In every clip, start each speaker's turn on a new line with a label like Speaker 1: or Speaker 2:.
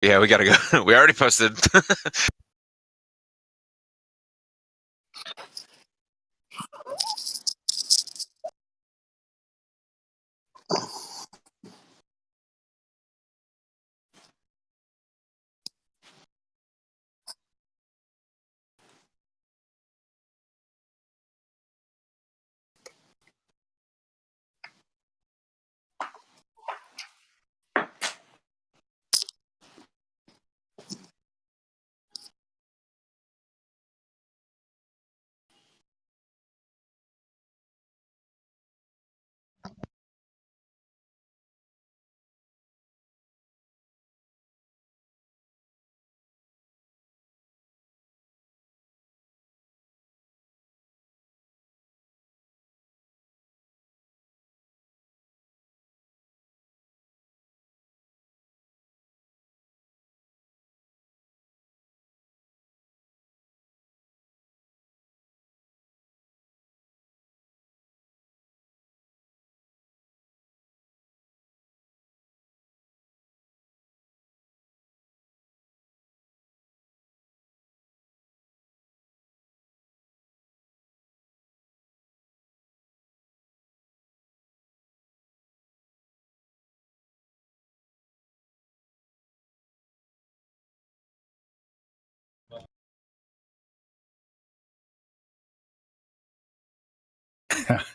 Speaker 1: Yeah, we gotta go. We already posted.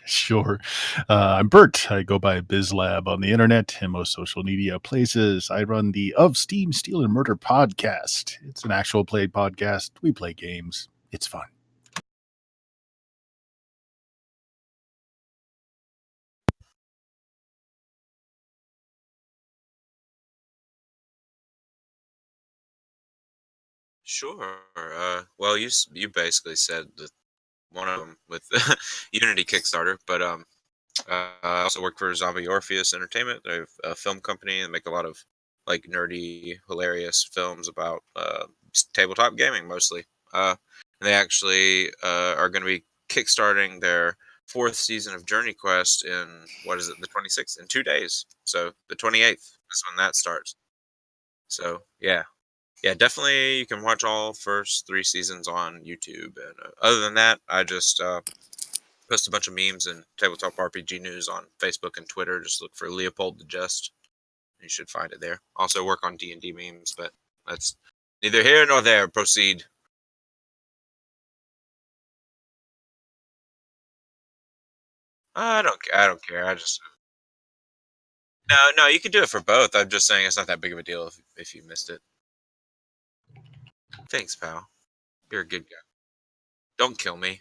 Speaker 2: Sure. I'm Bert. I go by BizLab on the internet and most social media places. I run the Of Steam, Steel, and Murder podcast. It's an actual play podcast. We play games. It's fun.
Speaker 1: Sure. Well, you basically said that one of them with the Unity Kickstarter, but I also work for Zombie Orpheus Entertainment. They're a film company and make a lot of like nerdy, hilarious films about tabletop gaming mostly. And they actually are going to be kickstarting their fourth season of Journey Quest in what is it, the 26th in 2 days. So the 28th is when that starts. So yeah, definitely you can watch all first three seasons on YouTube. And other than that, I just post a bunch of memes and tabletop RPG news on Facebook and Twitter. Just look for Leopold the Just. You should find it there. Also work on D&D memes, but that's neither here nor there. Proceed. I don't care. I just no. You can do it for both. I'm just saying it's not that big of a deal if you missed it. Thanks, pal. You're a good guy. Don't kill me.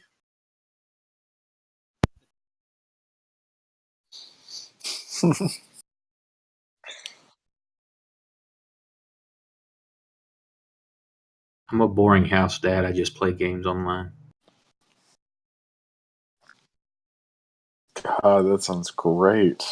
Speaker 3: I'm a boring house dad. I just play games online.
Speaker 4: God, that sounds great.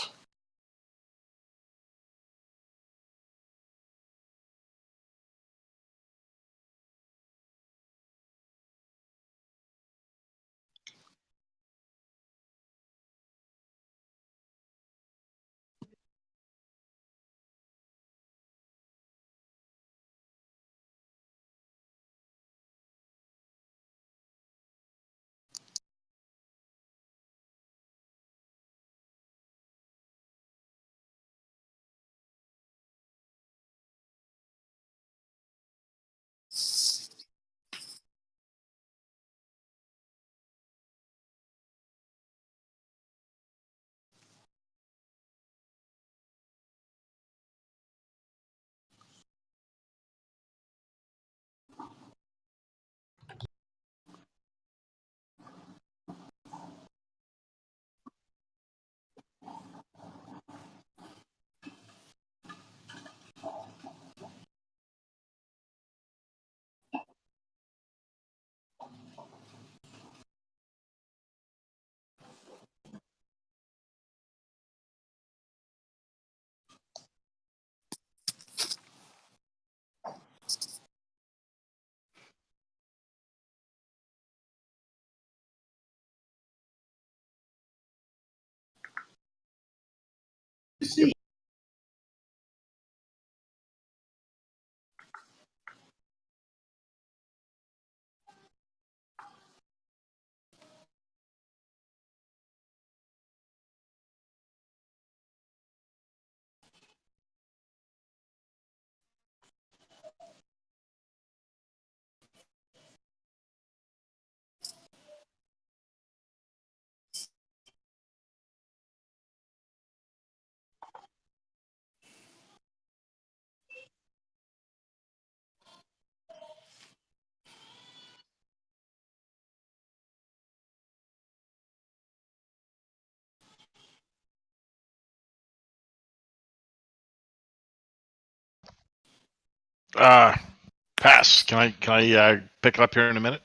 Speaker 2: Pass. Can I pick it up here in a minute?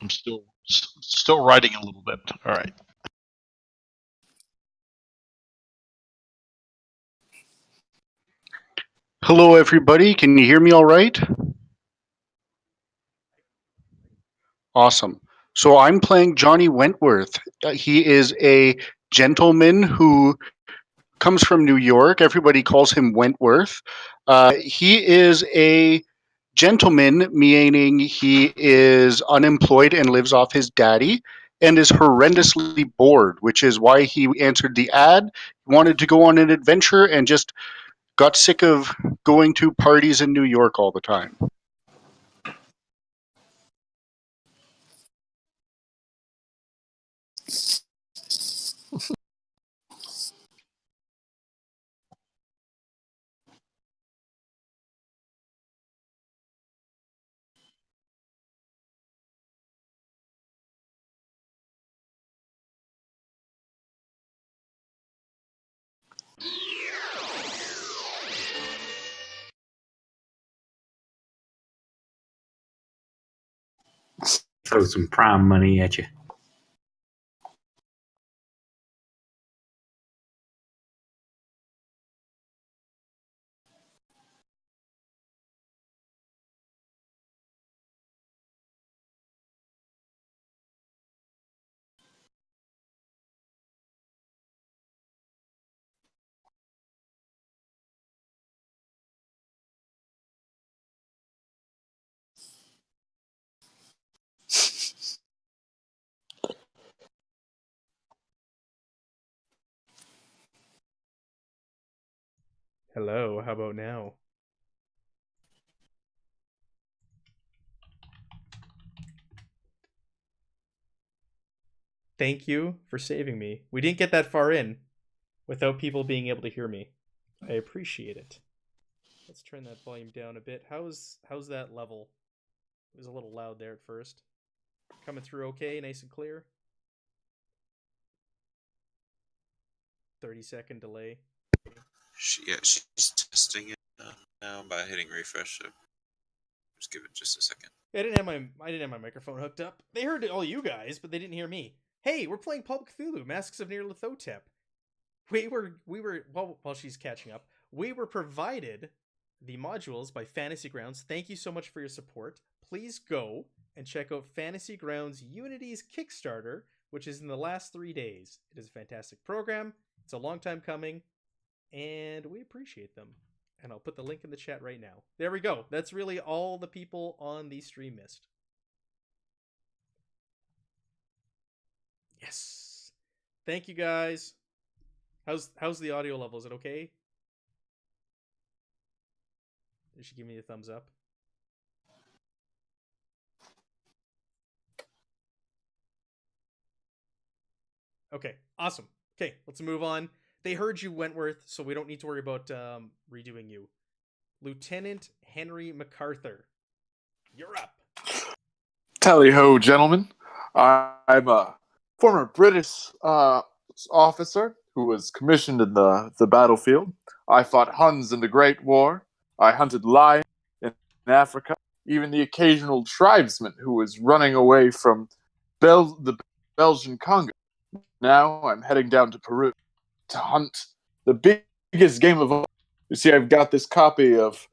Speaker 2: I'm still writing a little bit. All right.
Speaker 5: Hello, everybody. Can you hear me all right? Awesome. So I'm playing Johnny Wentworth. He is a gentleman who comes from New York. Everybody calls him Wentworth. He is a gentleman, meaning he is unemployed and lives off his daddy and is horrendously bored, which is why he answered the ad. He wanted to go on an adventure and just got sick of going to parties in New York all the time.
Speaker 3: Throw some prime money at you.
Speaker 6: Hello, how about now? Thank you for saving me. We didn't get that far in without people being able to hear me. I appreciate it. Let's turn that volume down a bit. How's that level? It was a little loud there at first. Coming through okay, nice and clear. 30-second delay.
Speaker 1: She's testing it now by hitting refresh. So just give it just a second.
Speaker 6: I didn't have my microphone hooked up. They heard all you guys, but they didn't hear me. Hey, we're playing Pulp Cthulhu, Masks of Nyarlathotep. We were while she's catching up, we were provided the modules by Fantasy Grounds. Thank you so much for your support. Please go and check out Fantasy Grounds Unity's Kickstarter, which is in the last 3 days. It is a fantastic program. It's a long time coming, and we appreciate them. And I'll put the link in the chat right now. There we go. That's really all the people on the stream missed. Yes. Thank you guys. How's the audio level? Is it okay? Did she give me a thumbs up? Okay, awesome. Okay, let's move on. They heard you, Wentworth, so we don't need to worry about redoing you. Lieutenant Henry MacArthur, you're up.
Speaker 4: Tally-ho, gentlemen. I'm a former British officer who was commissioned in the battlefield. I fought Huns in the Great War. I hunted lions in Africa. Even the occasional tribesman who was running away from the Belgian Congo. Now I'm heading down to Peru to hunt the biggest game of all. You see, I've got this copy of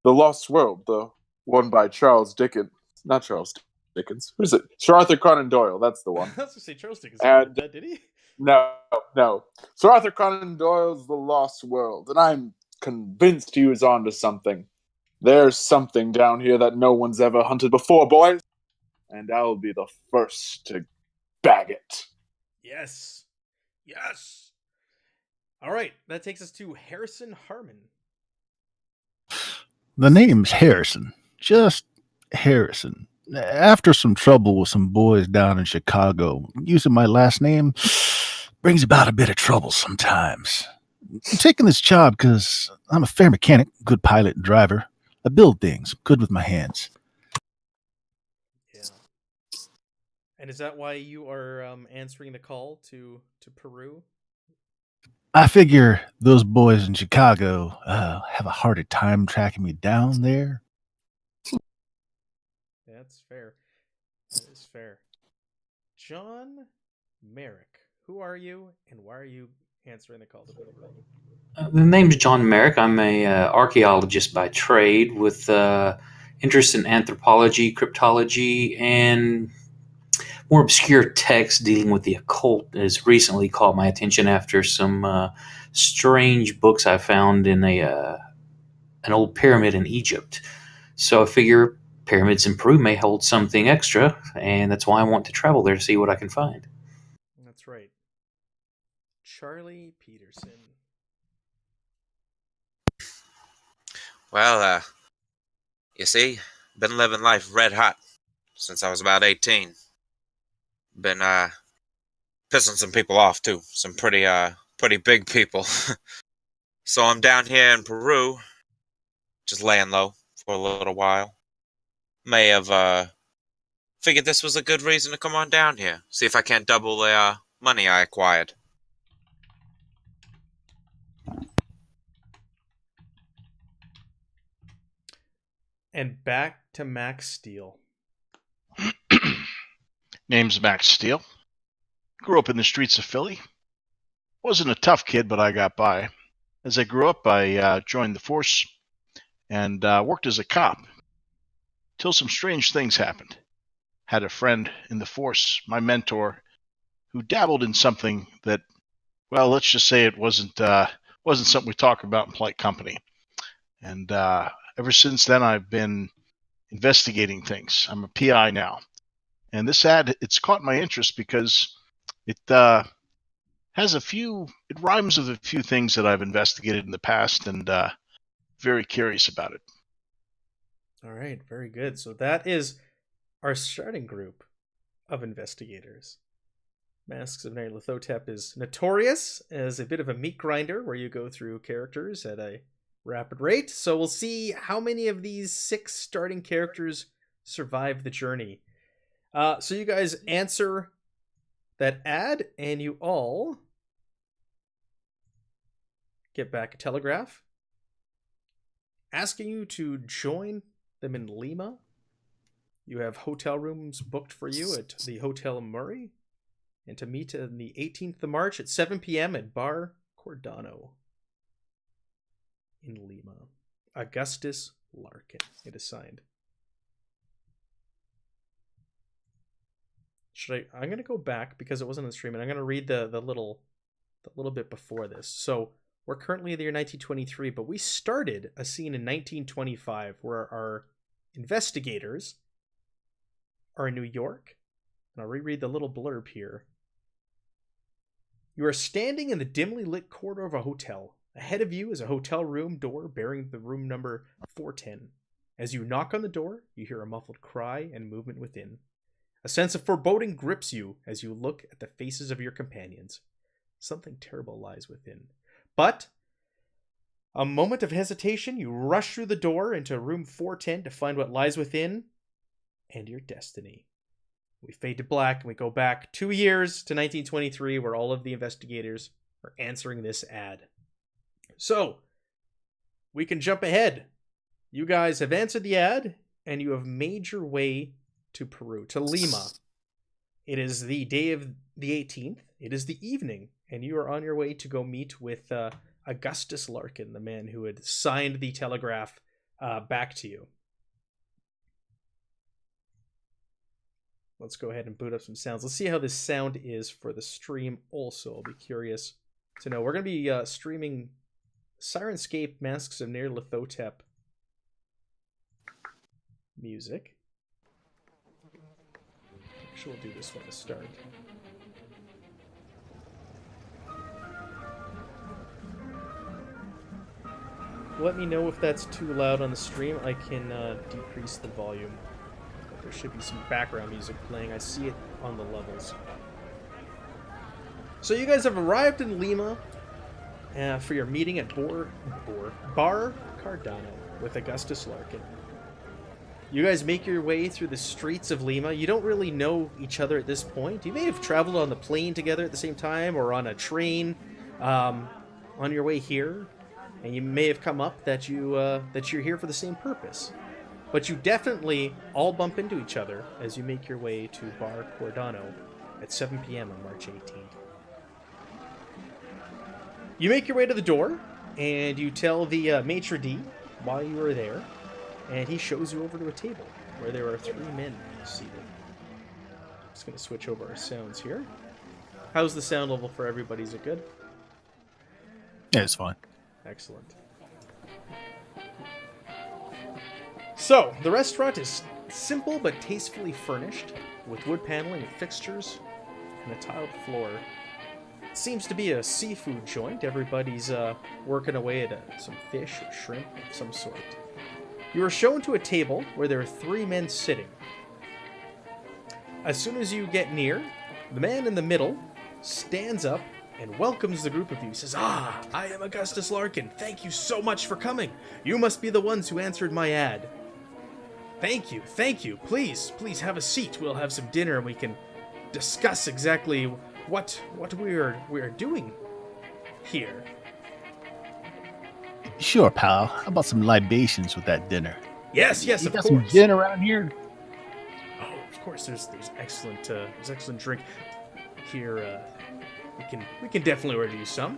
Speaker 4: The Lost World, the one by Charles Dickens. Not Charles Dickens. Who is it? Sir Arthur Conan Doyle. That's the one.
Speaker 6: I was gonna say Charles Dickens.
Speaker 4: And
Speaker 6: Did he?
Speaker 4: No. Sir Arthur Conan Doyle's The Lost World, and I'm convinced he was onto something. There's something down here that no one's ever hunted before, boys, and I'll be the first to bag it.
Speaker 6: Yes. All right, that takes us to Harrison Harmon.
Speaker 2: The name's Harrison. Just Harrison. After some trouble with some boys down in Chicago, using my last name brings about a bit of trouble sometimes. I'm taking this job because I'm a fair mechanic, good pilot and driver. I build things, good with my hands.
Speaker 6: Yeah. And is that why you are answering the call to Peru?
Speaker 2: I figure those boys in Chicago have a harder time tracking me down there.
Speaker 6: That's fair. That is fair. John Merrick, who are you, and why are you answering the call to Peru?
Speaker 3: The name's John Merrick. I'm a archaeologist by trade with interest in anthropology, cryptology, and more obscure texts dealing with the occult has recently caught my attention after some strange books I found in an old pyramid in Egypt. So I figure pyramids in Peru may hold something extra, and that's why I want to travel there to see what I can find.
Speaker 6: That's right. Charlie Peterson.
Speaker 1: Well, you see, been living life red hot since I was about 18. Been pissing some people off too, some pretty big people. So I'm down here in Peru, just laying low for a little while. May have figured this was a good reason to come on down here, see if I can't double the money I acquired.
Speaker 6: And back to Max Steel.
Speaker 5: Name's Max Steele. Grew up in the streets of Philly. Wasn't a tough kid, but I got by. As I grew up, I joined the force and worked as a cop. Till some strange things happened. Had a friend in the force, my mentor, who dabbled in something that, well, let's just say it wasn't something we talk about in polite company. And ever since then, I've been investigating things. I'm a PI now. And this ad, it's caught my interest because it has it rhymes with a few things that I've investigated in the past, and very curious about it.
Speaker 6: All right, very good. So that is our starting group of investigators. Masks of Nyarlathotep is notorious as a bit of a meat grinder where you go through characters at a rapid rate. So we'll see how many of these 6 starting characters survive the journey. So you guys answer that ad, and you all get back a telegraph asking you to join them in Lima. You have hotel rooms booked for you at the Hotel Murray, and to meet on the 18th of March at 7 p.m. at Bar Cordano in Lima. Augustus Larkin, it is signed. I'm going to go back because it wasn't on the stream, and I'm going to read the little bit before this. So we're currently in the year 1923, but we started a scene in 1925 where our investigators are in New York. And I'll reread the little blurb here. You are standing in the dimly lit corridor of a hotel. Ahead of you is a hotel room door bearing the room number 410. As you knock on the door, you hear a muffled cry and movement within. A sense of foreboding grips you as you look at the faces of your companions. Something terrible lies within. But a moment of hesitation, you rush through the door into room 410 to find what lies within and your destiny. We fade to black and we go back 2 years to 1923 where all of the investigators are answering this ad. So, we can jump ahead. You guys have answered the ad and you have made your way to Peru, to Lima. It is the day of the 18th. It is the evening, and you are on your way to go meet with Augustus Larkin, the man who had signed the telegraph back to you. Let's go ahead and boot up some sounds. Let's see how this sound is for the stream also. I'll be curious to know. We're going to be streaming Sirenscape Masks of Nyarlathotep music. Actually, we'll do this one to start. Let me know if that's too loud on the stream. I can decrease the volume. But there should be some background music playing. I see it on the levels. So you guys have arrived in Lima for your meeting at Bar Cardano with Augustus Larkin. You guys make your way through the streets of Lima. You don't really know each other at this point. You may have traveled on the plane together at the same time or on a train. on your way here, and you may have come up that you're here for the same purpose. But you definitely all bump into each other as you make your way to Bar Cordano at 7 p.m. on March 18th. You make your way to the door, and you tell the maitre d' why you are there, and he shows you over to a table where there are 3 men seated. Just going to switch over our sounds here. How's the sound level for everybody? Is it good?
Speaker 2: Yeah, it's fine.
Speaker 6: Excellent. So, the restaurant is simple but tastefully furnished, with wood paneling and fixtures, and a tiled floor. It seems to be a seafood joint. Everybody's working away at some fish or shrimp of some sort. You are shown to a table where there are 3 men sitting. As soon as you get near, the man in the middle stands up and welcomes the group of you. He says, "Ah, I am Augustus Larkin. Thank you so much for coming. You must be the ones who answered my ad. Thank you, thank you. Please have a seat. We'll have some dinner and we can discuss exactly what we are doing here."
Speaker 2: Sure, pal. How about some libations with that dinner?
Speaker 6: Yes,
Speaker 2: You
Speaker 6: of
Speaker 2: got
Speaker 6: course.
Speaker 2: some gin around here?
Speaker 6: Oh, of course. There's excellent drink here. We can definitely order you some.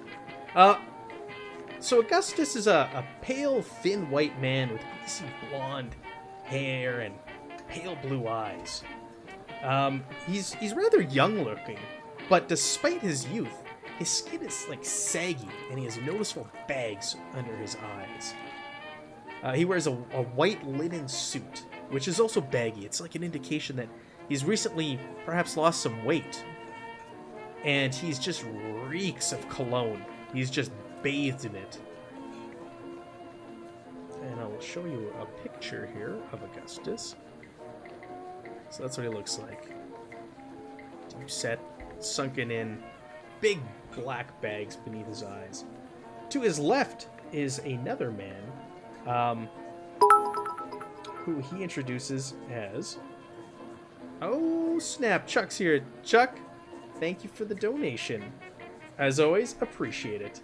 Speaker 6: So Augustus is a pale, thin white man with greasy blonde hair and pale blue eyes. He's rather young looking, but despite his youth, his skin is like saggy and he has noticeable bags under his eyes. He wears a white linen suit, which is also baggy. It's like an indication that he's recently perhaps lost some weight. And he's just reeks of cologne. He's just bathed in it. And I'll show you a picture here of Augustus. So that's what he looks like. Deep set, sunken in, big black bags beneath his eyes. To his left is another man, who he introduces as... Oh, snap. Chuck's here. Chuck, thank you for the donation. As always, appreciate it.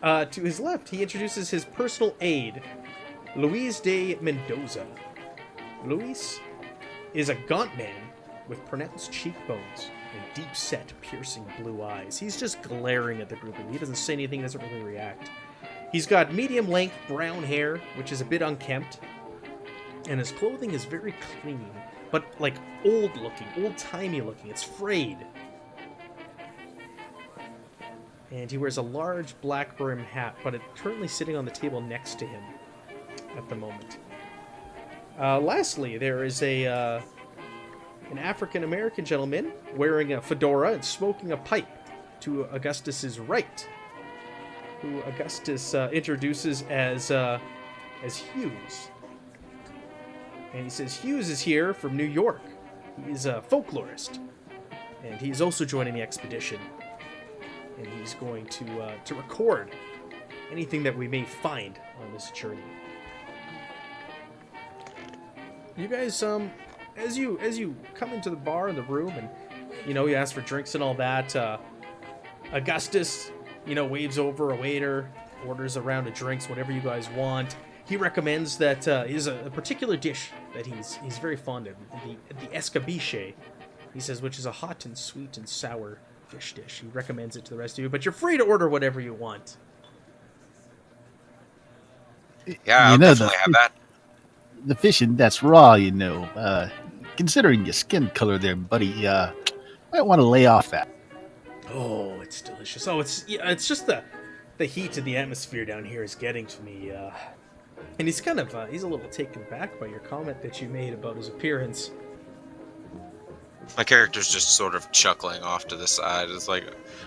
Speaker 6: To his left, he introduces his personal aide, Luis de Mendoza. Luis is a gaunt man with pronounced cheekbones and deep-set, piercing blue eyes. He's just glaring at the group, and he doesn't say anything, doesn't really react. He's got medium-length brown hair, which is a bit unkempt, and his clothing is very clean, but like old-looking, old-timey looking. It's frayed. And he wears a large black brim hat, but it's currently sitting on the table next to him at the moment. Lastly, there is an African-American gentleman wearing a fedora and smoking a pipe to Augustus's right, who Augustus introduces as Hughes. And he says Hughes is here from New York. He's a folklorist, and he's also joining the expedition. And he's going to record anything that we may find on this journey. You guys, as you come into the bar in the room, and you ask for drinks and all that, Augustus, waves over a waiter, orders a round of drinks, whatever you guys want. He recommends that is a particular dish that he's very fond of, the escabeche. He says, which is a hot and sweet and sour fish dish. He recommends it to the rest of you, but you're free to order whatever you want.
Speaker 1: Yeah, I'll definitely have that.
Speaker 2: The fishing that's raw, considering your skin color there, buddy, might want to lay off that.
Speaker 6: Oh, it's delicious. Oh, it's just the heat of the atmosphere down here is getting to me. And he's kind of he's a little taken back by your comment that you made about his appearance.
Speaker 1: My character's just sort of chuckling off to the side. It's like,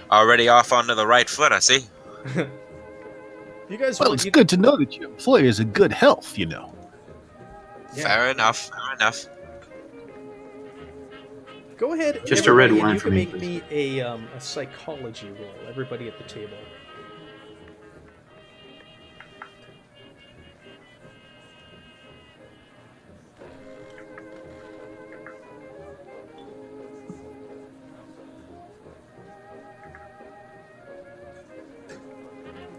Speaker 1: already off onto the right foot, I see.
Speaker 6: You guys,
Speaker 2: well, it's good to know that your employer is in good health,
Speaker 6: Yeah.
Speaker 1: Fair enough.
Speaker 6: Go ahead.
Speaker 3: Just a red
Speaker 6: everybody,
Speaker 3: wine
Speaker 6: you
Speaker 3: for
Speaker 6: can
Speaker 3: me,
Speaker 6: make me a psychology roll. Everybody at the table.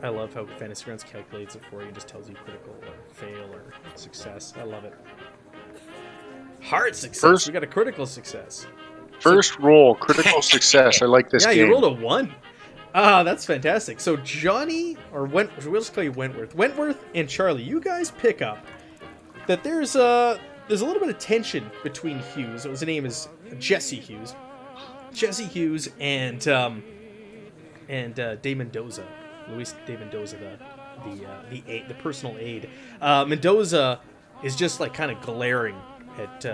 Speaker 6: I love how Fantasy Grounds calculates it for you and just tells you critical or fail or success. I love it. Hard success. We got a critical success.
Speaker 5: First roll, critical success. I like this
Speaker 6: yeah,
Speaker 5: game.
Speaker 6: you rolled a 1. That's fantastic. So Johnny, or we'll just call you Wentworth. Wentworth and Charlie, you guys pick up that there's a little bit of tension between Hughes. His name is Jesse Hughes. Jesse Hughes and De Mendoza, Luis De Mendoza, the personal aide. Mendoza is just like kind of glaring at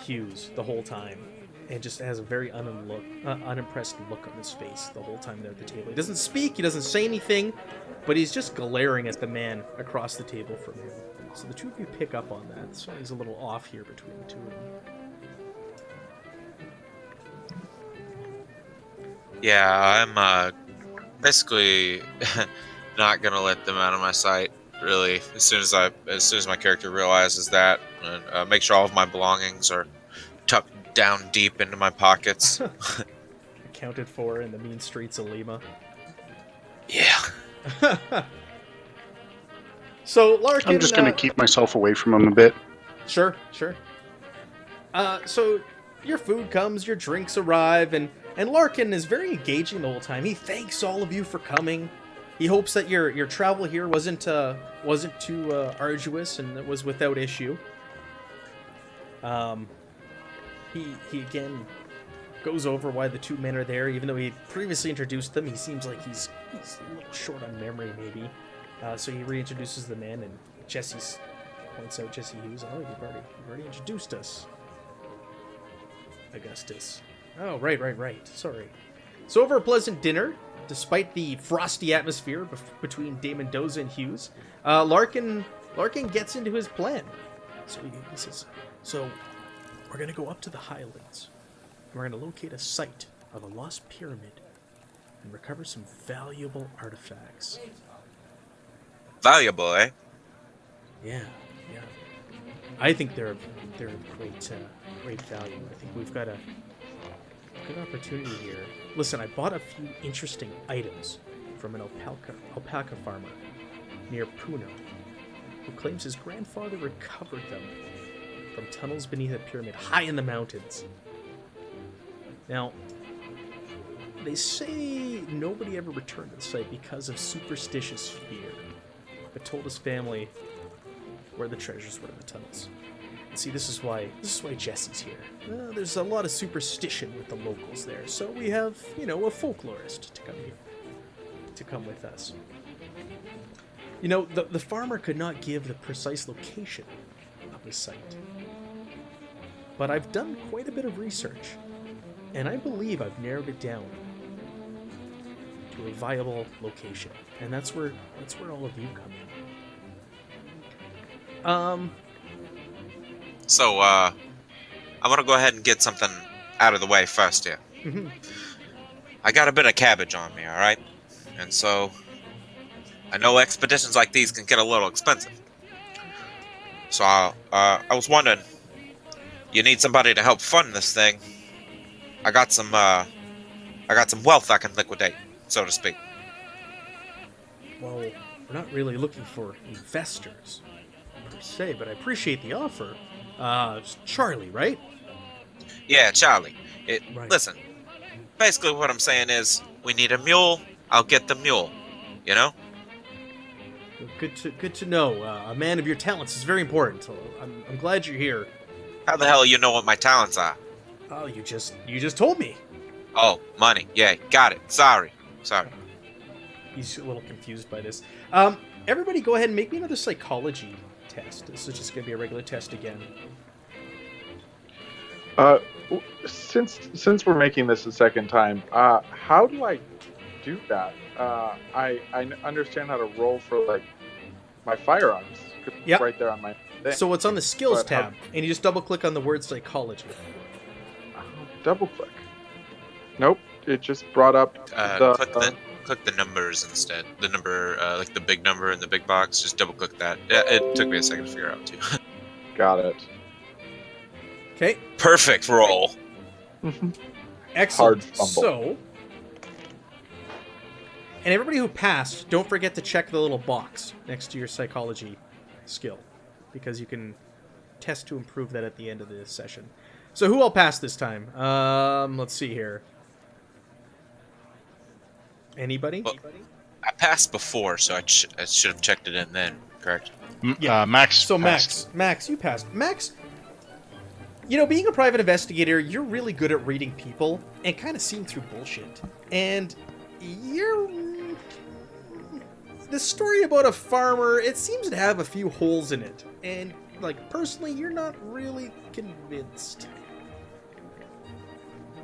Speaker 6: Hughes the whole time, and just has a very unimpressed look on his face the whole time they're at the table. He doesn't speak, he doesn't say anything, but he's just glaring at the man across the table from him. So the two of you pick up on that. Something's a little off here between the two of them.
Speaker 1: Yeah, I'm basically not gonna let them out of my sight. Really, as soon as my character realizes that, and make sure all of my belongings are tucked down deep into my pockets.
Speaker 6: Accounted for in the mean streets of Lima.
Speaker 1: Yeah.
Speaker 6: So Larkin,
Speaker 5: I'm just going to keep myself away from him a bit.
Speaker 6: Sure. So your food comes, your drinks arrive, and Larkin is very engaging the whole time. He thanks all of you for coming. He hopes that your travel here wasn't too arduous and it was without issue. He again goes over why the two men are there, even though he previously introduced them. He seems like he's a little short on memory, maybe. So he reintroduces the men, and Jesse points out Jesse Hughes. Oh, you've already introduced us, Augustus. Oh, right. Sorry. So over a pleasant dinner, despite the frosty atmosphere between De Mendoza and Hughes, Larkin gets into his plan. So he says, so we're going to go up to the highlands. And we're going to locate a site of a lost pyramid and recover some valuable artifacts.
Speaker 1: Valuable, eh?
Speaker 6: Yeah. I think they're of great value. I think we've got a good opportunity here. Listen, I bought a few interesting items from an alpaca farmer near Puno, who claims his grandfather recovered them from tunnels beneath a pyramid high in the mountains. Now, they say nobody ever returned to the site because of superstitious fear, but told his family where the treasures were in the tunnels. And see, this is why Jesse's here. There's a lot of superstition with the locals there, so we have, a folklorist to come with us. The farmer could not give the precise location of the site, but I've done quite a bit of research, and I believe I've narrowed it down to a viable location, and that's where all of you come in.
Speaker 1: So, I'm gonna go ahead and get something out of the way first here.
Speaker 6: Mm-hmm.
Speaker 1: I got a bit of cabbage on me, alright? And so, I know expeditions like these can get a little expensive. So, I was wondering, you need somebody to help fund this thing. I got some wealth I can liquidate, so to speak.
Speaker 6: Well, we're not really looking for investors, per se, but I appreciate the offer. It's Charlie, right?
Speaker 1: Yeah, Charlie.
Speaker 6: Right.
Speaker 1: Listen, basically what I'm saying is, we need a mule, I'll get the mule, you know?
Speaker 6: Good to know. A man of your talents is very important. So I'm glad you're here.
Speaker 1: How the hell you know what my talents are?
Speaker 6: Oh, you just told me.
Speaker 1: Oh, money. Yeah, got it. Sorry.
Speaker 6: He's a little confused by this. Everybody go ahead and make me another psychology test. This is just going to be a regular test again.
Speaker 4: Since we're making this a second time, how do I do that? I understand how to roll for like my firearms.
Speaker 6: Yep.
Speaker 4: Right there on my thing.
Speaker 6: So it's on the skills tab, and you just double click on the word psychology.
Speaker 4: Double click. Nope, it just brought up
Speaker 1: click the numbers instead. The number, like the big number in the big box. Just double click that. Yeah, it took me a second to figure out too.
Speaker 4: Got it.
Speaker 6: Okay.
Speaker 1: Perfect roll.
Speaker 6: Excellent.
Speaker 4: Hard fumble.
Speaker 6: So And everybody who passed, don't forget to check the little box next to your psychology skill, because you can test to improve that at the end of the session. So who all passed this time? Let's see here. Anybody?
Speaker 1: Well, I passed before, so I should have checked it in then, correct?
Speaker 6: Yeah.
Speaker 2: Max.
Speaker 6: So
Speaker 2: passed.
Speaker 6: Max, you passed. Max, you know, being a private investigator, you're really good at reading people and kind of seeing through bullshit. And the story about a farmer, it seems to have a few holes in it. And, like, personally, you're not really convinced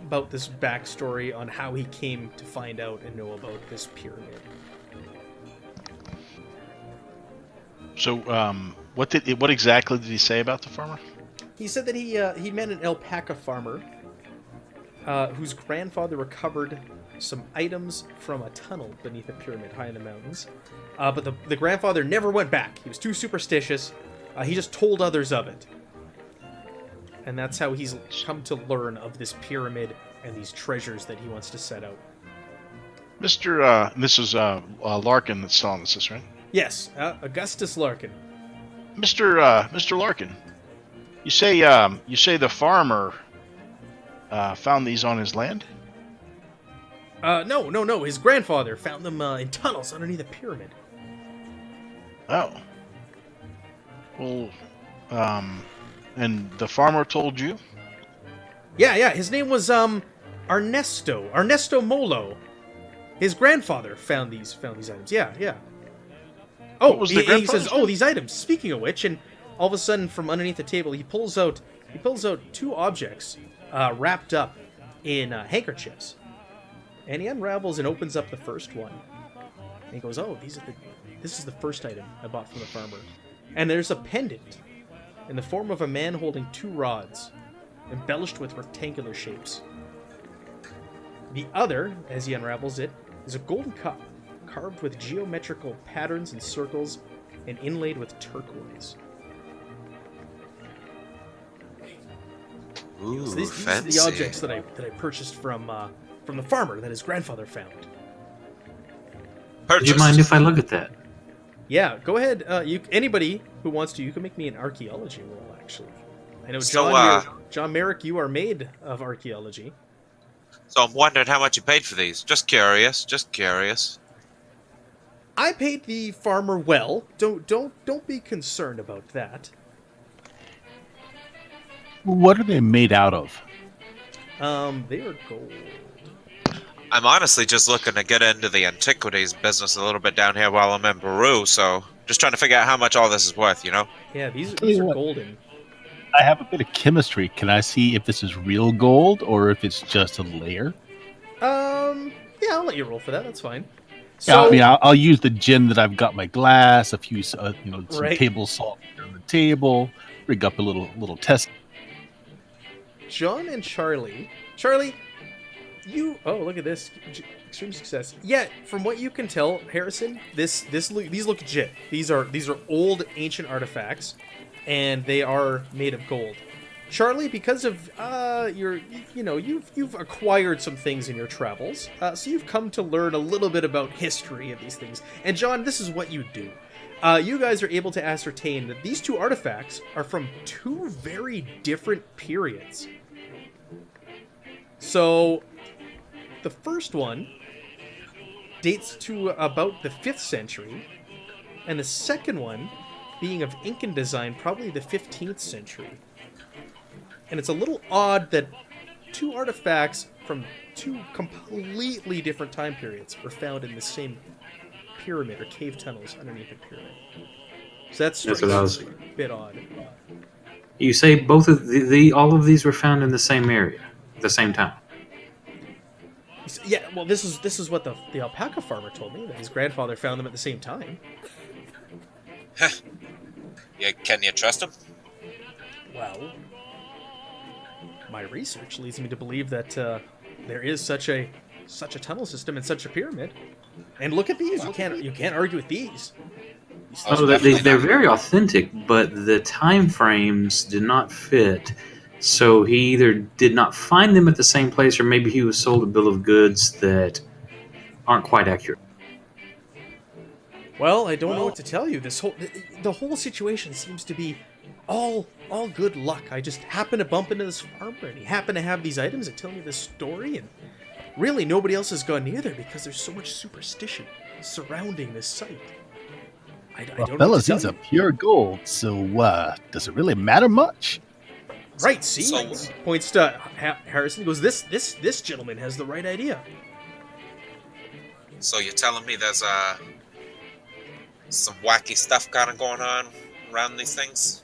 Speaker 6: about this backstory on how he came to find out and know about this pyramid.
Speaker 2: So, what exactly did he say about the farmer?
Speaker 6: He said that he met an alpaca farmer whose grandfather recovered some items from a tunnel beneath a pyramid high in the mountains. But the grandfather never went back. He was too superstitious. He just told others of it. And that's how he's come to learn of this pyramid and these treasures that he wants to set out.
Speaker 2: This is Larkin that's telling us this, right?
Speaker 6: Yes, Augustus Larkin.
Speaker 2: Mr. Larkin, you say the farmer found these on his land?
Speaker 6: No. His grandfather found them in tunnels underneath a pyramid.
Speaker 2: Oh. Well, and the farmer told you?
Speaker 6: Yeah. His name was Ernesto Molo. His grandfather found these items. Yeah. Oh,
Speaker 2: What was the
Speaker 6: he says,
Speaker 2: grandfather's
Speaker 6: "Oh, these items." Speaking of which, and all of a sudden, from underneath the table, he pulls out two objects wrapped up in handkerchiefs, and he unravels and opens up the first one. And he goes, "Oh, this is the first item I bought from the farmer." And there's a pendant in the form of a man holding two rods, embellished with rectangular shapes. The other, as he unravels it, is a golden cup, carved with geometrical patterns and circles, and inlaid with turquoise.
Speaker 1: Ooh,
Speaker 6: So these are the objects that I purchased from the farmer that his grandfather found.
Speaker 3: Would you mind if I look at that?
Speaker 6: Yeah, go ahead. Anybody who wants to, you can make me an archaeology roll. Actually, I know
Speaker 1: So,
Speaker 6: John Merrick, you are made of archaeology.
Speaker 1: So I'm wondering how much you paid for these. Just curious.
Speaker 6: I paid the farmer well. Don't be concerned about that.
Speaker 2: What are they made out of?
Speaker 6: They are gold.
Speaker 1: I'm honestly just looking to get into the antiquities business a little bit down here while I'm in Peru, so just trying to figure out how much all this is worth, you know?
Speaker 6: Yeah, these
Speaker 2: you
Speaker 6: are
Speaker 2: what.
Speaker 6: golden.
Speaker 2: I have a bit of chemistry. Can I see if this is real gold or if it's just a layer?
Speaker 6: Yeah, I'll let you roll for that. That's fine.
Speaker 2: Yeah, I mean, I'll use the gin that I've got in my glass, a few, some
Speaker 6: Right.
Speaker 2: table salt on the table, rig up a little test.
Speaker 6: John and Charlie, oh, look at this, extreme success. Yeah, from what you can tell, Harrison, these look legit. These are old ancient artifacts, and they are made of gold. Charlie, because of you've acquired some things in your travels, so you've come to learn a little bit about history of these things. And John, this is what you do. You guys are able to ascertain that these two artifacts are from two very different periods. So, the first one dates to about the 5th century, and the second one, being of Incan design, probably the 15th century. And it's a little odd that two artifacts from two completely different time periods were found in the same pyramid or cave tunnels underneath a pyramid. So that's
Speaker 3: what I was.
Speaker 6: a bit odd.
Speaker 3: You say both of all of these were found in the same area at the same time.
Speaker 6: Yeah, well, this is what the alpaca farmer told me, that his grandfather found them at the same time.
Speaker 1: Yeah, can you trust him?
Speaker 6: Well, my research leads me to believe that there is such a tunnel system and such a pyramid. And look at these. You can't argue with these.
Speaker 3: Oh, they're very authentic, but the time frames did not fit. So he either did not find them at the same place, or maybe he was sold a bill of goods that aren't quite accurate.
Speaker 6: Well, I don't know what to tell you. The whole situation seems to be all good luck. I just happened to bump into this farmer, and he happened to have these items that tell me this story, and really nobody else has gone near there because there's so much superstition surrounding this site. I don't know what to
Speaker 2: Fellas,
Speaker 6: tell
Speaker 2: he's a
Speaker 6: you.
Speaker 2: pure gold, so does it really matter much?
Speaker 6: Right, see?
Speaker 1: So-
Speaker 6: Points to Harrison. He goes, this gentleman has the right idea.
Speaker 1: So you're telling me there's some wacky stuff kind of going on around these things?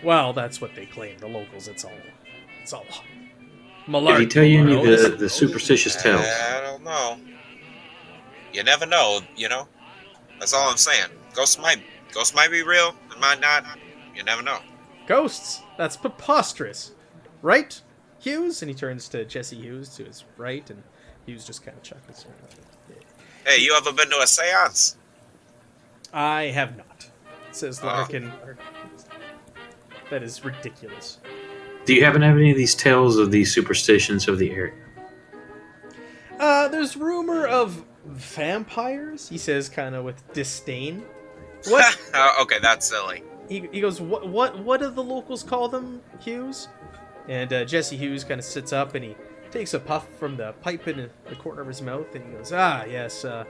Speaker 6: Well, that's what they claim. The locals, it's all malarkey.
Speaker 3: Did he tell you any
Speaker 6: know?
Speaker 3: of the superstitious tales?
Speaker 1: I don't know. You never know, you know? That's all I'm saying. Ghosts might be real, it might not. You never know.
Speaker 6: Ghosts? That's preposterous. Right, Hughes? And he turns to Jesse Hughes to his right, and Hughes just kind of chuckles.
Speaker 1: Hey, you ever been to a seance?
Speaker 6: I have not, says Larkin. That is ridiculous.
Speaker 3: Do you happen to have any of these tales of these superstitions of the area?
Speaker 6: There's rumor of vampires, he says kind of with disdain. What?
Speaker 1: Okay, that's silly.
Speaker 6: He goes, what do the locals call them, Hughes? And Jesse Hughes kind of sits up and he takes a puff from the pipe in the corner of his mouth and he goes, yes, the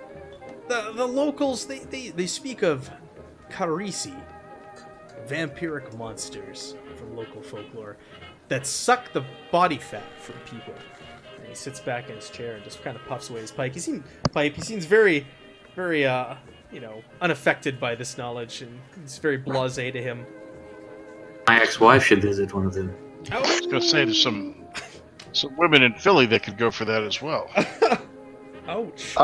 Speaker 6: locals, they speak of Karisi, vampiric monsters from local folklore that suck the body fat from people. And he sits back in his chair and just kind of puffs away his pipe. He seems very, very, unaffected by this knowledge, and it's very blasé to him.
Speaker 3: My ex-wife should visit one of them.
Speaker 5: I was going to say there's some women in Philly that could go for that as well.
Speaker 6: Ouch.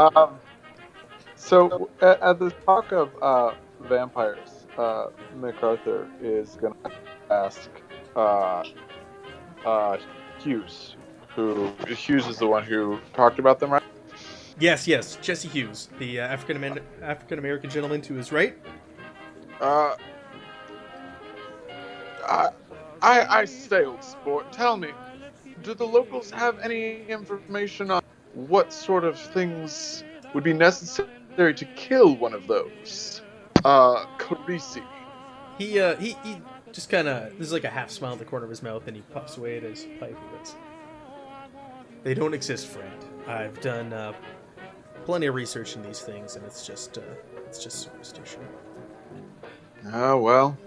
Speaker 4: So at the talk of vampires, MacArthur is going to ask Hughes, Hughes is the one who talked about them, right?
Speaker 6: Yes, Jesse Hughes, the African American gentleman to his right.
Speaker 4: I say, old sport, tell me, do the locals have any information on what sort of things would be necessary to kill one of those? Karisi.
Speaker 6: He just kind of, there's like a half smile in the corner of his mouth, and he puffs away at his pipe and goes, "They don't exist, friend. I've done plenty of research in these things, and it's just superstition."
Speaker 4: Oh, well,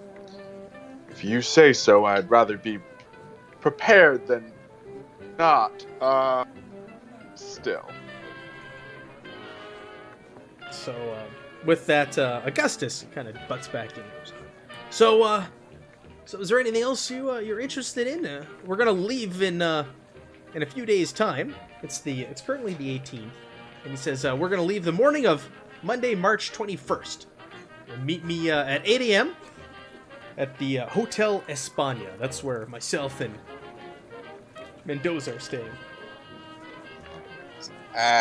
Speaker 4: if you say so, I'd rather be prepared than not. Still.
Speaker 6: So, with that, Augustus kind of butts back in. So is there anything else you're interested in? We're gonna leave in a few days' time. It's currently the 18th, and he says we're gonna leave the morning of Monday, March 21st. Meet me at 8 a.m. at the Hotel España. That's where myself and Mendoza are staying.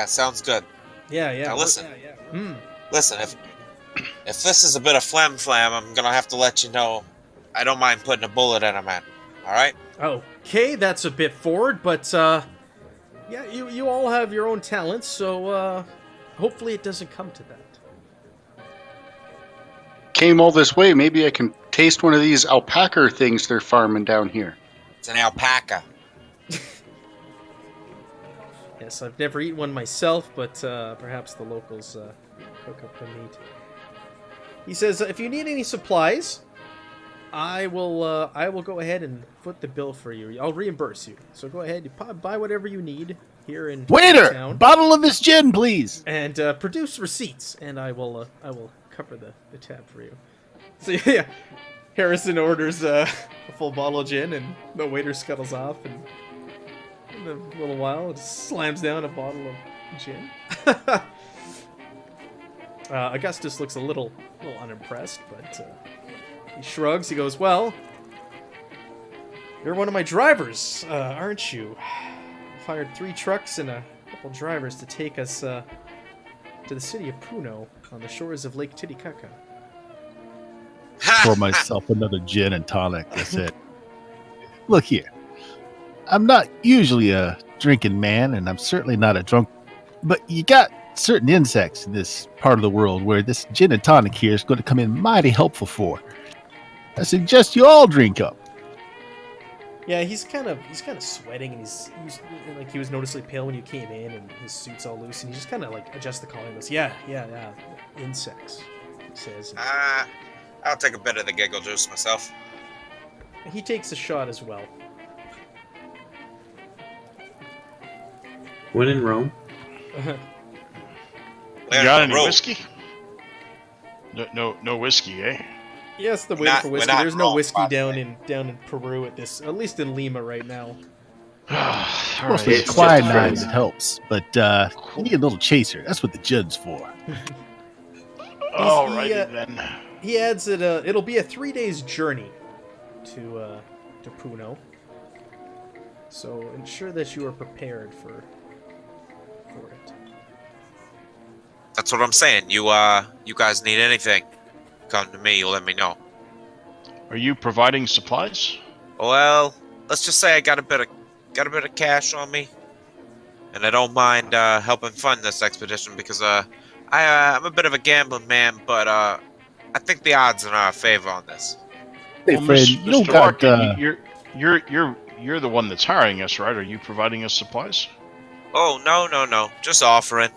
Speaker 1: Sounds good.
Speaker 6: Yeah.
Speaker 1: Now listen.
Speaker 6: Yeah.
Speaker 1: Listen, if this is a bit of flam, I'm gonna have to let you know. I don't mind putting a bullet in a man. All right?
Speaker 6: Okay, that's a bit forward, but yeah, you all have your own talents, so hopefully it doesn't come to that.
Speaker 5: Came all this way, maybe I can taste one of these alpaca things they're farming down here.
Speaker 1: It's an alpaca.
Speaker 6: Yes, I've never eaten one myself, but perhaps the locals cook up the meat. He says, if you need any supplies, I will go ahead and foot the bill for you. I'll reimburse you. So go ahead, you buy whatever you need here in
Speaker 2: Waiter,
Speaker 6: town,
Speaker 2: bottle of this gin, please.
Speaker 6: and produce receipts, and I will cover the tab for you. So yeah, Harrison orders a full bottle of gin, and the waiter scuttles off, and in a little while, it slams down a bottle of gin. Augustus looks a little unimpressed, but he shrugs. He goes, "Well, you're one of my drivers, aren't you? I've hired 3 trucks and a couple drivers to take us to the city of Puno on the shores of Lake Titicaca."
Speaker 2: Pour myself another gin and tonic. That's it. Look here. I'm not usually a drinking man, and I'm certainly not a drunk. But you got certain insects in this part of the world where this gin and tonic here is going to come in mighty helpful for. I suggest you all drink up.
Speaker 6: Yeah, he's kind of sweating, and he's like, he was noticeably pale when you came in, and his suit's all loose, and he just kind of like adjusts the collar and goes, yeah, insects, he says.
Speaker 1: I'll take a bit of the giggle juice myself.
Speaker 6: He takes a shot as well.
Speaker 3: When in Rome.
Speaker 1: Where
Speaker 7: You got
Speaker 1: the
Speaker 7: any
Speaker 1: road?
Speaker 7: whiskey? No whiskey, eh?
Speaker 6: Yes, the waiting
Speaker 1: Not-
Speaker 6: for
Speaker 1: we're
Speaker 6: whiskey.
Speaker 1: not
Speaker 6: There's no
Speaker 1: wrong,
Speaker 6: whiskey
Speaker 1: by
Speaker 6: down
Speaker 1: the
Speaker 6: in Peru at least in Lima right now.
Speaker 7: All
Speaker 2: Mostly
Speaker 3: It's just
Speaker 2: quinine
Speaker 3: friends.
Speaker 2: that helps, but you need a little chaser. That's what the gin's for.
Speaker 7: Alrighty then.
Speaker 6: He adds that it'll be a 3 days journey to Puno. So ensure that you are prepared for it.
Speaker 1: That's what I'm saying. You guys need anything, come to me. You let me know.
Speaker 7: Are you providing supplies?
Speaker 1: Well, let's just say I got a bit of cash on me, and I don't mind helping fund this expedition because I'm a bit of a gambling man, but I think the odds are in our favor on this.
Speaker 2: Hey,
Speaker 7: Well,
Speaker 2: friend,
Speaker 7: Mr.
Speaker 2: you don't got...
Speaker 7: Larkin, you're the one that's hiring us, right? Are you providing us supplies?
Speaker 1: Oh no, just offering.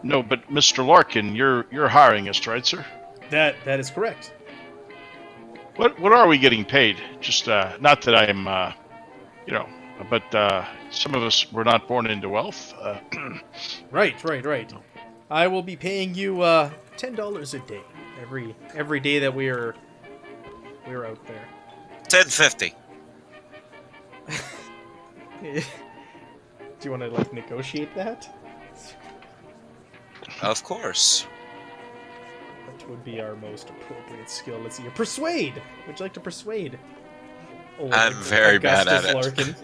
Speaker 7: No, but Mr. Larkin, you're hiring us, right, sir?
Speaker 6: That is correct.
Speaker 7: What are we getting paid? Just not that I'm, but some of us were not born into wealth.
Speaker 6: Right. I will be paying you $10 a day every day that we're out there.
Speaker 1: $10.50.
Speaker 6: Do you want to like negotiate that?
Speaker 1: Of course.
Speaker 6: That would be our most appropriate skill. Let's see here. Persuade! Would you like to persuade? Oh,
Speaker 1: I'm very bad at it.
Speaker 6: Larkin.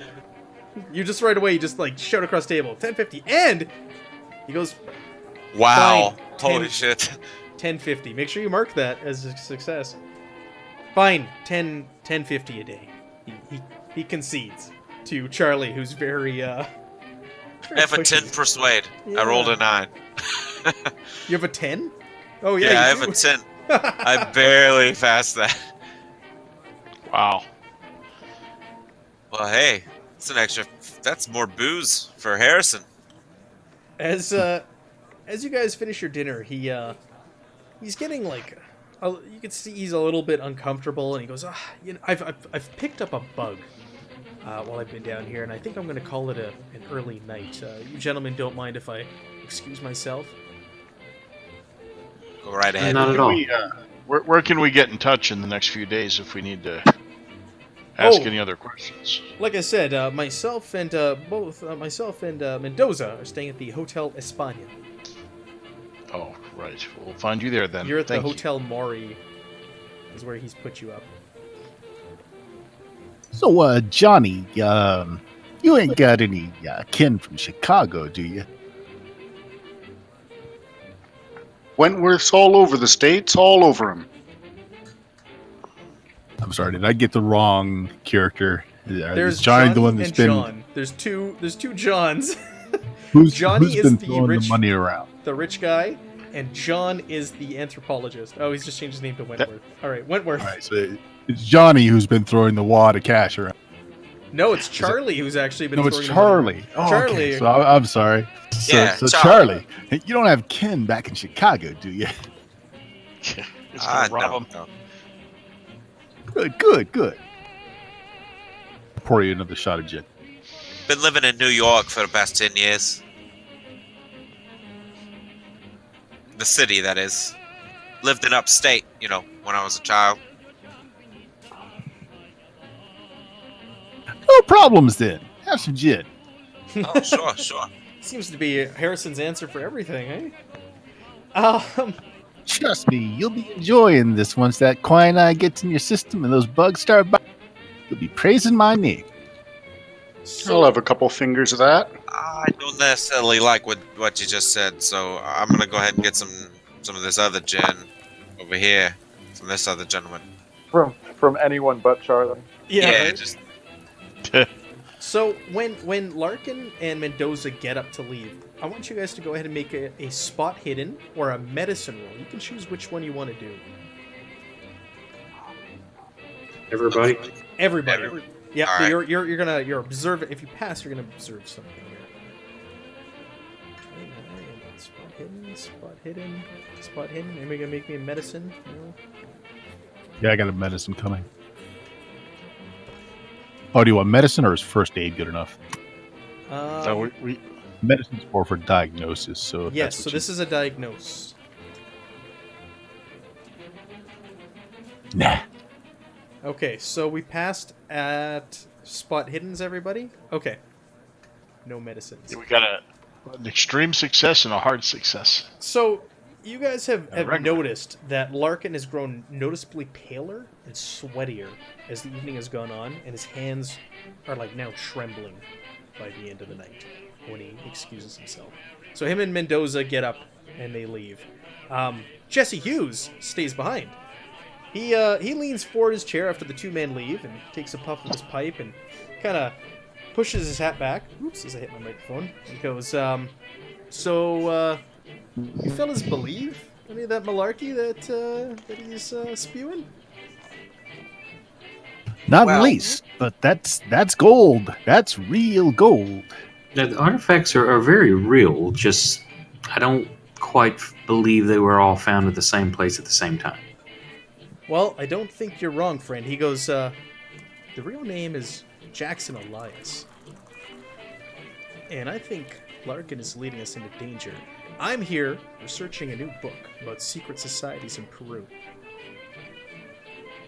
Speaker 6: You just right away, you just like shout across the table, 1050, and he goes,
Speaker 1: Wow.
Speaker 6: Fine.
Speaker 1: Holy shit.
Speaker 6: 1050. Make sure you mark that as a success. Fine, 1050 a day. He concedes to Charlie, who's very
Speaker 1: I have a
Speaker 6: pushy.
Speaker 1: 10 persuade.
Speaker 6: Yeah.
Speaker 1: I rolled a 9.
Speaker 6: You have a 10? Oh yeah,
Speaker 1: Yeah, I
Speaker 6: you
Speaker 1: have a
Speaker 6: do.
Speaker 1: 10. I barely passed that.
Speaker 7: Wow.
Speaker 1: Well, hey, it's an extra. That's more booze for Harrison.
Speaker 6: As you guys finish your dinner, he's getting like, you can see he's a little bit uncomfortable, and he goes, I've picked up a bug while I've been down here, and I think I'm going to call it an early night. You gentlemen don't mind if I excuse myself?
Speaker 1: Go right ahead.
Speaker 3: Not at all.
Speaker 7: Where can we get in touch in the next few days if we need to ask
Speaker 6: Oh.
Speaker 7: any other questions?
Speaker 6: Like I said, myself and Mendoza are staying at the Hotel España.
Speaker 7: Oh, right. We'll find you there then.
Speaker 6: You're at the
Speaker 7: Thank you.
Speaker 6: Hotel Maury, is where he's put you up.
Speaker 2: So, Johnny, you ain't got any kin from Chicago, do you?
Speaker 5: Wentworth's all over the states, all over them.
Speaker 2: I'm sorry, did I get the wrong character?
Speaker 6: There's
Speaker 2: Is Johnny
Speaker 6: Johnny
Speaker 2: the one that's
Speaker 6: and
Speaker 2: been
Speaker 6: John. There's two Johns.
Speaker 2: who's
Speaker 6: Johnny is
Speaker 2: been
Speaker 6: the
Speaker 2: throwing
Speaker 6: rich-
Speaker 2: the money around?
Speaker 6: The rich guy, and John is the anthropologist. Oh, he's just changed his name to Wentworth. All right, Wentworth.
Speaker 2: All right, so it's Johnny who's been throwing the wad of cash around.
Speaker 6: No, it's Charlie who's actually been.
Speaker 2: No, it's
Speaker 6: throwing the money.
Speaker 2: Charlie. Oh,
Speaker 6: Charlie.
Speaker 2: okay. So I'm sorry. So,
Speaker 1: Yeah,
Speaker 2: so
Speaker 1: Charlie.
Speaker 2: Charlie, you don't have kin back in Chicago, do you?
Speaker 7: Just gonna rob 'em.
Speaker 1: No.
Speaker 2: Good. Pour you another shot of gin.
Speaker 1: Been living in New York for the past 10 years. The city, that is. Lived in upstate, when I was a child.
Speaker 2: No problems then. Have some gin.
Speaker 1: Oh, sure.
Speaker 6: Seems to be Harrison's answer for everything, eh?
Speaker 2: Trust me, you'll be enjoying this once that quinine gets in your system and those bugs start biting. You'll be praising my name.
Speaker 5: I'll have a couple fingers of that.
Speaker 1: I don't necessarily like what you just said, so I'm gonna go ahead and get some of this other gin over here from this other gentleman.
Speaker 4: From anyone but Charlie.
Speaker 6: Yeah. right?
Speaker 1: just
Speaker 6: So when Larkin and Mendoza get up to leave, I want you guys to go ahead and make a spot hidden or a medicine roll. You can choose which one you want to do.
Speaker 3: Everybody?
Speaker 6: Everybody. Yeah,
Speaker 1: All right.
Speaker 6: you're observing. If you pass, you're gonna observe something here. Spot hidden. Anybody gonna make me a medicine? No.
Speaker 2: Yeah, I got a medicine coming. Oh, do you want medicine or is first aid good enough? Medicine's more for diagnosis, so if
Speaker 6: Yes.
Speaker 2: that's
Speaker 6: So
Speaker 2: what
Speaker 6: this is a diagnose.
Speaker 2: Nah.
Speaker 6: Okay, so we passed at spot hiddens, everybody? Okay. No medicines.
Speaker 7: We got an extreme success and a hard success.
Speaker 6: So, you guys have
Speaker 7: regular.
Speaker 6: noticed that Larkin has grown noticeably paler and sweatier as the evening has gone on, and his hands are like now trembling by the end of the night when he excuses himself. So him and Mendoza get up and they leave. Jesse Hughes stays behind. He leans forward his chair after the two men leave and takes a puff of his pipe and kind of pushes his hat back. Oops, as I hit my microphone. He goes, so, you fellas believe any of that malarkey that he's spewing?
Speaker 2: Not
Speaker 1: Well-
Speaker 2: least, but that's gold. That's real gold.
Speaker 3: The artifacts are very real, just I don't quite believe they were all found at the same place at the same time.
Speaker 6: Well, I don't think you're wrong, friend. He goes, the real name is Jackson Elias. And I think Larkin is leading us into danger. I'm here researching a new book about secret societies in Peru.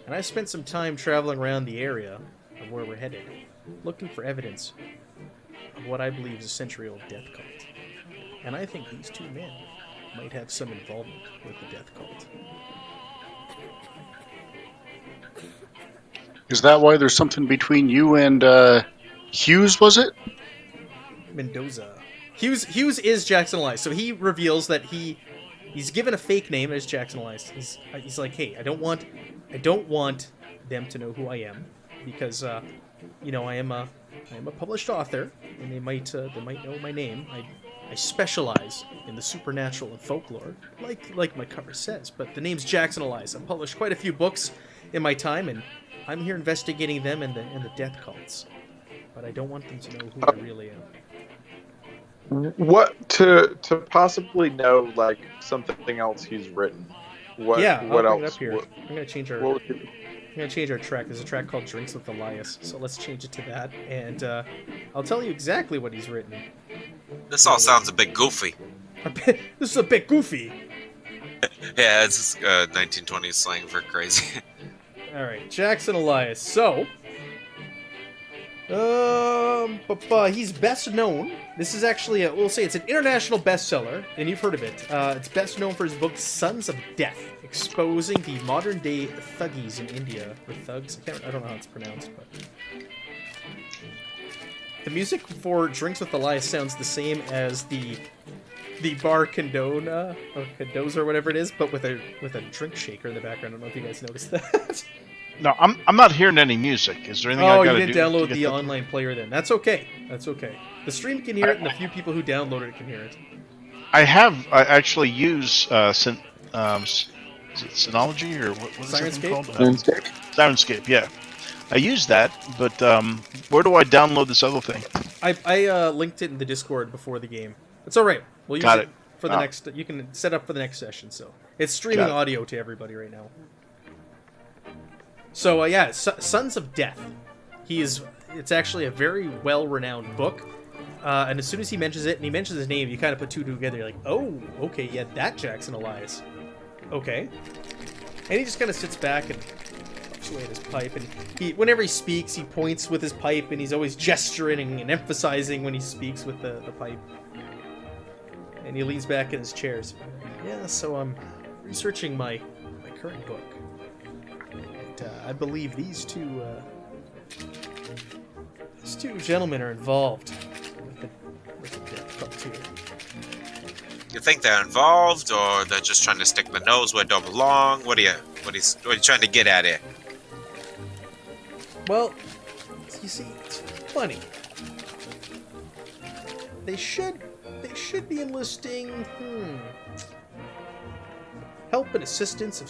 Speaker 6: And I spent some time traveling around the area of where we're headed, looking for evidence of what I believe is a century-old death cult. And I think these two men might have some involvement with the death cult.
Speaker 5: Is that why there's something between you and Hughes, was it?
Speaker 6: Mendoza. Hughes is Jackson Elias, so he reveals that he's given a fake name as Jackson Elias. He's like, hey, I don't want them to know who I am because I am a published author and they might know my name. I specialize in the supernatural and folklore, like my cover says. But the name's Jackson Elias. I've published quite a few books in my time, and I'm here investigating them and the death cults. But I don't want them to know who I really am.
Speaker 4: What to possibly know like something else he's written? What
Speaker 6: I'll
Speaker 4: what
Speaker 6: bring it
Speaker 4: else?
Speaker 6: up here.
Speaker 4: What,
Speaker 6: I'm gonna change our
Speaker 4: what would
Speaker 6: track. There's a track called Drinks with Elias, so let's change it to that, and I'll tell you exactly what he's written.
Speaker 1: This all sounds a bit goofy.
Speaker 6: This is a bit goofy.
Speaker 1: Yeah, it's 1920s slang for crazy.
Speaker 6: All right, Jackson Elias. So, he's best known. This is actually we'll say it's an international bestseller, and you've heard of it. It's best known for his book Sons of Death, exposing the modern-day thuggies in India, or thugs. I don't know how it's pronounced, but the music for Drinks with Elias sounds the same as the bar Condona or Condoza or whatever it is, but with a drink shaker in the background. I don't know if you guys noticed that.
Speaker 7: No, I'm not hearing any music. Is there anything I
Speaker 6: Oh,
Speaker 7: gotta
Speaker 6: you
Speaker 7: do?
Speaker 6: didn't
Speaker 7: to
Speaker 6: download
Speaker 7: get
Speaker 6: the
Speaker 7: that?
Speaker 6: online player then. That's okay. That's okay. The stream can hear it, and the few people who downloaded it can hear it.
Speaker 7: I actually use is it Synology or what is that thing called?
Speaker 4: Sirenscape?
Speaker 7: Sirenscape, yeah. I use that, but where do I download this other thing?
Speaker 6: I linked it in the Discord before the game. It's all right. We'll use
Speaker 7: Got
Speaker 6: it
Speaker 7: it.
Speaker 6: for the next. You can set up for the next session. So it's streaming
Speaker 7: Got it.
Speaker 6: audio to everybody right now. So Sons of Death. It's actually a very well-renowned book. And as soon as he mentions it, and he mentions his name, you kind of put two together. You're like, oh, okay, yeah, that Jackson Elias. Okay. And he just kind of sits back and puffs away at his pipe. And whenever he speaks, he points with his pipe, and he's always gesturing and emphasizing when he speaks with the pipe. And he leans back in his chair. Yeah, so I'm researching my current book. And I believe these two gentlemen are involved with the death cult here.
Speaker 1: You think they're involved, or they're just trying to stick their nose where it don't belong? What are you trying to get at here?
Speaker 6: Well, you see, it's funny. they should be enlisting help and assistance of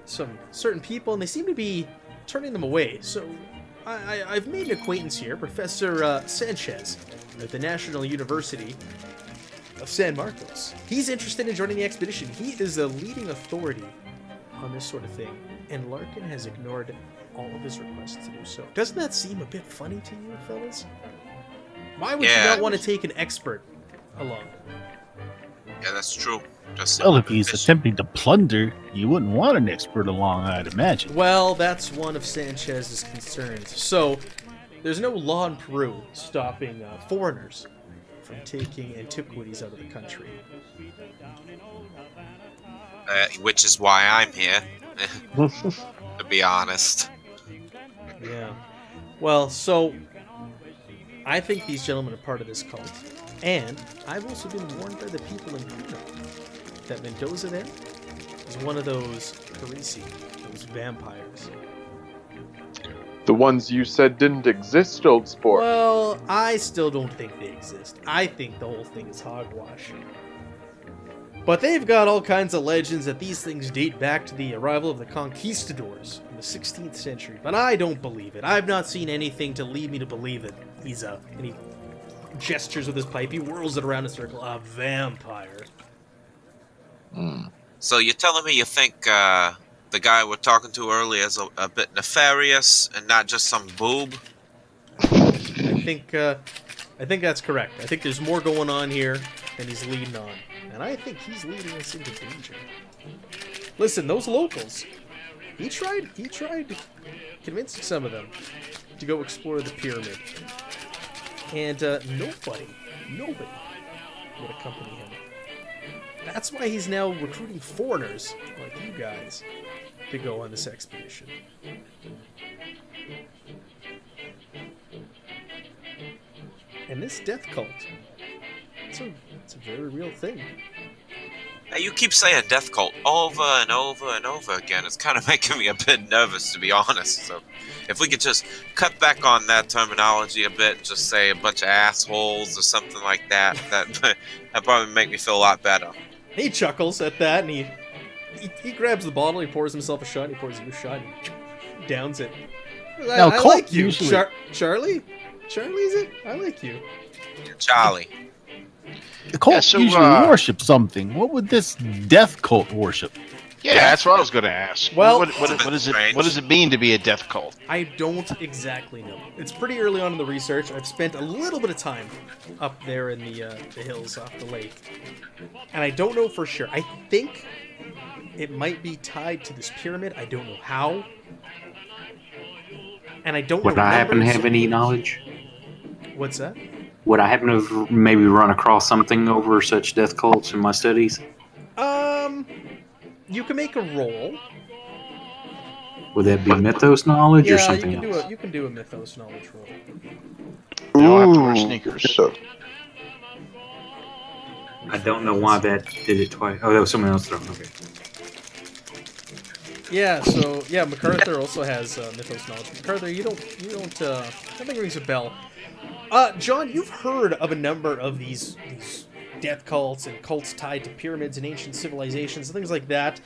Speaker 6: some certain people, and they seem to be turning them away. So I've made an acquaintance here, Professor Sanchez at the National University of San Marcos. He's interested in joining the expedition. He is a leading authority on this sort of thing, and Larkin has ignored all of his requests to do so. Doesn't that seem a bit funny to you, fellas? Why would you not want to take an expert along?
Speaker 1: Yeah, that's true.
Speaker 2: Well, if he's attempting to plunder, you wouldn't want an expert along, I'd imagine.
Speaker 6: Well, that's one of Sanchez's concerns. So, there's no law in Peru stopping foreigners from taking antiquities out of the country.
Speaker 1: Which is why I'm here, to be honest.
Speaker 6: Yeah. Well, so I think these gentlemen are part of this cult, and I've also been warned by the people in Peru that Mendoza there is one of those Parisi, those vampires.
Speaker 4: The ones you said didn't exist, old sport.
Speaker 6: Well, I still don't think they exist. I think the whole thing is hogwash. But they've got all kinds of legends that these things date back to the arrival of the conquistadors in the 16th century. But I don't believe it. I've not seen anything to lead me to believe it. And he gestures with his pipe. He whirls it around in a circle. A vampire.
Speaker 1: So you're telling me you think the guy we're talking to earlier is a bit nefarious and not just some boob?
Speaker 6: I think that's correct. I think there's more going on here than he's leading on. And I think he's leading us into danger. Listen, those locals, he tried convincing some of them to go explore the pyramid. And nobody would accompany him. That's why he's now recruiting foreigners like you guys to go on this expedition. And this death cult, it's a very real thing.
Speaker 1: Hey, you keep saying death cult over and over and over again. It's kind of making me a bit nervous, to be honest. So if we could just cut back on that terminology a bit, just say a bunch of assholes or something like that, that'd probably make me feel a lot better.
Speaker 6: He chuckles at that, and he grabs the bottle, he pours himself a shot, he pours you a shot, and he downs it.
Speaker 2: Now,
Speaker 6: I
Speaker 2: cult
Speaker 6: like you,
Speaker 2: usually-
Speaker 6: Charlie? Charlie, is it? I like you.
Speaker 1: Charlie.
Speaker 2: The cult
Speaker 7: Yeah, so,
Speaker 2: usually worship something. What would this death cult worship?
Speaker 7: Yeah, that's what I was going to ask.
Speaker 6: Well-
Speaker 7: what is it?
Speaker 1: Strange.
Speaker 7: What does it mean to be a death cult?
Speaker 6: I don't exactly know. It's pretty early on in the research. I've spent a little bit of time up there in the hills off the lake. And I don't know for sure. I think it might be tied to this pyramid. I don't know how. And I don't know.
Speaker 3: Would I happen to
Speaker 6: numbers.
Speaker 3: have any knowledge?
Speaker 6: What's that?
Speaker 3: Would I happen to have maybe run across something over such death cults in my studies?
Speaker 6: You can make a roll.
Speaker 3: Would that be mythos knowledge or
Speaker 6: Yeah,
Speaker 3: something
Speaker 6: you
Speaker 3: else?
Speaker 6: can do a mythos knowledge roll.
Speaker 7: They don't have to wear sneakers.
Speaker 4: So,
Speaker 3: I don't know why that did it twice. Oh, that was someone else throwing. Okay.
Speaker 6: Yeah, so yeah, MacArthur also has mythos knowledge. MacArthur, you don't nothing rings a bell. John, you've heard of a number of these death cults and cults tied to pyramids and ancient civilizations, things like that.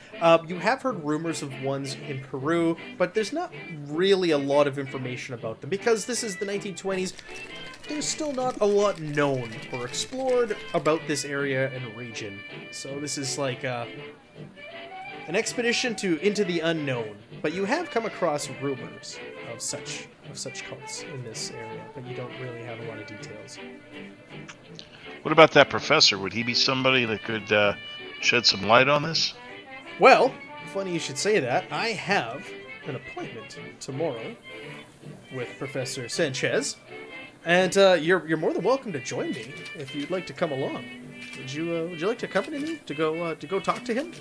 Speaker 6: You have heard rumors of ones in Peru, but there's not really a lot of information about them because this is the 1920s. There's still not a lot known or explored about this area and region. So this is like an expedition into the unknown. But you have come across rumors of such cults in this area, but you don't really have a lot of details.
Speaker 7: What about that professor? Would he be somebody that could shed some light on this?
Speaker 6: Well, funny you should say that. I have an appointment tomorrow with Professor Sanchez, and you're more than welcome to join me if you'd like to come along. Would you like to accompany me to go talk to him?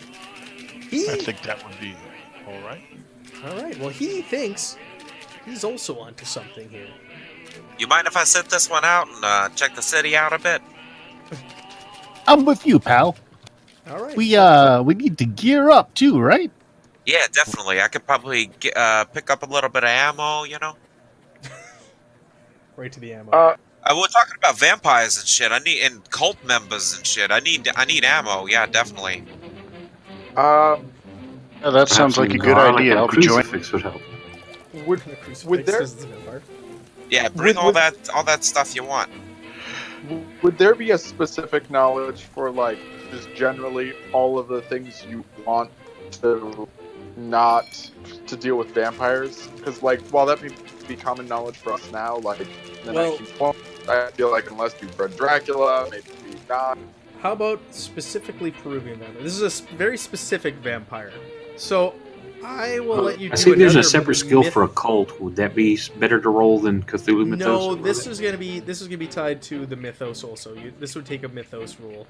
Speaker 7: I think that would be all right.
Speaker 6: All right. Well, he thinks he's also onto something here.
Speaker 1: You mind if I sit this one out and check the city out a bit?
Speaker 2: I'm with you, pal.
Speaker 6: All right.
Speaker 2: We need to gear up too, right?
Speaker 1: Yeah, definitely. I could probably pick up a little bit of ammo, you know?
Speaker 6: Right to the ammo.
Speaker 1: We're talking about vampires and shit. And cult members and shit. I need ammo. Yeah, definitely.
Speaker 5: Yeah, that
Speaker 3: Perhaps
Speaker 5: sounds like
Speaker 3: some
Speaker 5: a good
Speaker 3: garlic
Speaker 5: idea.
Speaker 3: and a
Speaker 5: I'll be joining.
Speaker 3: crucifix would help.
Speaker 4: Would
Speaker 6: A crucifix
Speaker 4: would there
Speaker 6: 'cause it's a vampire.
Speaker 1: Yeah, bring
Speaker 4: Would-
Speaker 1: all that stuff you want.
Speaker 4: would there be a specific knowledge for like just generally all of the things you want to not to deal with vampires? Because like while that may be common knowledge for us now, like in the
Speaker 6: Well-
Speaker 4: 1920s, I feel like unless you've read Dracula, maybe not.
Speaker 6: How about specifically Peruvian vampire? This is a very specific vampire. So I will let you do
Speaker 3: I see there's a
Speaker 6: another
Speaker 3: separate skill
Speaker 6: myth-
Speaker 3: for a cult. Would that be better to roll than Cthulhu Mythos?
Speaker 6: No,
Speaker 3: or
Speaker 6: this is gonna be tied to the mythos also. This would take a mythos rule.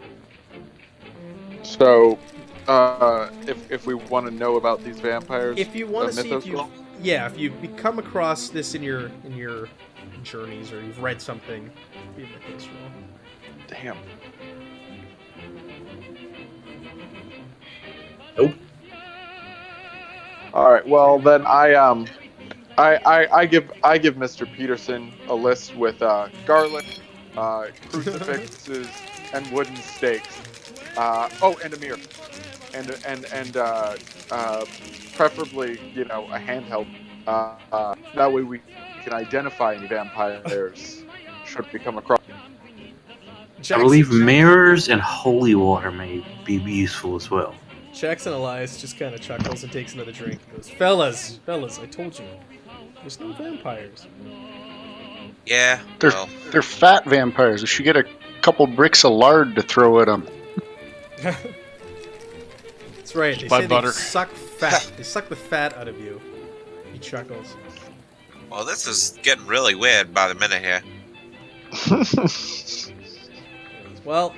Speaker 4: So, if we want to know about these vampires,
Speaker 6: If you want to see
Speaker 4: mythos
Speaker 6: if you,
Speaker 4: roll?
Speaker 6: yeah, if you come across this in your journeys or you've read something, be a mythos roll.
Speaker 4: Damn.
Speaker 3: Nope.
Speaker 4: All right. Well, then I give Mr. Peterson a list with garlic, crucifixes, and wooden stakes. And a mirror, and preferably a handheld. That way we can identify any vampires should we come across.
Speaker 3: I believe mirrors and holy water may be useful as well.
Speaker 6: Jackson Elias just kind of chuckles and takes another drink. He goes, fellas, I told you, there's no vampires.
Speaker 1: Yeah.
Speaker 5: They're
Speaker 1: Well,
Speaker 5: they're fat vampires. We should get a couple bricks of lard to throw at them.
Speaker 6: That's right. They
Speaker 7: Buy
Speaker 6: say
Speaker 7: butter.
Speaker 6: they suck fat. They suck the fat out of you. He chuckles.
Speaker 1: well, this is getting really weird by the minute here.
Speaker 6: Well,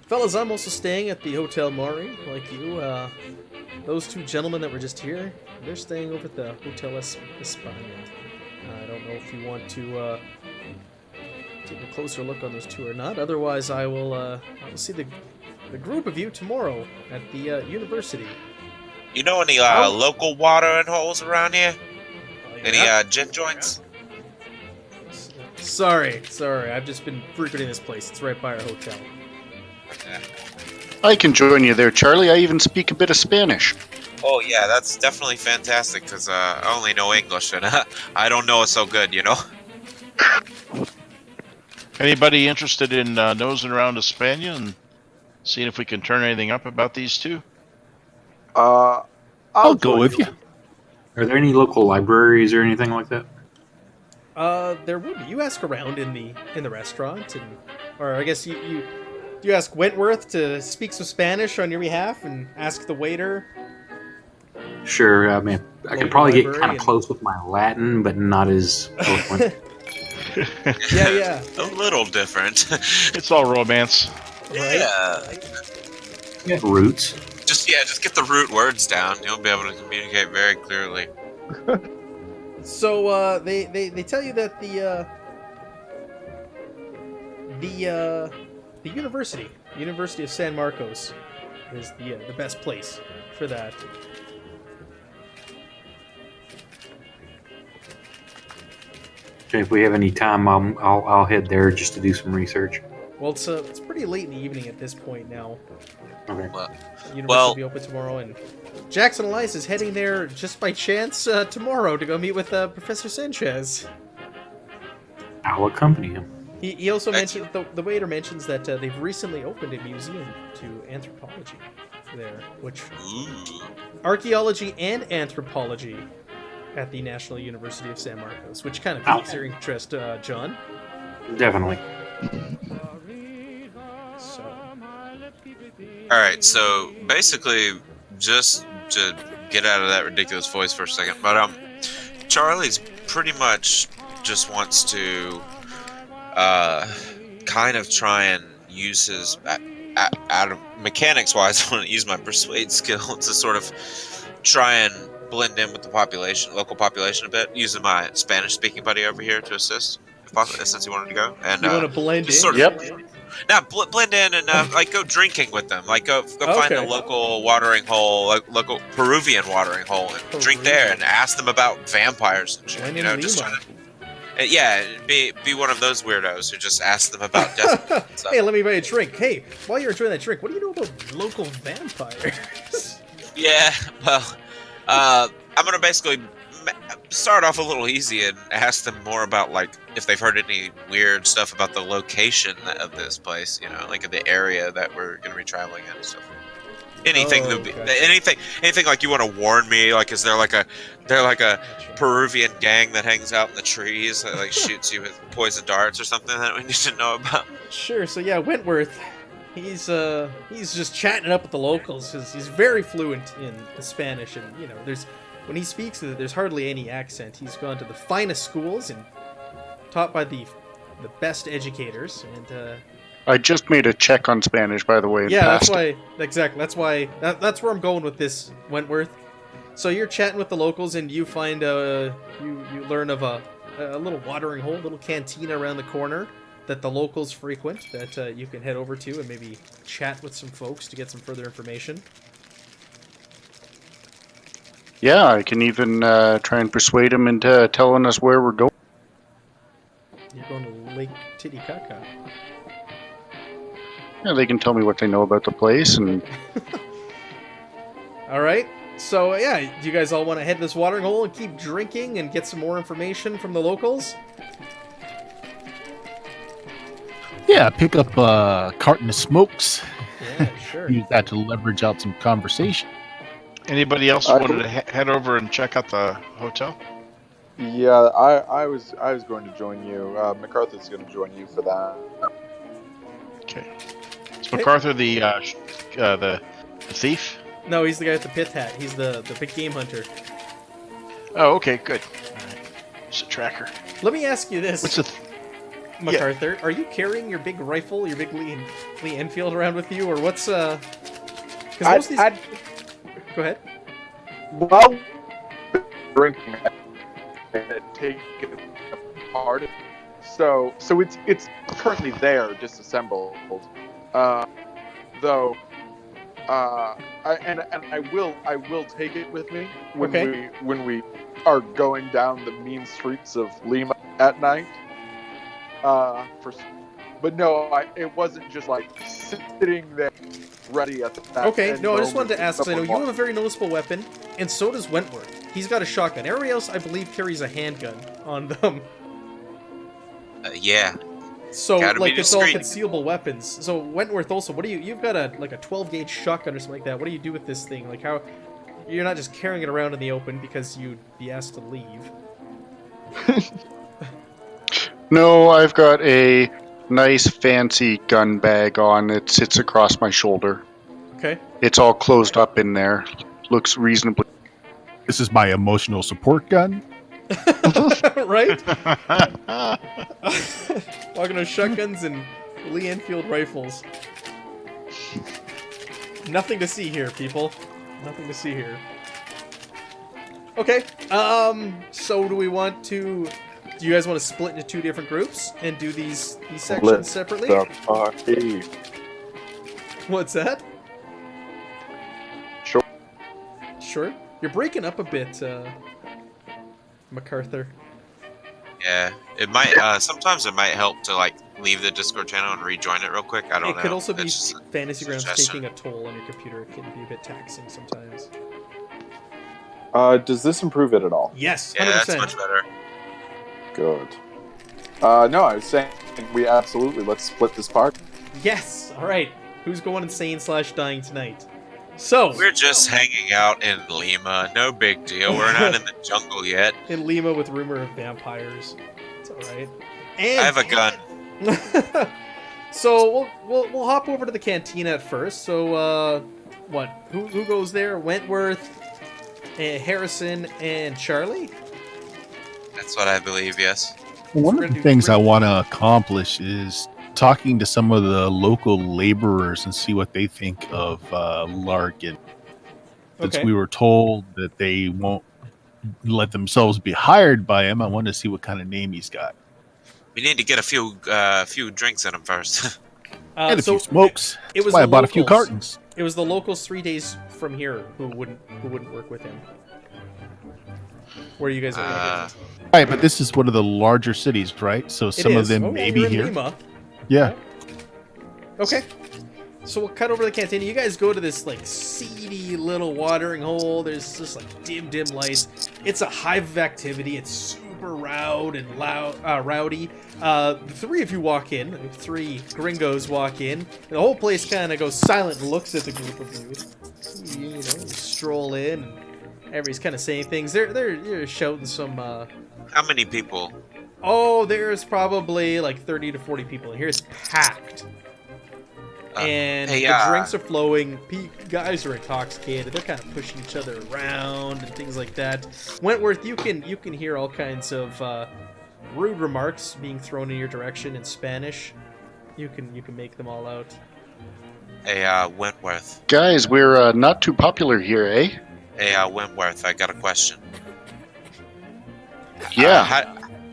Speaker 6: fellas, I'm also staying at the Hotel Mari, like you. Those two gentlemen that were just here, they're staying over at the Hotel España. I don't know if you want to take a closer look on those two or not. Otherwise, I will see the group of you tomorrow at the university.
Speaker 1: You know any
Speaker 6: Oh.
Speaker 1: local watering holes around here? Any
Speaker 6: Yeah.
Speaker 1: gin joints?
Speaker 6: Sorry. I've just been frequenting this place. It's right by our hotel.
Speaker 5: I can join you there, Charlie. I even speak a bit of Spanish.
Speaker 1: Oh yeah, that's definitely fantastic because I only know English and I don't know it so good, you know.
Speaker 7: Anybody interested in nosing around España and seeing if we can turn anything up about these two?
Speaker 2: I'll go with you.
Speaker 3: Are there any local libraries or anything like that?
Speaker 6: There would be. You ask around in the restaurant, or I guess you ask Wentworth to speak some Spanish on your behalf, and ask the waiter.
Speaker 3: Sure. I mean, I
Speaker 6: Local
Speaker 3: could probably get
Speaker 6: library
Speaker 3: kind
Speaker 6: and-
Speaker 3: of close with my Latin, but not as eloquent.
Speaker 6: Yeah.
Speaker 1: A little different.
Speaker 7: It's all romance.
Speaker 6: Right?
Speaker 1: Yeah.
Speaker 3: Roots.
Speaker 1: Just get the root words down. You'll be able to communicate very clearly.
Speaker 6: So they tell you that the University of San Marcos, is the best place for that.
Speaker 3: If we have any time, I'll head there just to do some research.
Speaker 6: Well, it's pretty late in the evening at this point now.
Speaker 3: Okay.
Speaker 6: The university
Speaker 1: Well-
Speaker 6: will be open tomorrow, and Jackson Elias is heading there just by chance tomorrow to go meet with Professor Sanchez.
Speaker 3: I'll accompany him.
Speaker 6: He also
Speaker 1: Thank
Speaker 6: mentioned the waiter mentions that they've recently opened a museum to anthropology there, which
Speaker 1: Ooh.
Speaker 6: archaeology and anthropology at the National University of San Marcos, which kind of
Speaker 3: Ow.
Speaker 6: piques your interest, John.
Speaker 3: Definitely.
Speaker 6: So
Speaker 1: All right, so basically, just to get out of that ridiculous voice for a second, but Charlie's pretty much just wants to kind of try and use his out of mechanics wise, I want to use my persuade skill to sort of try and blend in with the local population a bit, using my Spanish speaking buddy over here to assist, if possible, since he wanted to go. And
Speaker 6: you want to blend in?
Speaker 1: just sort of,
Speaker 5: Yep.
Speaker 1: now blend in and like go drinking with them, like go find the
Speaker 6: Okay.
Speaker 1: local watering hole, like local Peruvian watering hole, and drink there and ask them about vampires and shit.
Speaker 6: Blend
Speaker 1: You
Speaker 6: in
Speaker 1: know,
Speaker 6: Lima.
Speaker 1: just trying to Yeah, be one of those weirdos who just ask them about death and stuff.
Speaker 6: Hey, let me buy a drink. Hey, while you're enjoying that drink, what do you know about local vampires?
Speaker 1: Yeah, well, I'm gonna basically start off a little easy and ask them more about like if they've heard any weird stuff about the location of this place. You know, like in the area that we're gonna be traveling in and stuff. Anything,
Speaker 6: Gotcha.
Speaker 1: anything like you want to warn me? Like, is there like a
Speaker 6: Gotcha.
Speaker 1: Peruvian gang that hangs out in the trees that like shoots you with poison darts or something that we need to know about?
Speaker 6: Sure. So yeah, Wentworth, he's just chatting it up with the locals because he's very fluent in Spanish, and you know, when he speaks, there's hardly any accent. He's gone to the finest schools and taught by the best educators, and
Speaker 5: I just made a check on Spanish, by the way. and
Speaker 6: yeah, that's
Speaker 5: passed it.
Speaker 6: why. Exactly. That's where I'm going with this, Wentworth. So you're chatting with the locals, and you find you learn of a little watering hole, little cantina around the corner that the locals frequent. That you can head over to and maybe chat with some folks to get some further information.
Speaker 5: Yeah, I can even try and persuade him into telling us where we're going.
Speaker 6: You're going to Lake Titicaca.
Speaker 5: Yeah, they can tell me what they know about the place, and
Speaker 6: All right. So yeah, do you guys all want to head to this watering hole and keep drinking and get some more information from the locals?
Speaker 2: Yeah, pick up a carton of smokes.
Speaker 6: Yeah, sure.
Speaker 2: Use that to leverage out some conversation.
Speaker 7: Anybody else wanted to head over and check out the hotel?
Speaker 4: Yeah, I was going to join you. MacArthur's going to join you for that.
Speaker 7: Okay. Is MacArthur the thief?
Speaker 6: No, he's the guy with the pith hat. He's the big game hunter.
Speaker 7: Oh, okay, good. Alright. Just a tracker.
Speaker 6: Let me ask you this,
Speaker 7: What's the
Speaker 6: MacArthur. Are you carrying your big rifle, your big Lee Enfield around with you, or what's 'cause most of these... Go ahead.
Speaker 4: Well, drinking and take it apart. So it's currently there, disassembled. Though, I will take it with me when we are going down the mean streets of Lima at night. But no, it wasn't just like sitting there ready at that.
Speaker 6: Okay, no, I just wanted
Speaker 4: moment
Speaker 6: to ask, 'cause I know you
Speaker 4: someone
Speaker 6: have a very noticeable weapon, and so does Wentworth. He's got a shotgun. Everybody else, I believe, carries a handgun on them.
Speaker 1: Yeah.
Speaker 6: So,
Speaker 1: Gotta be
Speaker 6: like, it's all
Speaker 1: discreet.
Speaker 6: concealable weapons. So, Wentworth also, what do you've got a 12-gauge shotgun or something like that. What do you do with this thing? Like, how, you're not just carrying it around in the open because you'd be asked to leave.
Speaker 5: no, I've got a nice fancy gun bag on. It sits across my shoulder.
Speaker 6: Okay.
Speaker 5: It's all closed up in there. Looks reasonably.
Speaker 2: This is my emotional support gun.
Speaker 6: Right? Walking on shotguns and Lee Enfield rifles. Nothing to see here, people. Nothing to see here. Okay. So do we want to... Do you guys want to split into two different groups and do these sections separately?
Speaker 4: The party.
Speaker 6: What's that?
Speaker 4: Sure.
Speaker 6: Sure. You're breaking up a bit, MacArthur.
Speaker 1: Yeah, it might. Sometimes it might help to like leave the Discord channel and rejoin it real quick. I don't know.
Speaker 6: It could also be
Speaker 1: It's just a
Speaker 6: Fantasy Grounds
Speaker 1: suggestion.
Speaker 6: taking a toll on your computer. It can be a bit taxing sometimes.
Speaker 4: Does this improve it at all?
Speaker 6: Yes, 100%.
Speaker 1: Yeah, that's much better.
Speaker 4: Good. No, I was saying let's split this part.
Speaker 6: Yes. All right. Who's going insane/dying tonight? So
Speaker 1: We're just hanging out in Lima. No big deal. We're not in the jungle yet.
Speaker 6: in Lima with rumor of vampires. It's all right. And
Speaker 1: I have a gun.
Speaker 6: So we'll hop over to the cantina at first. So what? Who goes there? Wentworth, Harrison, and Charlie.
Speaker 1: That's what I believe. Yes.
Speaker 2: One of the things I want to accomplish is talking to some of the local laborers and see what they think of Larkin. Since
Speaker 6: Okay.
Speaker 2: we were told that they won't let themselves be hired by him, I want to see what kind of name he's got.
Speaker 1: We need to get a few drinks in him first.
Speaker 2: And a
Speaker 6: So
Speaker 2: few smokes.
Speaker 6: it was
Speaker 2: That's why I
Speaker 6: the
Speaker 2: bought a few
Speaker 6: locals.
Speaker 2: cartons.
Speaker 6: It was the locals 3 days from here who wouldn't work with him. Where you guys are
Speaker 1: Uh,
Speaker 6: located?
Speaker 2: Right, but this is one of the larger cities, right? So
Speaker 6: It
Speaker 2: some of
Speaker 6: is.
Speaker 2: them
Speaker 6: Oh,
Speaker 2: may
Speaker 6: yeah,
Speaker 2: be
Speaker 6: you're in
Speaker 2: here.
Speaker 6: Lima.
Speaker 2: Yeah.
Speaker 6: Okay. So we'll cut over to the cantina. You guys go to this like seedy little watering hole. There's just like dim lights. It's a hive of activity. It's super rowdy. The three of you walk in. 3 gringos walk in. And the whole place kind of goes silent and looks at the group of you. You know, you stroll in. And everybody's kind of saying things. They're shouting some.
Speaker 1: how many people?
Speaker 6: Oh, there's probably like 30 to 40 people in here. It's packed. And
Speaker 1: hey,
Speaker 6: the drinks are flowing. Guys are intoxicated. They're kind of pushing each other around and things like that. Wentworth, you can hear all kinds of rude remarks being thrown in your direction in Spanish. You can make them all out.
Speaker 1: Hey, Wentworth.
Speaker 5: Guys, we're not too popular here, eh?
Speaker 1: Hey, Wentworth, I got a question.
Speaker 5: Yeah.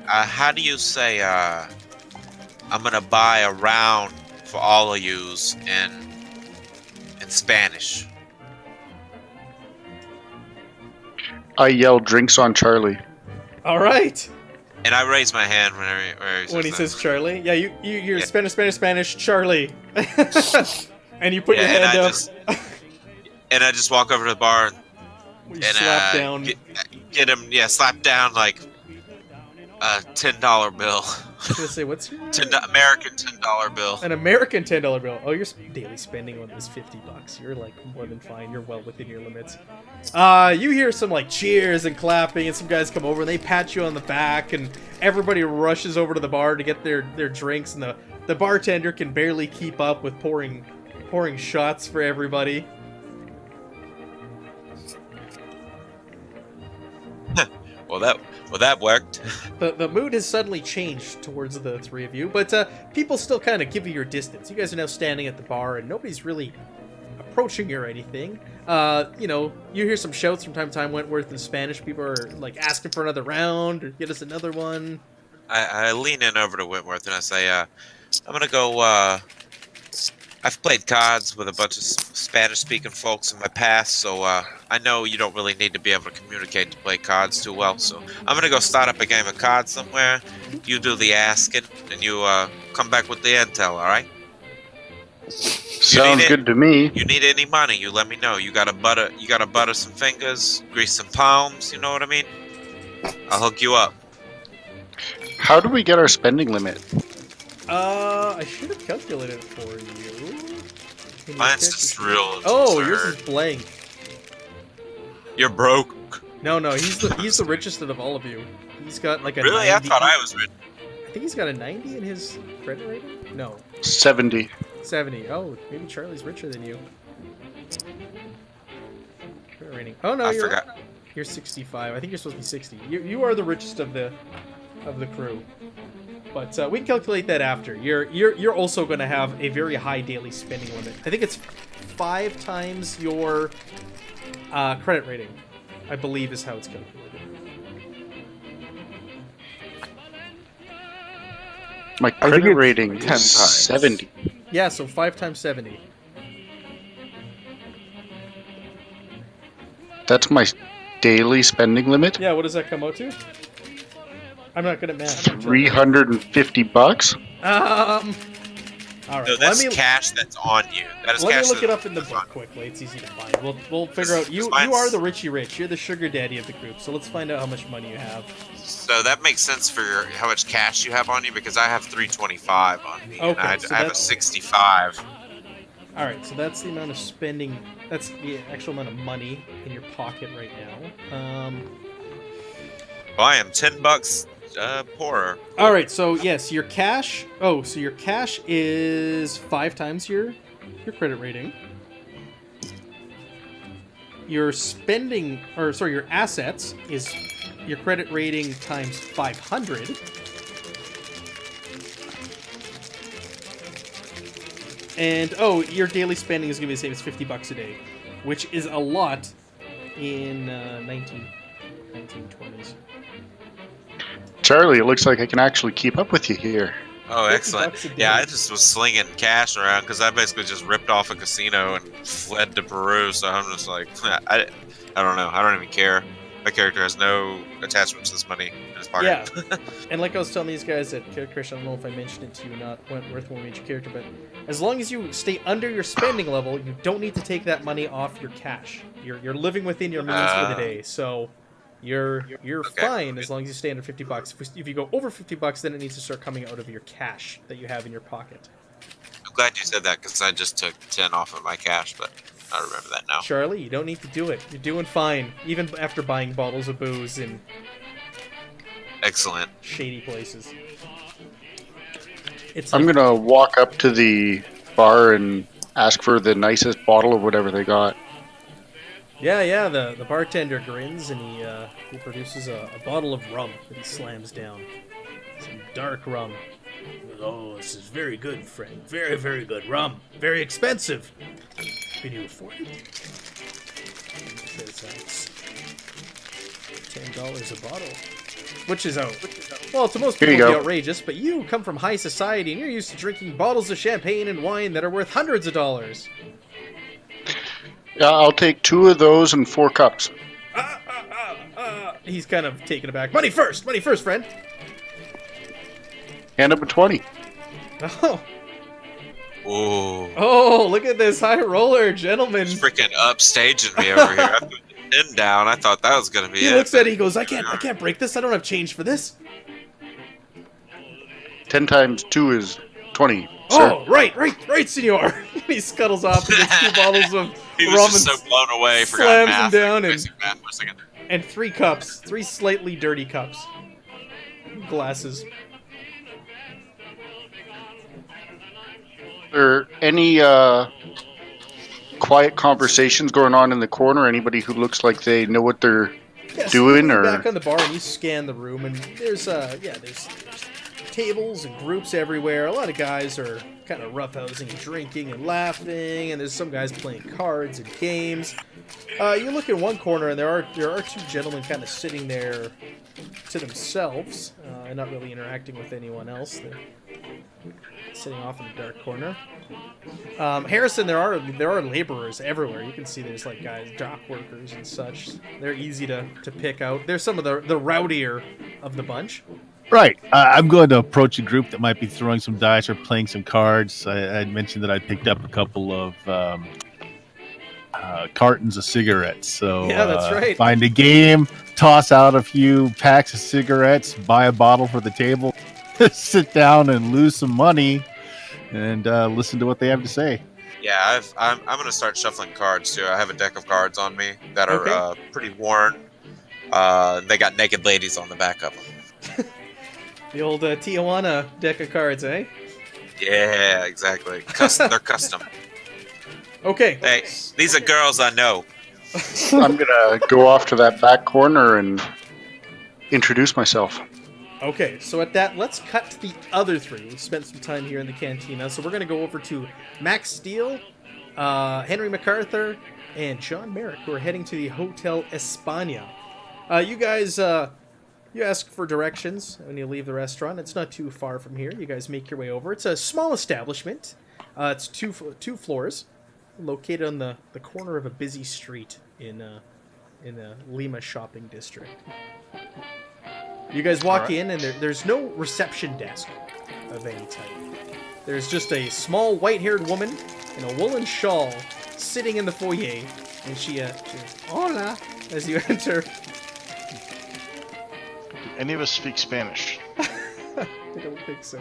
Speaker 1: How do you say, I'm gonna buy a round for all of yous in Spanish?
Speaker 5: I yell drinks on Charlie.
Speaker 6: All right.
Speaker 1: And I raise my hand
Speaker 6: When he says Charlie, yeah, you
Speaker 1: Yeah.
Speaker 6: Spanish, Charlie, and you put your hand up.
Speaker 1: And I just walk over to the bar
Speaker 6: You
Speaker 1: and
Speaker 6: slap down.
Speaker 1: get him, slap down like a $10 bill.
Speaker 6: I was gonna say, what's your
Speaker 1: American $10 bill.
Speaker 6: An American $10 bill. Oh, your daily spending limit is $50. You're like more than fine. You're well within your limits. You hear some like cheers and clapping, and some guys come over and they pat you on the back, and everybody rushes over to the bar to get their drinks, and the bartender can barely keep up with pouring shots for everybody.
Speaker 1: Well, that worked.
Speaker 6: The mood has suddenly changed towards the three of you, but people still kind of give you your distance. You guys are now standing at the bar, and nobody's really approaching you or anything. You hear some shouts from time to time. Wentworth in Spanish. People are like asking for another round or get us another one.
Speaker 1: I lean in over to Wentworth and I say, I'm gonna go. I've played cards with a bunch of Spanish-speaking folks in my past, so I know you don't really need to be able to communicate to play cards too well. So I'm gonna go start up a game of cards somewhere. You do the asking, and you come back with the intel. All right?
Speaker 5: Sounds good to me.
Speaker 1: You need any money? You let me know. You gotta butter some fingers, grease some palms. You know what I mean? I'll hook you up.
Speaker 5: How do we get our spending limit?
Speaker 6: I should have calculated it for you.
Speaker 1: Mine's just real.
Speaker 6: Oh,
Speaker 1: absurd.
Speaker 6: yours is blank.
Speaker 1: You're broke.
Speaker 6: No, he's the richest of all of you. He's got like a
Speaker 1: Really?
Speaker 6: 90.
Speaker 1: I thought I was rich.
Speaker 6: I think he's got a 90 in his credit rating. No,
Speaker 5: 70.
Speaker 6: 70. Oh, maybe Charlie's richer than you. Credit rating. Oh no,
Speaker 1: I
Speaker 6: you're
Speaker 1: forgot.
Speaker 6: You're 65. I think you're supposed to be 60. You are the richest of the crew. But we can calculate that after. You're also going to have a very high daily spending limit. I think it's 5 times your credit rating, I believe, is how it's calculated.
Speaker 5: My
Speaker 4: think
Speaker 5: credit
Speaker 4: it's
Speaker 5: rating
Speaker 4: 10
Speaker 5: is
Speaker 4: times.
Speaker 5: 70.
Speaker 6: Yeah, so 5 times 70.
Speaker 5: That's my daily spending limit.
Speaker 6: Yeah, what does that come out to? I'm not good at math.
Speaker 5: $350.
Speaker 6: All right.
Speaker 1: No, that's cash that's on you. That is
Speaker 6: Let
Speaker 1: cash
Speaker 6: me look it
Speaker 1: that-
Speaker 6: up in the
Speaker 1: that's
Speaker 6: book
Speaker 1: on-
Speaker 6: quickly. It's easy to find. We'll figure out. You
Speaker 1: mine's-
Speaker 6: are the Richie Rich. You're the sugar daddy of the group. So let's find out how much money you have.
Speaker 1: So that makes sense for how much cash you have on you, because I have 325 on me. And
Speaker 6: Okay,
Speaker 1: I
Speaker 6: so
Speaker 1: have a
Speaker 6: that's-
Speaker 1: 65.
Speaker 6: All right. So that's the amount of spending. That's the actual amount of money in your pocket right now.
Speaker 1: Well, I am $10 poorer.
Speaker 6: All right. So yes, your cash. Oh, so your cash is 5 times your credit rating. Your spending, or sorry, your assets is your credit rating times 500. And oh, your daily spending is going to be the same as $50 a day, which is a lot in 1920s.
Speaker 5: Charlie, it looks like I can actually keep up with you here.
Speaker 1: Oh,
Speaker 6: $50
Speaker 1: excellent.
Speaker 6: a day.
Speaker 1: Yeah, I just was slinging cash around because I basically just ripped off a casino and fled to Peru. So I'm just like, I don't know. I don't even care. My character has no attachment to this money in his pocket.
Speaker 6: Yeah, and like I was telling these guys at Character Crush, I don't know if I mentioned it to you or not, Wentworth, when we made your character, but as long as you stay under your spending level, you don't need to take that money off your cash. You're living within your means for the day, so you're fine as long as you stay under $50. If you go over $50, then it needs to start coming out of your cash that you have in your pocket.
Speaker 1: I'm glad you said that because I just took 10 off of my cash, but I remember that now.
Speaker 6: Charlie, you don't need to do it. You're doing fine, even after buying bottles of booze in
Speaker 1: Excellent.
Speaker 6: shady places.
Speaker 5: I'm gonna walk up to the bar and ask for the nicest bottle of whatever they got.
Speaker 6: Yeah. The bartender grins and he produces a bottle of rum that he slams down. Some dark rum. He goes, "Oh, this is very good, friend. Very, very good rum. Very expensive. Can you afford it?" He says, "It's $10 a bottle." Which is out. Well, to most people it'd be outrageous, but you come from high society and you're used to drinking bottles of champagne and wine that are worth hundreds of dollars.
Speaker 5: Yeah, I'll take 2 of those and 4 cups.
Speaker 6: He's kind of taken aback. Money first, friend.
Speaker 5: Hand up a 20.
Speaker 6: Oh.
Speaker 1: Ooh.
Speaker 6: Oh, look at this high roller, gentlemen.
Speaker 1: He's freaking upstaging me over here. I put the 10 down. I thought that was gonna be it.
Speaker 6: He looks at it, he goes, I can't break this. I don't have change for this.
Speaker 5: 10 times 2 is 20.
Speaker 6: Oh,
Speaker 5: sir.
Speaker 6: right, senor. He scuttles off and gets 2 bottles of
Speaker 1: He was
Speaker 6: rum
Speaker 1: just
Speaker 6: and
Speaker 1: so blown away, forgot
Speaker 6: slams
Speaker 1: math.
Speaker 6: them down
Speaker 1: Basic math for a second.
Speaker 6: and 3 cups. 3 slightly dirty cups. Glasses.
Speaker 5: Are there any quiet conversations going on in the corner? Anybody who looks like they know what they're doing?
Speaker 6: You're
Speaker 5: Or
Speaker 6: back on the bar and you scan the room and there's tables and groups everywhere. A lot of guys are kind of roughhousing and drinking and laughing, and there's some guys playing cards and games. You look in one corner and there are 2 gentlemen kind of sitting there to themselves and not really interacting with anyone else. They're sitting off in the dark corner. Harrison, there are laborers everywhere. You can see there's like guys, dock workers and such. They're easy to pick out. They're some of the rowdier of the bunch.
Speaker 2: Right. I'm going to approach a group that might be throwing some dice or playing some cards. I mentioned that I picked up a couple of cartons of cigarettes. So
Speaker 6: yeah, that's right.
Speaker 2: Find a game, toss out a few packs of cigarettes, buy a bottle for the table, sit down and lose some money, and listen to what they have to say.
Speaker 1: Yeah, I'm gonna start shuffling cards too. I have a deck of cards on me that are pretty worn. They got naked ladies on the back of them.
Speaker 6: The old Tijuana deck of cards, eh?
Speaker 1: Yeah, exactly. They're custom.
Speaker 6: Okay.
Speaker 1: Hey, these are girls I know.
Speaker 5: I'm gonna go off to that back corner and introduce myself.
Speaker 6: Okay, so at that, let's cut to the other 3. We spent some time here in the cantina, so we're going to go over to Max Steele, Henry MacArthur, and John Merrick, who are heading to the Hotel España. You guys, you ask for directions when you leave the restaurant. It's not too far from here. You guys make your way over. It's a small establishment. It's two floors, located on the corner of a busy street in the Lima shopping district. You guys walk in, and there's no reception desk of any type. There's just a small white-haired woman in a woolen shawl sitting in the foyer, and she hola, as you enter.
Speaker 7: Do any of us speak Spanish?
Speaker 6: I don't think so.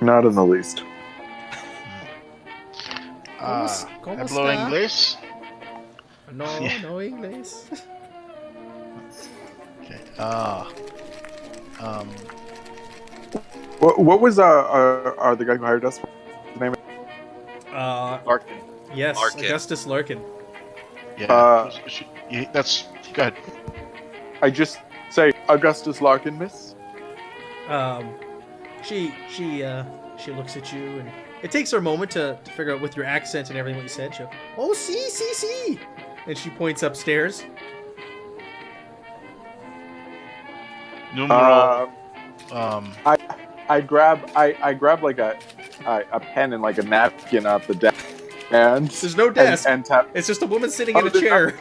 Speaker 4: Not in the least.
Speaker 6: ¿Cómo
Speaker 7: Hablo
Speaker 6: está?
Speaker 7: inglés?
Speaker 6: No,
Speaker 7: Yeah.
Speaker 6: no English.
Speaker 7: Okay.
Speaker 4: What was the guy who hired us? His name?
Speaker 1: Larkin.
Speaker 6: Yes,
Speaker 1: Larkin.
Speaker 6: Augustus Larkin.
Speaker 7: Yeah. That's go ahead.
Speaker 4: I just say Augustus Larkin, miss.
Speaker 6: She looks at you, and it takes her a moment to figure out with your accent and everything what you said. She'll, oh, see, and she points upstairs.
Speaker 7: Numeral.
Speaker 4: I grab like a pen and like a napkin off the desk, and
Speaker 6: There's no desk.
Speaker 4: and tap.
Speaker 6: It's just a woman sitting in a chair.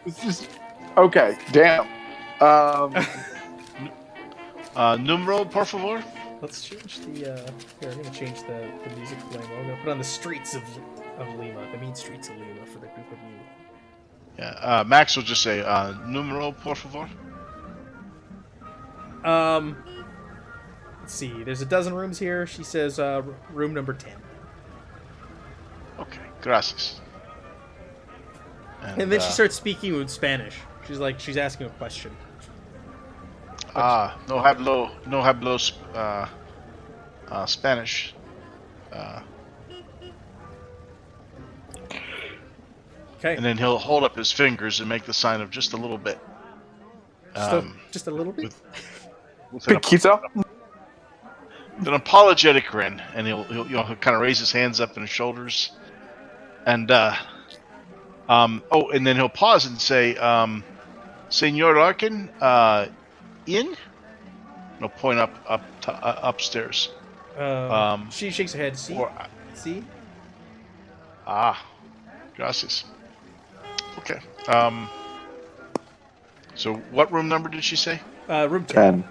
Speaker 4: It's just Okay, damn.
Speaker 7: Numero, por favor.
Speaker 6: Let's change the. Here, I'm gonna change the music playing. I'm gonna put on the streets of Lima, the mean streets of Lima, for the group of you.
Speaker 7: Yeah. Max will just say numero, por favor.
Speaker 6: Let's see. There's a dozen rooms here. She says room number 10.
Speaker 7: Okay. Gracias.
Speaker 6: And then she starts speaking in Spanish. She's asking a question.
Speaker 7: No hablo Spanish.
Speaker 6: Okay.
Speaker 7: And then he'll hold up his fingers and make the sign of just a little bit.
Speaker 6: Just a little bit.
Speaker 7: With
Speaker 4: Piquito?
Speaker 7: an apologetic grin, and he'll kind of raise his hands up and his shoulders, and and then he'll pause and say, "Senor Larkin, in?" He'll point upstairs.
Speaker 6: She shakes her head. See? See?
Speaker 7: Gracias. Okay. So what room number did she say?
Speaker 6: Room 10.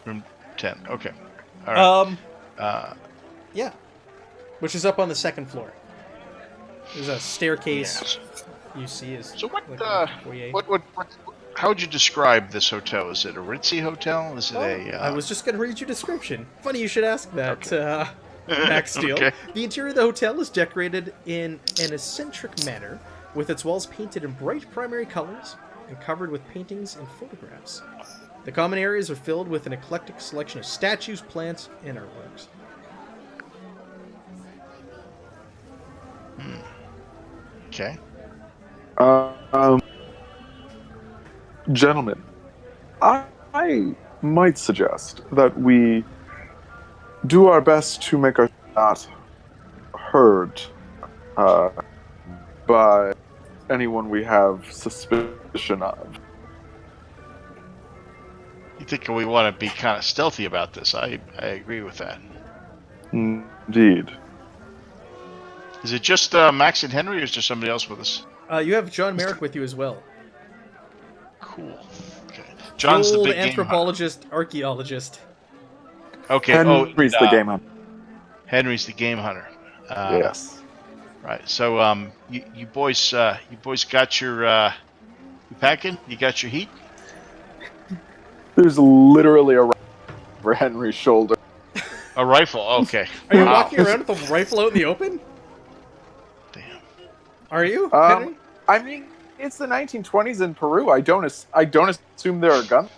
Speaker 7: Room 10. Okay. All right.
Speaker 6: Yeah. Which is up on the second floor. There's a staircase. You see is.
Speaker 7: So what?
Speaker 6: like a foyer.
Speaker 7: What? How would you describe this hotel? Is it a ritzy hotel? Is it
Speaker 6: I was just going to read your description. Funny you should ask that, Max Steel.
Speaker 7: Okay.
Speaker 6: The interior of the hotel is decorated in an eccentric manner, with its walls painted in bright primary colors and covered with paintings and photographs. The common areas are filled with an eclectic selection of statues, plants, and artworks.
Speaker 7: Okay.
Speaker 4: Gentlemen, I might suggest that we do our best to make our not heard by anyone we have suspicion of.
Speaker 7: You think we want to be kind of stealthy about this? I agree with that.
Speaker 4: Indeed.
Speaker 7: Is it just Max and Henry, or is there somebody else with us?
Speaker 6: You have John Merrick with you as well.
Speaker 7: Cool. Okay. John's the
Speaker 6: old
Speaker 7: big
Speaker 6: anthropologist, archaeologist.
Speaker 7: Okay.
Speaker 4: Henry's the game hunter.
Speaker 7: Henry's the game hunter.
Speaker 4: Yes.
Speaker 7: Right. So, you boys got your you packing? You got your heat?
Speaker 4: There's literally a rifle over Henry's shoulder.
Speaker 7: A rifle. Okay.
Speaker 6: Are you walking around with a rifle out in the open?
Speaker 7: Damn.
Speaker 6: Are you, Henry?
Speaker 4: I mean, it's the 1920s in Peru. I don't assume there are guns.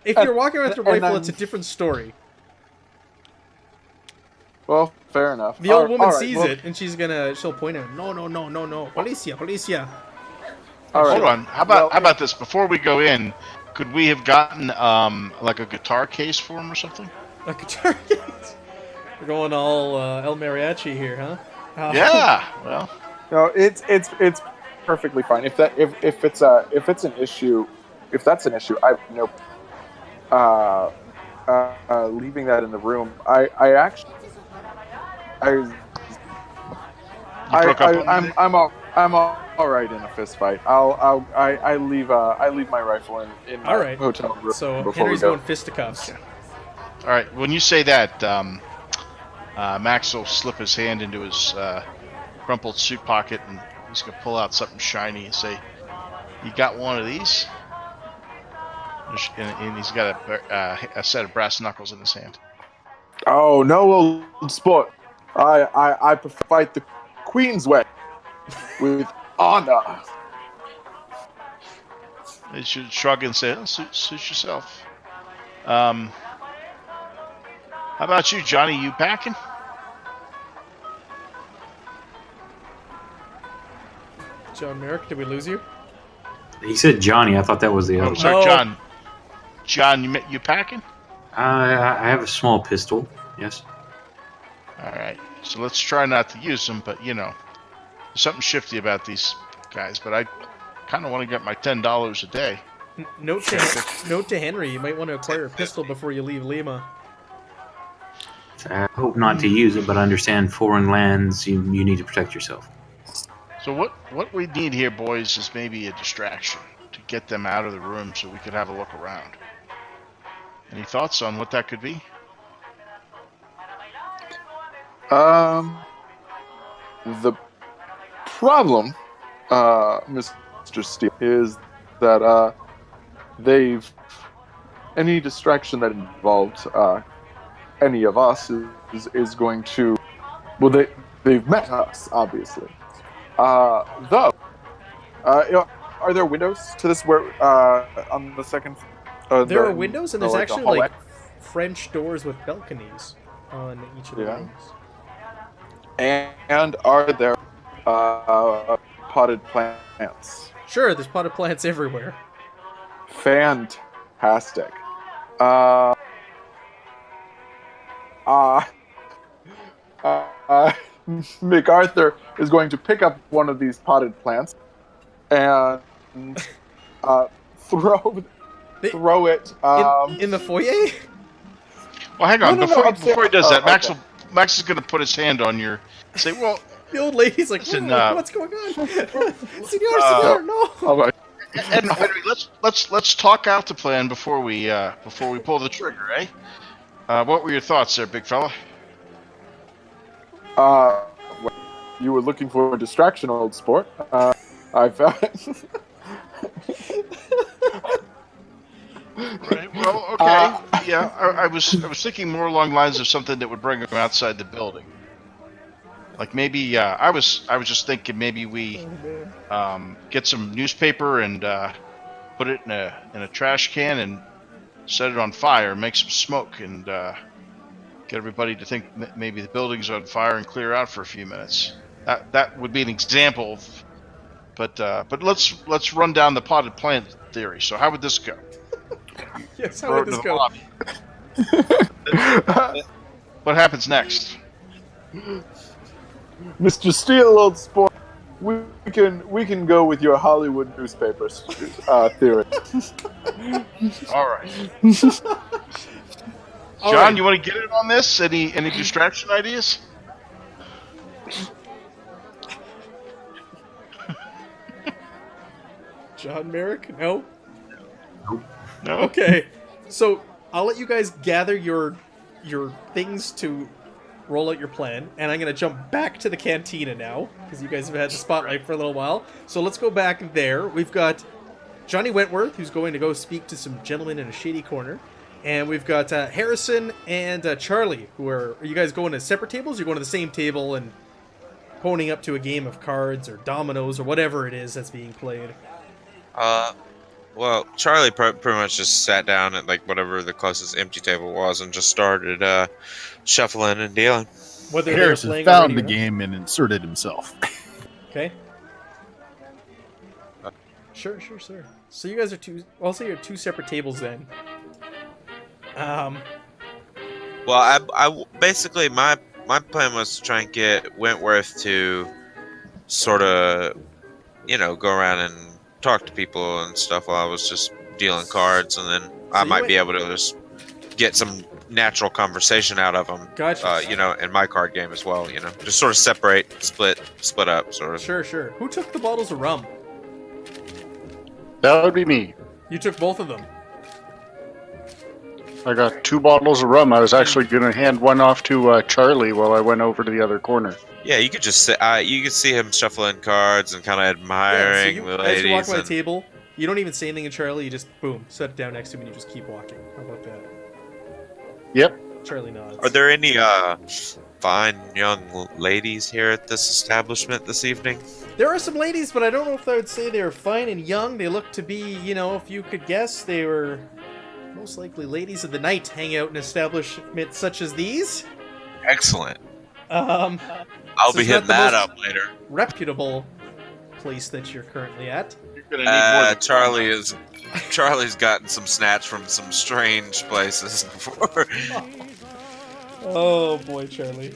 Speaker 6: If you're walking around with a rifle, it's a different story.
Speaker 4: Well, fair enough.
Speaker 6: The old woman
Speaker 4: all right,
Speaker 6: sees
Speaker 4: well,
Speaker 6: it, and she'll point out, no, policia.
Speaker 4: All right.
Speaker 7: Hold on. How about this? Before we go in, could we have gotten like a guitar case for him or something?
Speaker 6: A guitar case? We're going all El Mariachi here, huh?
Speaker 7: Yeah. Well.
Speaker 4: No, it's perfectly fine. If that's an issue, I have no leaving that in the room. I'm all right in a fist fight. I leave my rifle in my hotel room.
Speaker 6: So
Speaker 4: before
Speaker 6: Henry's
Speaker 4: we go.
Speaker 6: going fisticuffs.
Speaker 7: Okay. All right. When you say that, Max will slip his hand into his crumpled suit pocket, and he's gonna pull out something shiny and say, "You got one of these?" And he's got a set of brass knuckles in his hand.
Speaker 4: Oh no, old sport! I prefer to fight the Queen's way with honor.
Speaker 7: They should shrug and say, oh, "Suit yourself." How about you, Johnny? You packing?
Speaker 6: John Merrick, did we lose you?
Speaker 3: He said Johnny. I thought that was the other
Speaker 7: Oh,
Speaker 3: one.
Speaker 7: sorry,
Speaker 6: No.
Speaker 7: John. John, you packing?
Speaker 3: I have a small pistol. Yes.
Speaker 7: All right. So let's try not to use them, but there's something shifty about these guys. But I kind of want to get my $10 a day.
Speaker 6: Note to Henry, you might want to acquire a pistol before you leave Lima.
Speaker 3: I hope not to use it, but I understand foreign lands, you need to protect yourself.
Speaker 7: So what we need here, boys, is maybe a distraction to get them out of the room so we could have a look around. Any thoughts on what that could be?
Speaker 4: The problem, Mr. Steele, is that any distraction that involved any of us is going to. Well, they've met us, obviously. Though, are there windows to this where on the second?
Speaker 6: There are windows, and there's
Speaker 4: the
Speaker 6: actually
Speaker 4: hallway?
Speaker 6: like French doors with balconies on each of the
Speaker 4: Yeah.
Speaker 6: rooms.
Speaker 4: And are there potted plants?
Speaker 6: Sure, there's potted plants everywhere.
Speaker 4: Fantastic. MacArthur is going to pick up one of these potted plants and throw it
Speaker 6: In the foyer?
Speaker 7: Well, hang on.
Speaker 4: No,
Speaker 7: Before he does that,
Speaker 4: okay.
Speaker 7: Max is going to put his hand on your. Say, well,
Speaker 6: The old lady's like,
Speaker 7: Listen,
Speaker 6: "Whoa, what's going on? Senor, no!
Speaker 4: All right.
Speaker 7: and Henry, let's talk out the plan before we pull the trigger, eh? What were your thoughts there, big fella?
Speaker 4: Well, you were looking for a distraction, old sport. I found it.
Speaker 7: Right. Well, okay. Yeah, I was thinking more along the lines of something that would bring him outside the building. Like maybe I was just thinking maybe we get some newspaper and put it in a trash can and set it on fire, make some smoke, and get everybody to think maybe the building's on fire and clear out for a few minutes. That would be an example of, but let's run down the potted plant theory. So how would this go?
Speaker 6: Yes, how would this go?
Speaker 7: What happens next?
Speaker 4: Mr. Steele, old sport, we can go with your Hollywood newspapers theory.
Speaker 7: All right.
Speaker 6: All
Speaker 7: John,
Speaker 6: right.
Speaker 7: you want to get in on this? Any distraction ideas?
Speaker 6: John Merrick? No?
Speaker 7: No.
Speaker 6: Okay. So, I'll let you guys gather your things to roll out your plan, and I'm going to jump back to the cantina now, because you guys have had the spotlight for a little while. So let's go back there. We've got Johnny Wentworth, who's going to go speak to some gentlemen in a shady corner. And we've got Harrison and Charlie, who are you guys going to separate tables? You're going to the same table and honing up to a game of cards or dominoes or whatever it is that's being played.
Speaker 1: Well, Charlie pretty much just sat down at like whatever the closest empty table was and just started shuffling and dealing.
Speaker 6: Whether they're
Speaker 2: Harrison
Speaker 6: playing
Speaker 2: found
Speaker 6: already
Speaker 2: the
Speaker 6: or not.
Speaker 2: game and inserted himself.
Speaker 6: Okay. Sure. So you guys are I'll say you're at two separate tables then.
Speaker 1: Well, I basically my plan was to try and get Wentworth to sort of, go around and talk to people and stuff while I was just dealing cards, and then I might be able to just get some natural conversation out of them.
Speaker 6: Gotcha.
Speaker 1: In my card game as well. Just sort of separate, split up, sort of.
Speaker 6: Sure. Who took the bottles of rum?
Speaker 5: That would be me.
Speaker 6: You took both of them.
Speaker 5: I got 2 bottles of rum. I was actually going to hand one off to Charlie while I went over to the other corner.
Speaker 1: Yeah, you could just you could see him shuffling cards and kind of admiring the ladies.
Speaker 6: As you walk by the table, you don't even say anything to Charlie. You just boom, set it down next to him, and you just keep walking. How about that?
Speaker 5: Yep.
Speaker 6: Charlie nods.
Speaker 1: Are there any fine young ladies here at this establishment this evening?
Speaker 6: There are some ladies, but I don't know if I would say they're fine and young. They look to be, if you could guess, they were most likely ladies of the night hanging out in establishments such as these.
Speaker 1: Excellent.
Speaker 6: So
Speaker 1: I'll be
Speaker 6: it's not
Speaker 1: hitting
Speaker 6: the
Speaker 1: that
Speaker 6: most
Speaker 1: up later.
Speaker 6: reputable place that you're currently at.
Speaker 7: You're gonna need more than
Speaker 1: Charlie's gotten some snatch from some strange places before.
Speaker 6: Oh boy, Charlie.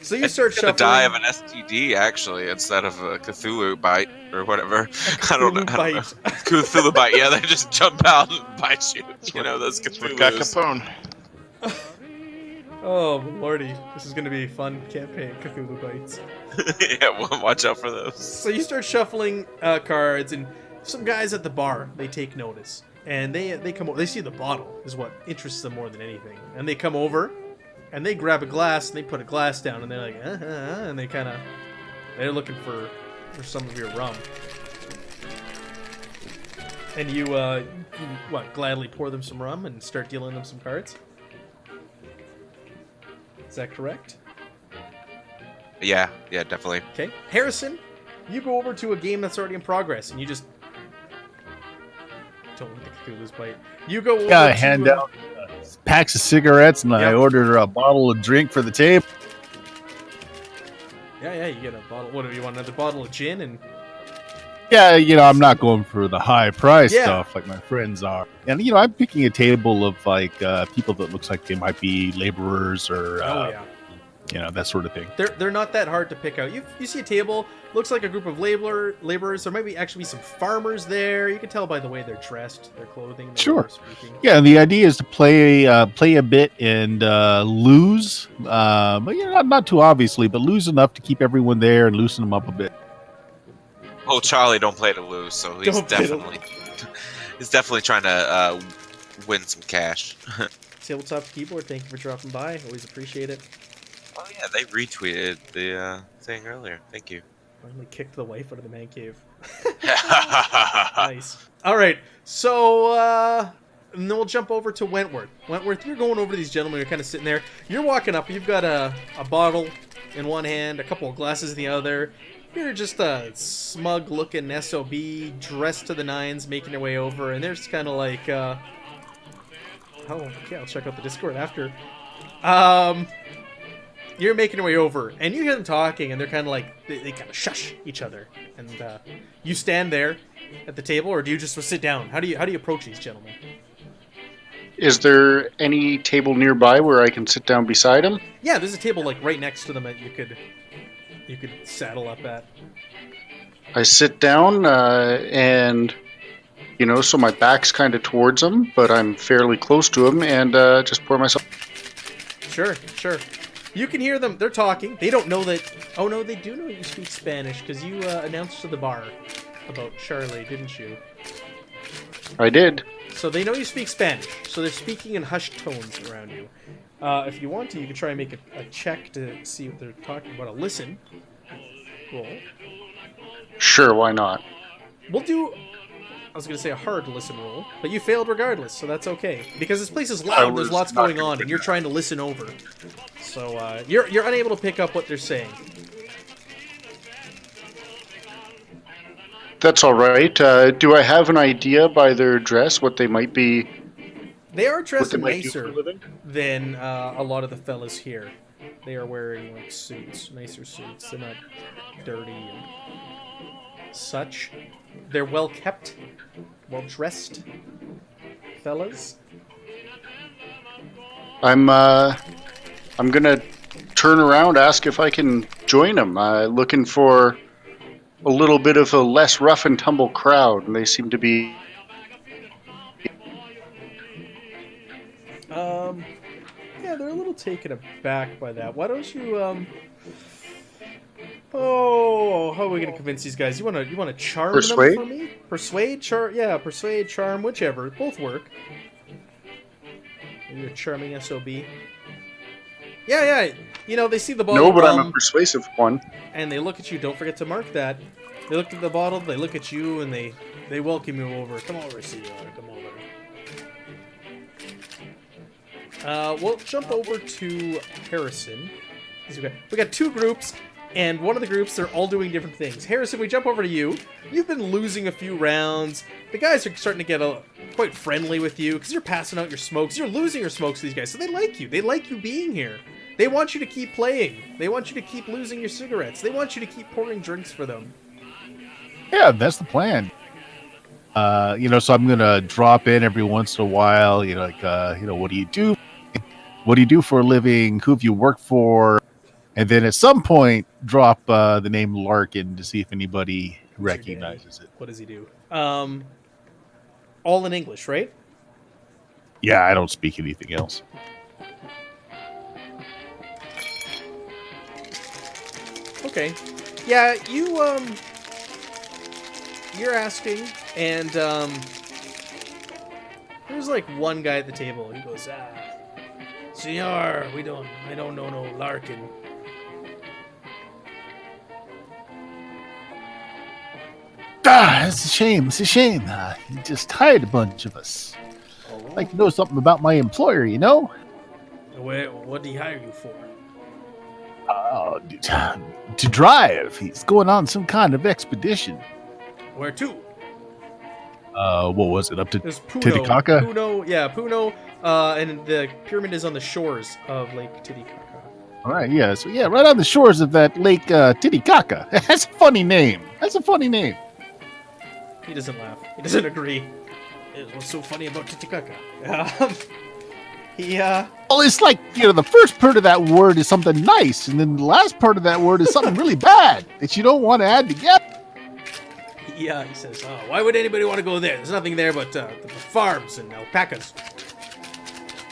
Speaker 6: So you start
Speaker 1: He's gonna
Speaker 6: shuffling.
Speaker 1: die of an STD actually instead of a Cthulhu bite or whatever. I don't know. Cthulhu bite. Yeah, they just jump out and bite you. Those
Speaker 7: That's what got
Speaker 1: Cthulhus.
Speaker 7: Capone.
Speaker 6: Oh lordy, this is gonna be a fun campaign. Cthulhu Bites.
Speaker 1: Yeah, well, watch out for those.
Speaker 6: So you start shuffling cards, and some guys at the bar, they take notice, and they come over. They see the bottle is what interests them more than anything, and they come over, and they grab a glass and they put a glass down, and they're like, and they're looking for some of your rum, and you gladly pour them some rum and start dealing them some cards. Is that correct?
Speaker 1: Yeah, definitely.
Speaker 6: Okay, Harrison, you go over to a game that's already in progress, and you just don't let the Cthulhu's bite. You go over
Speaker 2: Yeah, I
Speaker 6: to
Speaker 2: hand out packs of cigarettes, and I
Speaker 6: Yep.
Speaker 2: ordered a bottle of drink for the table.
Speaker 6: Yeah, you get a bottle. What do you want? Another bottle of gin? And
Speaker 2: Yeah, I'm not going for the high price
Speaker 6: Yeah.
Speaker 2: stuff like my friends are. And, I'm picking a table of like people that looks like they might be laborers or, that sort of thing.
Speaker 6: they're not that hard to pick out. You see a table, looks like a group of laborers. There might be actually some farmers there. You can tell by the way they're dressed, their clothing. the way
Speaker 2: Sure.
Speaker 6: they're speaking.
Speaker 2: Yeah, and the idea is to play a bit and lose, but not too obviously, but lose enough to keep everyone there and loosen them up a bit.
Speaker 1: Oh, Charlie don't play to lose, so he's
Speaker 6: Don't play to
Speaker 1: definitely trying to win some cash.
Speaker 6: Tabletop keyboard. Thank you for dropping by. Always appreciate it.
Speaker 1: Oh yeah, they retweeted the thing earlier. Thank you.
Speaker 6: Finally kicked the wife out of the man cave. Nice. All right, so and then we'll jump over to Wentworth. Wentworth, you're going over to these gentlemen. You're kind of sitting there. You're walking up. You've got a bottle in one hand, a couple of glasses in the other. You're just a smug-looking SOB, dressed to the nines, making your way over. And there's kind of like, oh, okay, I'll check out the Discord after. You're making your way over, and you hear them talking, and they're kind of like, they kind of shush each other. And you stand there at the table, or do you just sit down? How do you approach these gentlemen?
Speaker 5: Is there any table nearby where I can sit down beside him?
Speaker 6: Yeah, there's a table like right next to them that you could saddle up at.
Speaker 5: I sit down and, so my back's kind of towards him, but I'm fairly close to him, and just pour myself.
Speaker 6: Sure. You can hear them. They're talking. They don't know that. Oh no, they do know you speak Spanish because you announced to the bar about Charlie, didn't you?
Speaker 5: I did.
Speaker 6: So they know you speak Spanish. So they're speaking in hushed tones around you. If you want to, you can try and make a check to see what they're talking about. A listen roll.
Speaker 5: Sure, why not?
Speaker 6: We'll do. I was going to say a hard listen roll, but you failed regardless, so that's okay. Because this place is loud, there's lots going on, and you're trying to listen over. So you're unable to pick up what they're saying.
Speaker 5: That's all right. Do I have an idea by their dress what they might be?
Speaker 6: They are dressed
Speaker 5: What they might do for
Speaker 6: nicer
Speaker 5: a living?
Speaker 6: than a lot of the fellas here. They are wearing like suits, nicer suits. They're not dirty and such. They're well kept, well dressed fellas.
Speaker 5: I'm gonna turn around, ask if I can join them. Looking for a little bit of a less rough and tumble crowd, and they seem to be.
Speaker 6: Yeah, they're a little taken aback by that. Why don't you Oh, how are we gonna convince these guys? You wanna charm
Speaker 5: Persuade?
Speaker 6: them for me? Persuade, persuade, charm, whichever. Both work. You're a charming SOB. Yeah. They see the bottle.
Speaker 5: No, but I'm a persuasive one.
Speaker 6: And they look at you. Don't forget to mark that. They look at the bottle. They look at you, and they welcome you over. Come over, CR. Come over. We'll jump over to Harrison. We got two groups. And one of the groups, they're all doing different things. Harrison, we jump over to you. You've been losing a few rounds. The guys are starting to get quite friendly with you because you're passing out your smokes. You're losing your smokes to these guys, so they like you. They like you being here. They want you to keep playing. They want you to keep losing your cigarettes. They want you to keep pouring drinks for them.
Speaker 2: Yeah, that's the plan. So I'm gonna drop in every once in a while. What do you do? What do you do for a living? Who have you worked for? And then at some point, drop the name Larkin to see if anybody recognizes it.
Speaker 6: What does he do? All in English, right?
Speaker 2: Yeah, I don't speak anything else.
Speaker 6: Okay. Yeah, you're asking, and there's like one guy at the table. He goes, Senor, I don't know no Larkin.
Speaker 2: It's a shame. It's a shame. He just hired a bunch of us. I'd like to know something about my employer, you know?
Speaker 6: What did he hire you for?
Speaker 2: To drive. He's going on some kind of expedition.
Speaker 6: Where to?
Speaker 2: What was it? Up to
Speaker 6: There's Puno.
Speaker 2: Titicaca?
Speaker 6: Puno, and the pyramid is on the shores of Lake Titicaca.
Speaker 2: All right, yeah. So, yeah, right on the shores of that Lake Titicaca. That's a funny name.
Speaker 6: He doesn't laugh. He doesn't agree. What's so funny about Titicaca?
Speaker 2: Well, it's like, the first part of that word is something nice, and then the last part of that word is something really bad that you don't want to add together.
Speaker 6: Yeah, he says, why would anybody want to go there? There's nothing there but the farms and alpacas.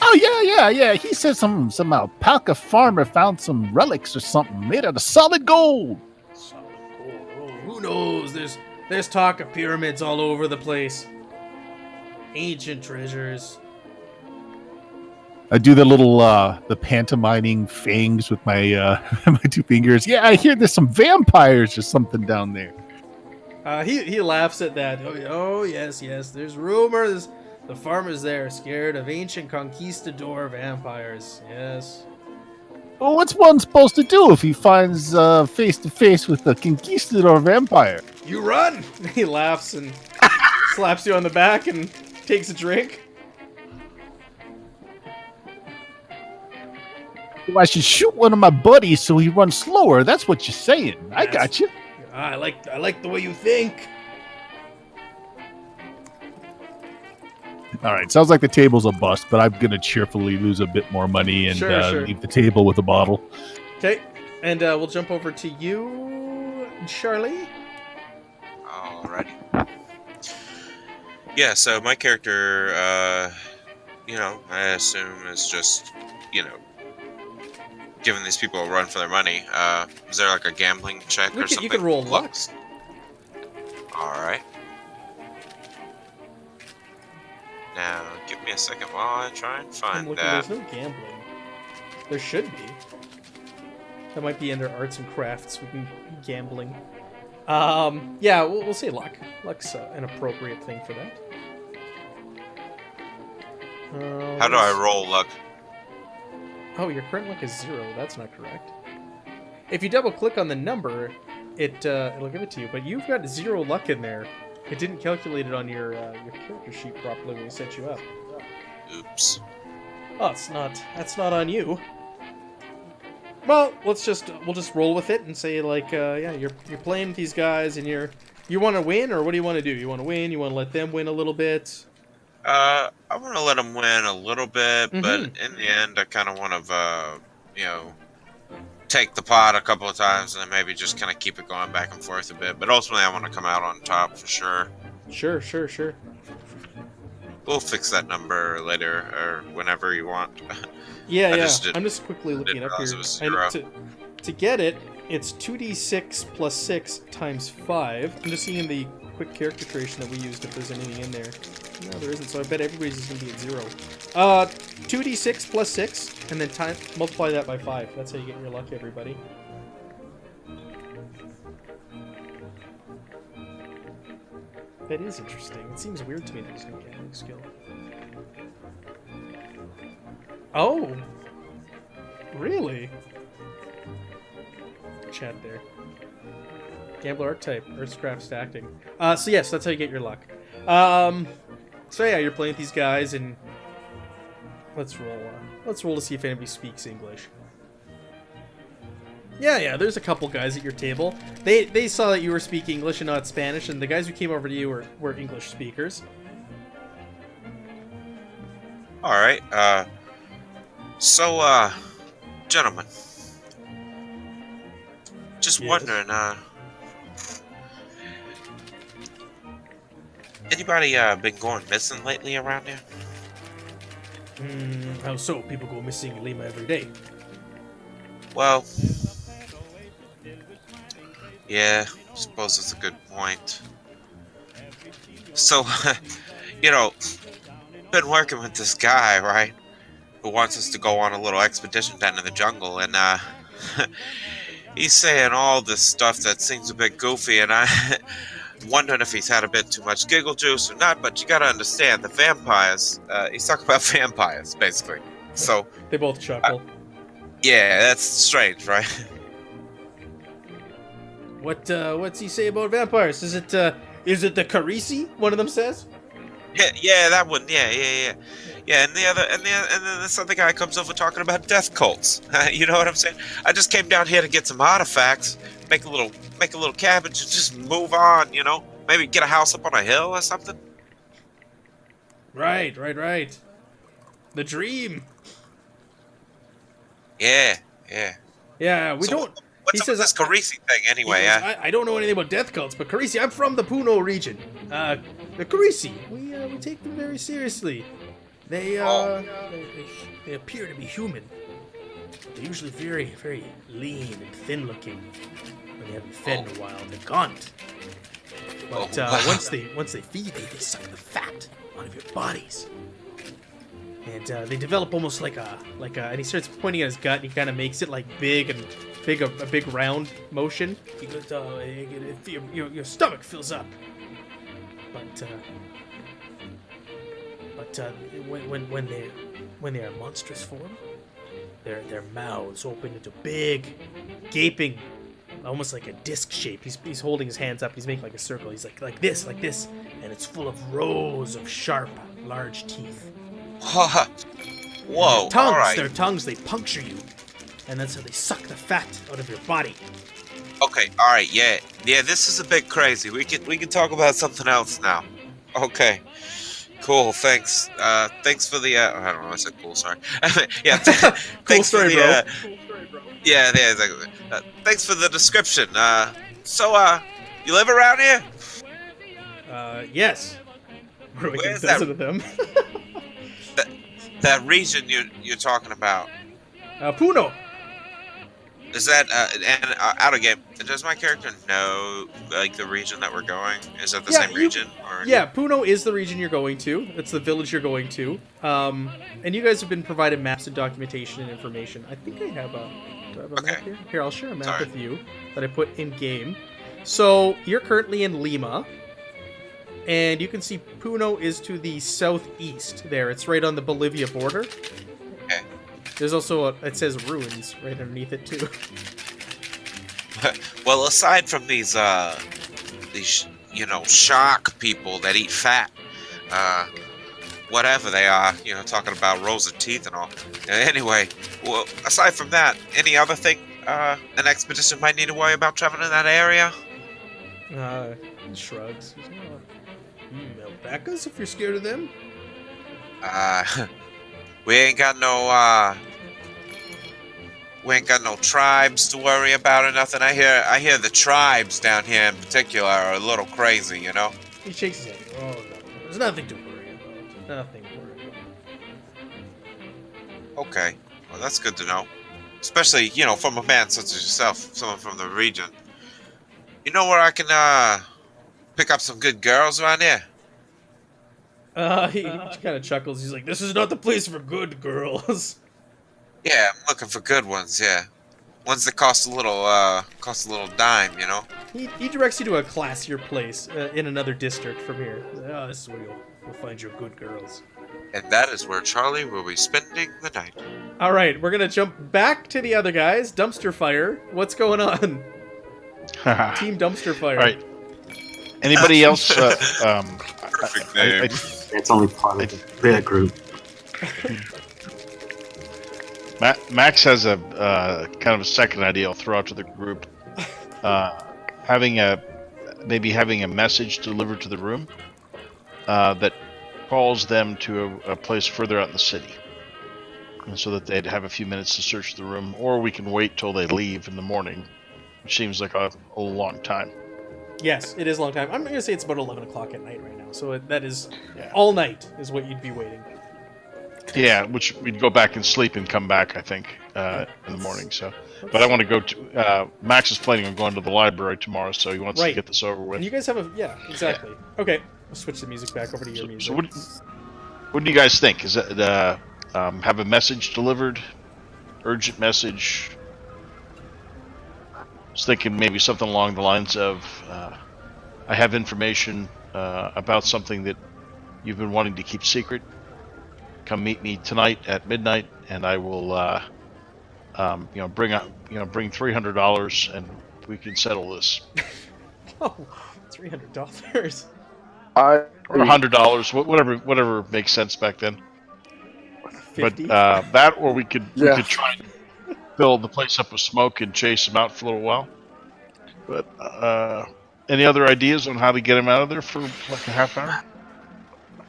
Speaker 2: Oh, yeah. He said some alpaca farmer found some relics or something made out of solid gold.
Speaker 6: Solid gold. Oh, who knows? There's talk of pyramids all over the place. Ancient treasures.
Speaker 2: I do the little the pantomiming fangs with my my two fingers. Yeah, I hear there's some vampires or something down there.
Speaker 6: He laughs at that. Oh yes. There's rumors. The farmers there are scared of ancient conquistador vampires. Yes.
Speaker 2: Well, what's one supposed to do if he finds face to face with a conquistador vampire?
Speaker 6: You run! He laughs and slaps you on the back and takes a drink.
Speaker 2: Well, I should shoot one of my buddies so he runs slower. That's what you're saying. I got you.
Speaker 6: I like the way you think.
Speaker 2: All right, sounds like the table's a bust, but I'm gonna cheerfully lose a bit more money and
Speaker 6: Sure.
Speaker 2: leave the table with a bottle.
Speaker 6: Okay, and we'll jump over to you, Charlie.
Speaker 1: Alrighty. Yeah, so my character, I assume is just, giving these people a run for their money. Is there like a gambling check or something?
Speaker 6: You can roll luck.
Speaker 1: Alright. Now, give me a second while I try and find that.
Speaker 6: There's no gambling. There should be. That might be under arts and crafts. We can gambling. Yeah, we'll say luck. Luck's an appropriate thing for that.
Speaker 1: How do I roll luck?
Speaker 6: Oh, your current luck is 0. That's not correct. If you double click on the number, it'll give it to you. But you've got 0 luck in there. It didn't calculate it on your character sheet properly when we set you up.
Speaker 1: Oops.
Speaker 6: Oh, that's not on you. Well, we'll just roll with it and say like, yeah, you're playing with these guys and you want to win, or what do you want to do? You want to win? You want to let them win a little bit?
Speaker 1: I want to let them win a little bit, but in the end, I kind of want to, take the pot a couple of times and then maybe just kind of keep it going back and forth a bit. But ultimately, I want to come out on top for sure.
Speaker 6: Sure.
Speaker 1: We'll fix that number later or whenever you want.
Speaker 6: Yeah. I'm just quickly looking it up here.
Speaker 1: It was 0.
Speaker 6: To get it, it's 2d6 plus 6 times 5. I'm just seeing the quick character creation that we used if there's anything in there. No, there isn't, so I bet everybody's just going to be at 0. 2d6 plus 6, and then multiply that by 5. That's how you get your luck, everybody. That is interesting. It seems weird to me that there's no gambling skill. Oh! Really? Chat there. Gambler archetype, Earthcraft acting. So yes, that's how you get your luck. So yeah, you're playing with these guys, and let's roll. Let's roll to see if anybody speaks English. Yeah. There's a couple guys at your table. They saw that you were speaking English and not Spanish, and the guys who came over to you were English speakers.
Speaker 1: All right. So, gentlemen, just wondering, anybody been going missing lately around here?
Speaker 6: How so? People go missing in Lima every day.
Speaker 1: Well, Yeah, I suppose that's a good point. So, you know, been working with this guy, right? Who wants us to go on a little expedition down in the jungle, and he's saying all this stuff that seems a bit goofy, and I wondering if he's had a bit too much giggle juice or not. But you gotta understand, the vampires. He's talking about vampires, basically. So
Speaker 6: They both chuckle.
Speaker 1: yeah, that's strange, right?
Speaker 6: What's he say about vampires? Is it the Carisi? One of them says.
Speaker 1: Yeah, that one. Yeah. And then this other guy comes over talking about death cults. You know what I'm saying? I just came down here to get some artifacts, make a little cabbage, and just move on. You know, maybe get a house up on a hill or something.
Speaker 6: Right. The dream.
Speaker 1: Yeah.
Speaker 6: Yeah, we
Speaker 1: So
Speaker 6: don't.
Speaker 1: What's
Speaker 6: He
Speaker 1: up
Speaker 6: says
Speaker 1: with this Carisi thing
Speaker 6: he
Speaker 1: anyway?
Speaker 6: goes, I don't know anything about death cults, but Carisi, I'm from the Puno region. The Carisi, we take them very seriously. They appear to be human. They're usually very, very lean and thin-looking. When they haven't fed in a while, they're gaunt. But once they feed, they suck the fat out of your bodies. And they develop almost like a, and he starts pointing at his gut, and he kind of makes it like a big round motion. He goes, your stomach fills up. But when they are monstrous form, their mouths open into big, gaping, almost like a disc shape. He's holding his hands up. He's making like a circle. He's like this, and it's full of rows of sharp, large teeth.
Speaker 1: Whoa!
Speaker 6: Tongues,
Speaker 1: all right.
Speaker 6: their tongues, they puncture you, and that's how they suck the fat out of your body.
Speaker 1: Okay, all right, yeah. This is a bit crazy. We can talk about something else now. Okay, cool. Thanks. Thanks for the. I don't know. I said cool. Sorry. Yeah.
Speaker 6: Cool
Speaker 1: Thanks
Speaker 6: story,
Speaker 1: for the,
Speaker 6: bro.
Speaker 1: Yeah, exactly. Thanks for the description. You live around here?
Speaker 6: Yes. We're like
Speaker 1: Where's
Speaker 6: a dozen of them.
Speaker 1: That region you're talking about.
Speaker 6: Puno.
Speaker 1: Is that and out of game? Does my character know like the region that we're going? Is that the same region? Or
Speaker 6: Yeah, Puno is the region you're going to. It's the village you're going to. And you guys have been provided maps and documentation and information. I think I have a. Do I have a map here? Here, I'll share a map with you that I put in game. So you're currently in Lima, and you can see Puno is to the southeast. There, it's right on the Bolivia border.
Speaker 1: Okay.
Speaker 6: There's also it says ruins right underneath it too.
Speaker 1: Well, aside from these shark people that eat fat, whatever they are, talking about rows of teeth and all. Anyway, well, aside from that, any other thing an expedition might need to worry about traveling in that area?
Speaker 6: He shrugs. Alpacas, if you're scared of them.
Speaker 1: We ain't got no tribes to worry about or nothing. I hear the tribes down here in particular are a little crazy,
Speaker 6: He shakes his head. Oh no, there's nothing to worry about. Nothing to worry about.
Speaker 1: Okay, well that's good to know. Especially, from a man such as yourself, someone from the region. You know where I can pick up some good girls around here?
Speaker 6: He kind of chuckles. He's like, "This is not the place for good girls."
Speaker 1: Yeah, I'm looking for good ones. Yeah, ones that cost a little dime.
Speaker 6: He directs you to a classier place in another district from here. Oh, this is where you'll find your good girls.
Speaker 1: And that is where Charlie will be spending the night.
Speaker 6: All right, we're gonna jump back to the other guys. Dumpster fire. What's going on? Team Dumpster Fire.
Speaker 5: All right. Anybody else?
Speaker 1: Perfect name.
Speaker 3: That's only part of the group.
Speaker 5: Max has a kind of a second idea I'll throw out to the group. Having a message delivered to the room that calls them to a place further out in the city, and so that they'd have a few minutes to search the room, or we can wait till they leave in the morning, which seems like a long time.
Speaker 6: Yes, it is a long time. I'm gonna say it's about 11 o'clock at night right now, so that is all night is what you'd be waiting.
Speaker 7: Yeah, which we'd go back and sleep and come back, I think, in the morning. So, but I want to go to. Max is planning on going to the library tomorrow, so he wants to
Speaker 6: Right.
Speaker 7: get this over with.
Speaker 6: And you guys have a exactly. Okay, we'll switch the music back over to your music.
Speaker 7: So what do you guys think? Is it have a message delivered? Urgent message? I was thinking maybe something along the lines of, I have information about something that you've been wanting to keep secret. Come meet me tonight at midnight, and I will, bring $300, and we can settle this.
Speaker 6: Oh, $300.
Speaker 7: Or $100, whatever makes sense back then.
Speaker 6: 50?
Speaker 7: But that, or we could try and fill the place up with smoke and chase him out for a little while. But any other ideas on how to get him out of there for like a half hour?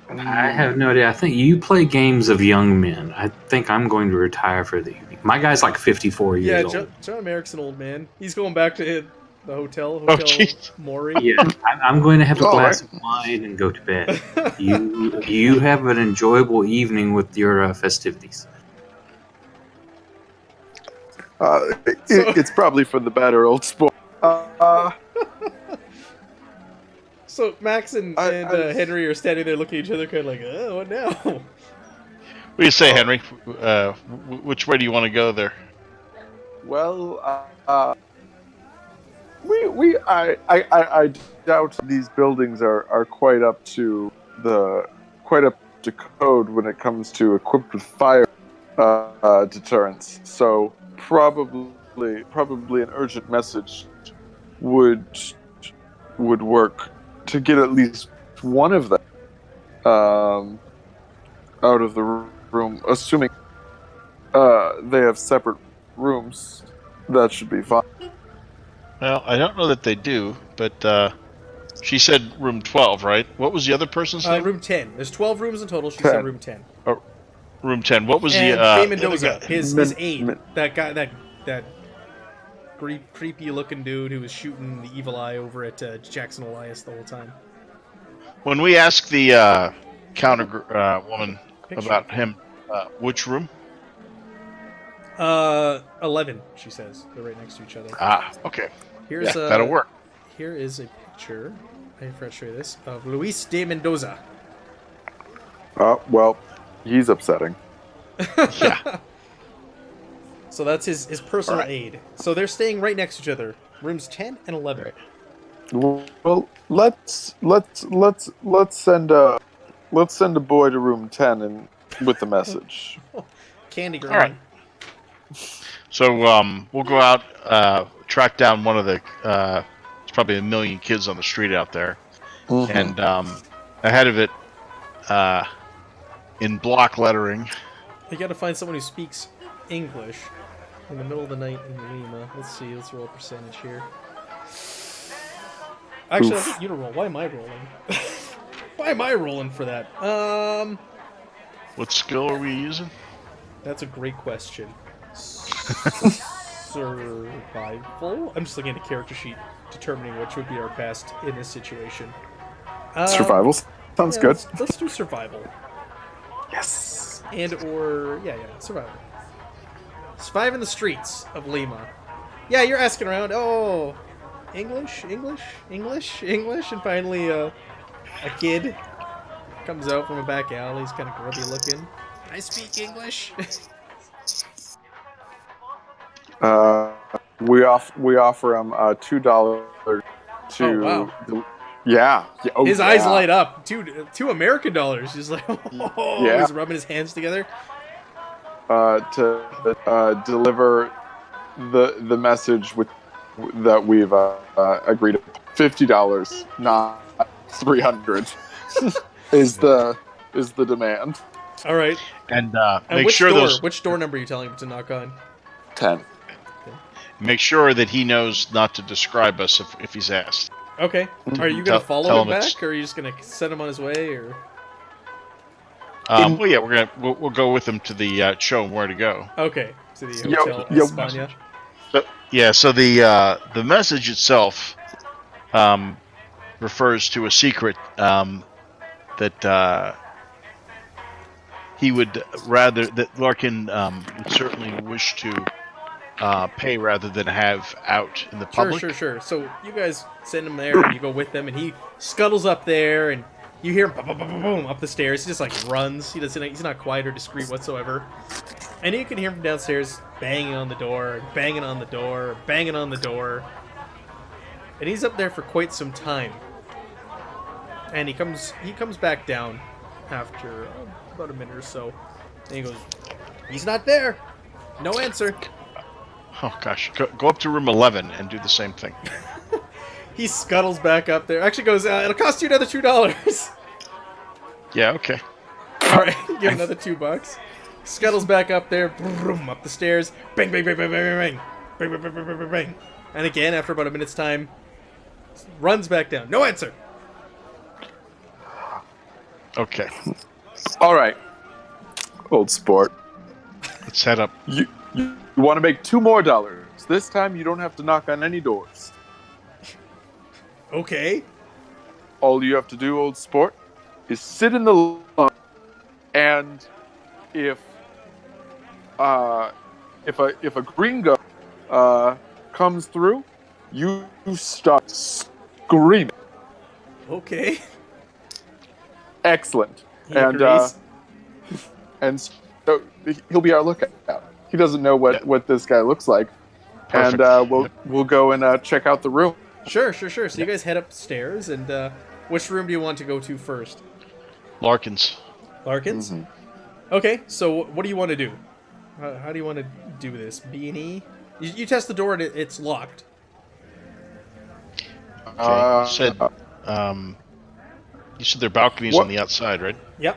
Speaker 3: I have no idea. I think you play games of young men. I think I'm going to retire for the evening. My guy's like 54 years old.
Speaker 6: John Merrick's an old man. He's going back to the hotel Maury.
Speaker 3: Yeah, I'm going to have a glass of wine and go to bed. You have an enjoyable evening with your festivities.
Speaker 4: It's probably for the better, old sport.
Speaker 6: So Max and Henry are standing there looking at each other, kind of like, "Oh, what now?"
Speaker 7: What do you say, Henry? Which way do you want to go there?
Speaker 4: Well, I doubt these buildings are quite up to code when it comes to equipped with fire deterrence. So probably an urgent message would work to get at least one of them out of the room. Assuming they have separate rooms, that should be fine.
Speaker 7: Well, I don't know that they do, but she said room 12, right? What was the other person's name?
Speaker 6: Room 10. There's 12 rooms in total. She said room 10.
Speaker 7: Oh, room 10. What was
Speaker 6: and
Speaker 7: the
Speaker 6: Mendoza, his aide, that guy, that creepy looking dude who was shooting the evil eye over at Jackson Elias the whole time.
Speaker 7: When we asked the counter woman about him, which room?
Speaker 6: 11, she says. They're right next to each other.
Speaker 7: Ah, okay. That'll work.
Speaker 6: Here is a picture, I forgot to show you this, of Luis de Mendoza.
Speaker 4: Well, he's upsetting.
Speaker 7: Yeah.
Speaker 6: So that's his personal aide. So they're staying right next to each other. Rooms 10 and 11.
Speaker 4: Right. Well, let's send a boy to room 10 and with the message.
Speaker 6: Candy girl.
Speaker 7: All right. So we'll go out, track down one of the. There's probably a million kids on the street out there, and ahead of it, in block lettering.
Speaker 6: You got to find someone who speaks English in the middle of the night in Lima. Let's see. Let's roll a percentage here. Actually, I think you don't roll. Why am I rolling? Why am I rolling for that?
Speaker 7: What skill are we using?
Speaker 6: That's a great question. Survival? I'm just looking at a character sheet, determining which would be our best in this situation.
Speaker 4: Survival sounds good.
Speaker 6: Let's do survival.
Speaker 4: Yes.
Speaker 6: Survival. Survive in the streets of Lima. Yeah, you're asking around. Oh, English, and finally a kid comes out from a back alley. He's kind of grubby looking. I speak English.
Speaker 4: We offer him $2 to.
Speaker 6: Oh,
Speaker 4: wow.
Speaker 6: His eyes light up. $2 American dollars. He's like, he's rubbing his hands together.
Speaker 4: To deliver the message that we've agreed to. $50, not $300, is the demand.
Speaker 6: All right.
Speaker 7: And make sure
Speaker 6: which door number are you telling him to knock on?
Speaker 4: 10.
Speaker 6: Okay.
Speaker 7: Make sure that he knows not to describe us if he's asked.
Speaker 6: Okay. Are you going to follow him back, or are you just going to send him on his way, or?
Speaker 7: Well, yeah, we'll go with him to the show him where to go.
Speaker 6: Okay. To the Hotel España.
Speaker 7: So the message itself refers to a secret that he would rather that Larkin would certainly wish to pay rather than have out in the public.
Speaker 6: Sure. So you guys send him there, and you go with them, and he scuttles up there, and you hear him boom, boom, boom, boom, up the stairs. He just like runs. He's not quiet or discreet whatsoever. And you can hear him from downstairs banging on the door, banging on the door, banging on the door. And he's up there for quite some time. And he comes back down after about a minute or so. And he goes, "He's not there. No answer."
Speaker 7: Oh gosh, go up to room 11 and do the same thing.
Speaker 6: He scuttles back up there. Actually goes, "It'll cost you another $2."
Speaker 7: Yeah, okay.
Speaker 6: All right, give another $2. Scuttles back up there, boom, up the stairs, bang, bang, bang, bang, bang, bang, bang, bang, bang, bang, bang, bang. And again, after about a minute's time, runs back down. No answer.
Speaker 7: Okay,
Speaker 4: All right, old sport.
Speaker 7: let's head up.
Speaker 4: You want to make $2 more. This time you don't have to knock on any doors.
Speaker 6: Okay.
Speaker 4: All you have to do, old sport, is sit in the line, and if a gringo comes through, you start screaming.
Speaker 6: Okay.
Speaker 4: Excellent.
Speaker 6: He agrees.
Speaker 4: And so he'll be our lookout. He doesn't know what this guy looks like.
Speaker 7: Perfect.
Speaker 4: And we'll go and check out the room.
Speaker 6: Sure. So you guys head upstairs, and which room do you want to go to first?
Speaker 7: Larkins.
Speaker 6: Larkins?
Speaker 4: Mhm.
Speaker 6: Okay, so what do you want to do? How do you want to do this? B&E? You test the door and it's locked.
Speaker 7: Okay. You said there are balconies
Speaker 4: What?
Speaker 7: on the outside, right?
Speaker 6: Yep.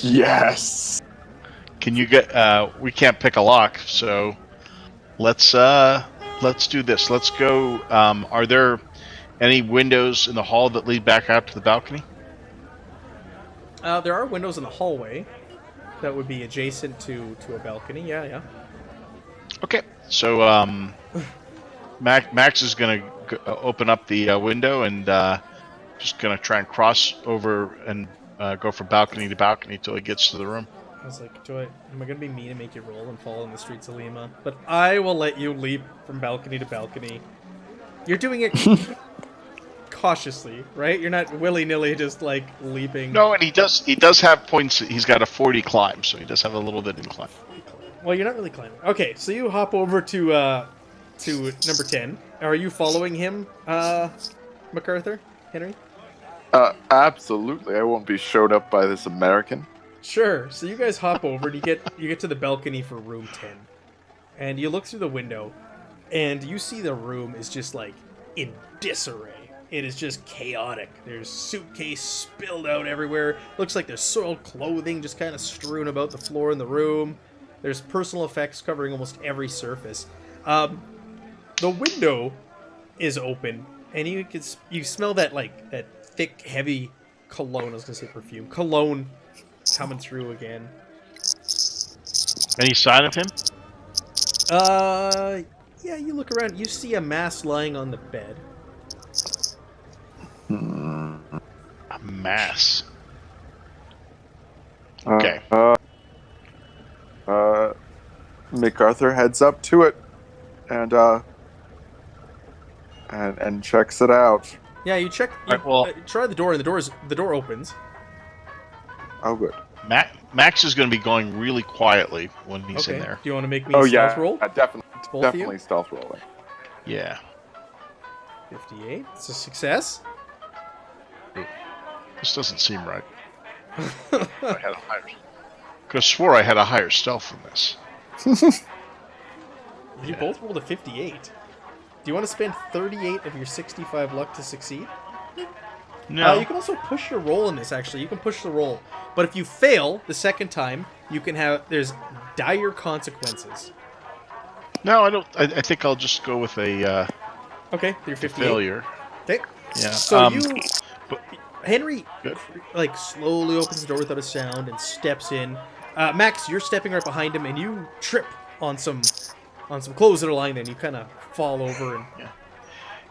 Speaker 4: Yes.
Speaker 7: Can you get? We can't pick a lock, so let's do this. Let's go. Are there any windows in the hall that lead back out to the balcony?
Speaker 6: There are windows in the hallway that would be adjacent to a balcony. Yeah.
Speaker 7: Okay. So Max is gonna open up the window and just gonna try and cross over and go from balcony to balcony till he gets to the room.
Speaker 6: I was like, am I gonna be mean and make you roll and fall in the streets of Lima? But I will let you leap from balcony to balcony. You're doing it cautiously, right? You're not willy-nilly just like leaping.
Speaker 7: No, and he does have points. He's got a 40 climb, so he does have a little bit of climb.
Speaker 6: Well, you're not really climbing. Okay, so you hop over to number 10. Are you following him, MacArthur? Henry?
Speaker 4: Absolutely. I won't be showed up by this American.
Speaker 6: Sure. So you guys hop over and you get to the balcony for room 10. And you look through the window and you see the room is just like in disarray. It is just chaotic. There's suitcase spilled out everywhere. Looks like there's soiled clothing just kind of strewn about the floor in the room. There's personal effects covering almost every surface. The window is open, and you smell that thick, heavy cologne. I was gonna say perfume. Cologne coming through again.
Speaker 7: Any sign of him?
Speaker 6: Yeah. You look around. You see a mask lying on the bed.
Speaker 7: A mass.
Speaker 4: Uh,
Speaker 7: Okay.
Speaker 4: MacArthur heads up to it and checks it out.
Speaker 6: Yeah, you check. You,
Speaker 7: Alright, well-
Speaker 6: try the door, and the door opens.
Speaker 4: Oh, good.
Speaker 7: Max is going to be going really quietly when he's
Speaker 6: Okay.
Speaker 7: in there.
Speaker 6: Do you want to make me
Speaker 4: Oh
Speaker 6: a stealth
Speaker 4: yeah,
Speaker 6: roll?
Speaker 4: definitely,
Speaker 6: Both of you?
Speaker 4: definitely stealth rolling.
Speaker 7: Yeah.
Speaker 6: 58. It's a success.
Speaker 7: This doesn't seem right. I had a higher. Could have swore I had a higher stealth than this.
Speaker 6: You both rolled a 58. Do you want to spend 38 of your 65 luck to succeed?
Speaker 7: No.
Speaker 6: You can also push your roll in this, actually. You can push the roll. But if you fail the second time, there's dire consequences.
Speaker 7: No, I don't. I think I'll just go with a
Speaker 6: Okay, your 58.
Speaker 7: failure.
Speaker 6: Okay.
Speaker 7: Yeah.
Speaker 6: So
Speaker 7: but-
Speaker 6: Henry,
Speaker 7: Good.
Speaker 6: slowly opens the door without a sound and steps in. Max, you're stepping right behind him, and you trip on some clothes that are lying there, and you kind of fall over, and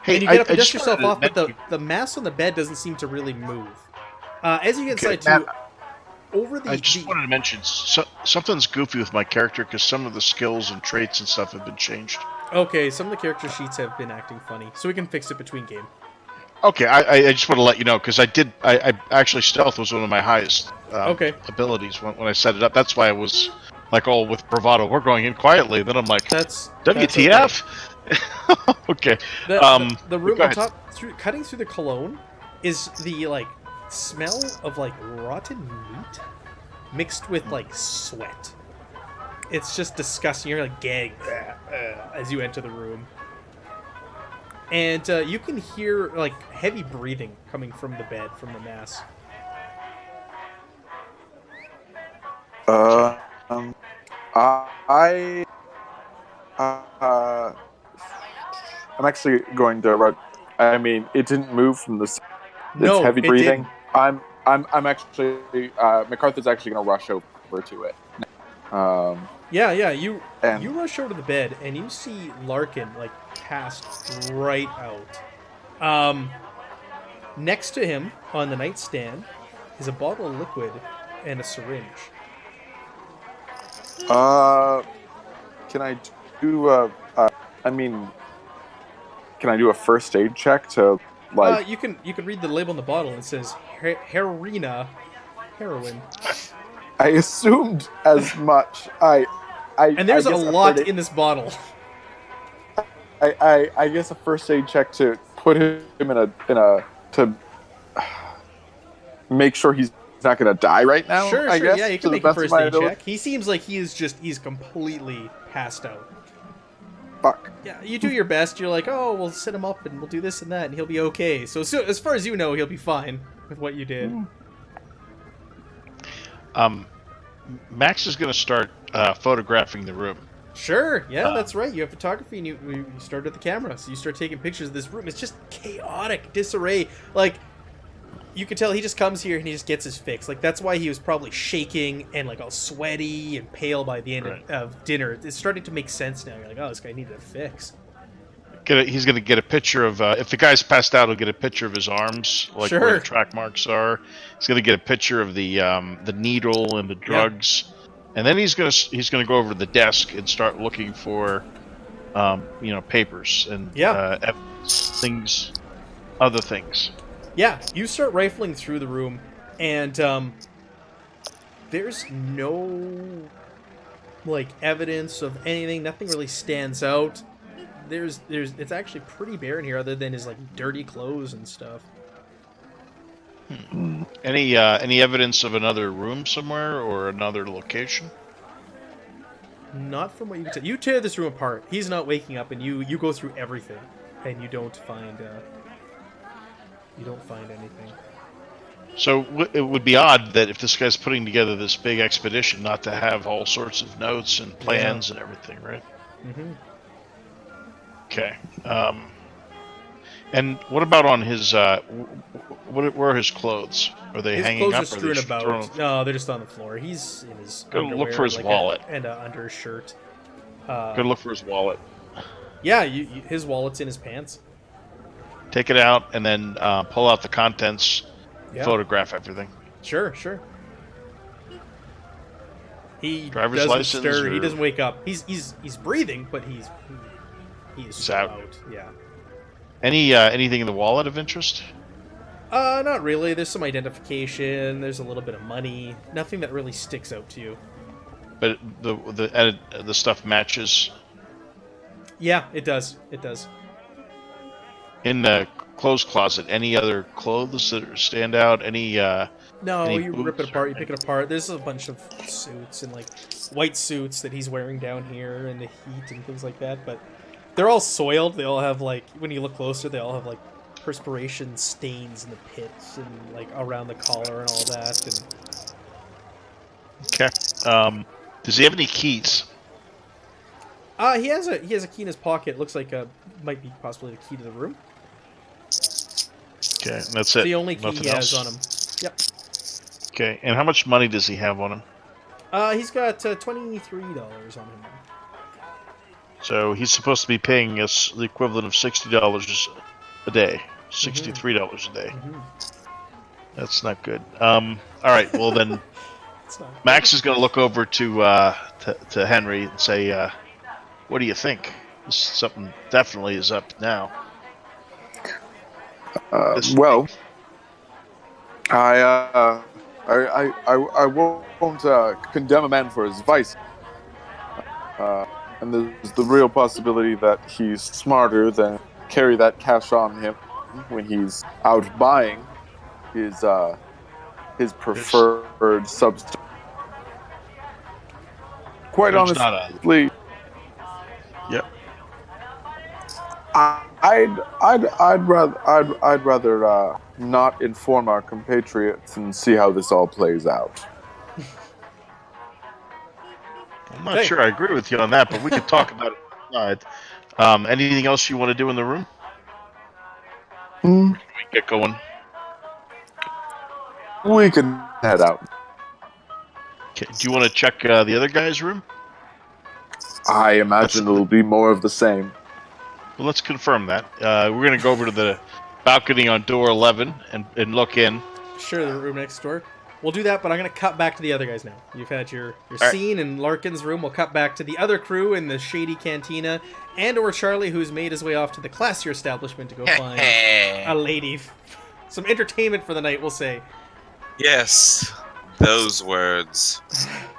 Speaker 7: Hey,
Speaker 6: you get up and dust
Speaker 7: just
Speaker 6: yourself
Speaker 7: wanted
Speaker 6: off,
Speaker 7: to
Speaker 6: but the mask on the bed doesn't seem to really move. As you get
Speaker 7: Okay,
Speaker 6: inside, too... over the.
Speaker 7: I just wanted to mention something's goofy with my character because some of the skills and traits and stuff have been changed.
Speaker 6: Okay, some of the character sheets have been acting funny, so we can fix it between game.
Speaker 7: Okay, I just want to let you know because I actually stealth was one of my highest abilities when I set it up. That's why I was like all with bravado. We're going in quietly. Then I'm like,
Speaker 6: that's
Speaker 7: WTF? Okay.
Speaker 6: The room on top, cutting through the cologne, is the like smell of like rotten meat mixed with like sweat. It's just disgusting. You're like gagging as you enter the room. And you can hear like heavy breathing coming from the bed, from the mass.
Speaker 4: I'm actually going to. I mean, it didn't move from the. It's heavy
Speaker 6: it
Speaker 4: breathing.
Speaker 6: didn't.
Speaker 4: I'm actually. MacArthur's actually going to rush over to it.
Speaker 6: You rush over to the bed and you see Larkin like passed right out. Next to him on the nightstand is a bottle of liquid and a syringe.
Speaker 4: Can I do can I do a first aid check to like?
Speaker 6: You can read the label on the bottle. It says heroin.
Speaker 4: I assumed as much.
Speaker 6: And there's a lot in this bottle.
Speaker 4: I guess a first aid check to put him in a to make sure he's not going to die right now.
Speaker 6: Sure.
Speaker 4: I guess,
Speaker 6: yeah, you can make a first aid check. He seems like he's completely passed out.
Speaker 4: Fuck.
Speaker 6: Yeah, you do your best. You're like, oh, we'll set him up and we'll do this and that, and he'll be okay. So as far as you know, he'll be fine with what you did.
Speaker 7: Max is going to start photographing the room.
Speaker 6: Sure, yeah, that's right. You have photography, and you start with the camera, so you start taking pictures of this room. It's just chaotic, disarray. Like, you can tell he just comes here and he just gets his fix. Like, that's why he was probably shaking and, like, all sweaty and pale by the end of dinner. It's starting to make sense now. You're like, oh, this guy needed a fix.
Speaker 7: He's going to get a picture of, if the guy's passed out, he'll get a picture of his arms, like where the track marks are. He's going to get a picture of the needle and the drugs. Yep. And then he's gonna go over to the desk and start looking for, papers and evidence, other things.
Speaker 6: Yeah, you start rifling through the room, and there's no like evidence of anything. Nothing really stands out. It's actually pretty bare in here, other than his like dirty clothes and stuff.
Speaker 7: Any evidence of another room somewhere or another location?
Speaker 6: Not from what you can tell. You tear this room apart. He's not waking up, and you go through everything, and you don't find anything.
Speaker 7: So it would be odd that if this guy's putting together this big expedition, not to have all sorts of notes and plans and everything, right?
Speaker 6: Mm-hmm.
Speaker 7: Okay. And what about on his? Where are his clothes? Are they hanging up?
Speaker 6: His clothes are strewn about. No, they're just on the floor. He's in his underwear.
Speaker 7: Look for his wallet
Speaker 6: and under his shirt.
Speaker 7: Go look for his wallet.
Speaker 6: Yeah, his wallet's in his pants.
Speaker 7: Take it out and then pull out the contents. Photograph everything.
Speaker 6: Sure. He
Speaker 7: driver's
Speaker 6: doesn't
Speaker 7: license.
Speaker 6: Stir. He doesn't wake up. He's breathing, but he's out. Yeah.
Speaker 7: Anything in the wallet of interest?
Speaker 6: Not really. There's some identification. There's a little bit of money. Nothing that really sticks out to you.
Speaker 7: But the stuff matches.
Speaker 6: Yeah, it does. It does.
Speaker 7: In the clothes closet, any other clothes that stand out?
Speaker 6: No, you rip it apart. You pick it apart. There's a bunch of suits and like white suits that he's wearing down here in the heat and things like that. But they're all soiled. They all have like, when you look closer, they all have like perspiration stains in the pits and like around the collar and all that. And...
Speaker 7: Okay. Does he have any keys?
Speaker 6: He has a key in his pocket. Looks like might be possibly the key to the room.
Speaker 7: Okay, and that's it.
Speaker 6: The only key
Speaker 7: Nothing
Speaker 6: he has
Speaker 7: else?
Speaker 6: on him. Yep.
Speaker 7: Okay, and how much money does he have on him?
Speaker 6: He's got $23 on him.
Speaker 7: So he's supposed to be paying us the equivalent of $60 a day. $63 a day.
Speaker 6: Mm-hmm.
Speaker 7: That's not good. All right, well then,
Speaker 6: It's fine.
Speaker 7: Max is going to look over to Henry and say, "What do you think? This something definitely is up now." This
Speaker 4: Well, I won't condemn a man for his vice. And there's the real possibility that he's smarter than carry that cash on him when he's out buying his preferred substance. Quite
Speaker 7: there's not
Speaker 4: honestly,
Speaker 7: Yep.
Speaker 4: I'd rather not inform our compatriots and see how this all plays out.
Speaker 7: I'm not sure I agree with you on that, but we could talk about it outside. Anything else you want to do in the room?
Speaker 4: Hmm.
Speaker 7: We get going.
Speaker 4: We can head out.
Speaker 7: Okay. Do you want to check the other guy's room?
Speaker 4: I imagine it'll be more of the same.
Speaker 7: Well, let's confirm that. We're going to go over to the balcony on door 11 and look in.
Speaker 6: Sure, the room next door. We'll do that, but I'm going to cut back to the other guys now. You've had your
Speaker 7: right.
Speaker 6: scene in Larkin's room. We'll cut back to the other crew in the shady cantina, and or Charlie, who's made his way off to the classier establishment to go find a lady. Some entertainment for the night, we'll say.
Speaker 1: Yes, those words.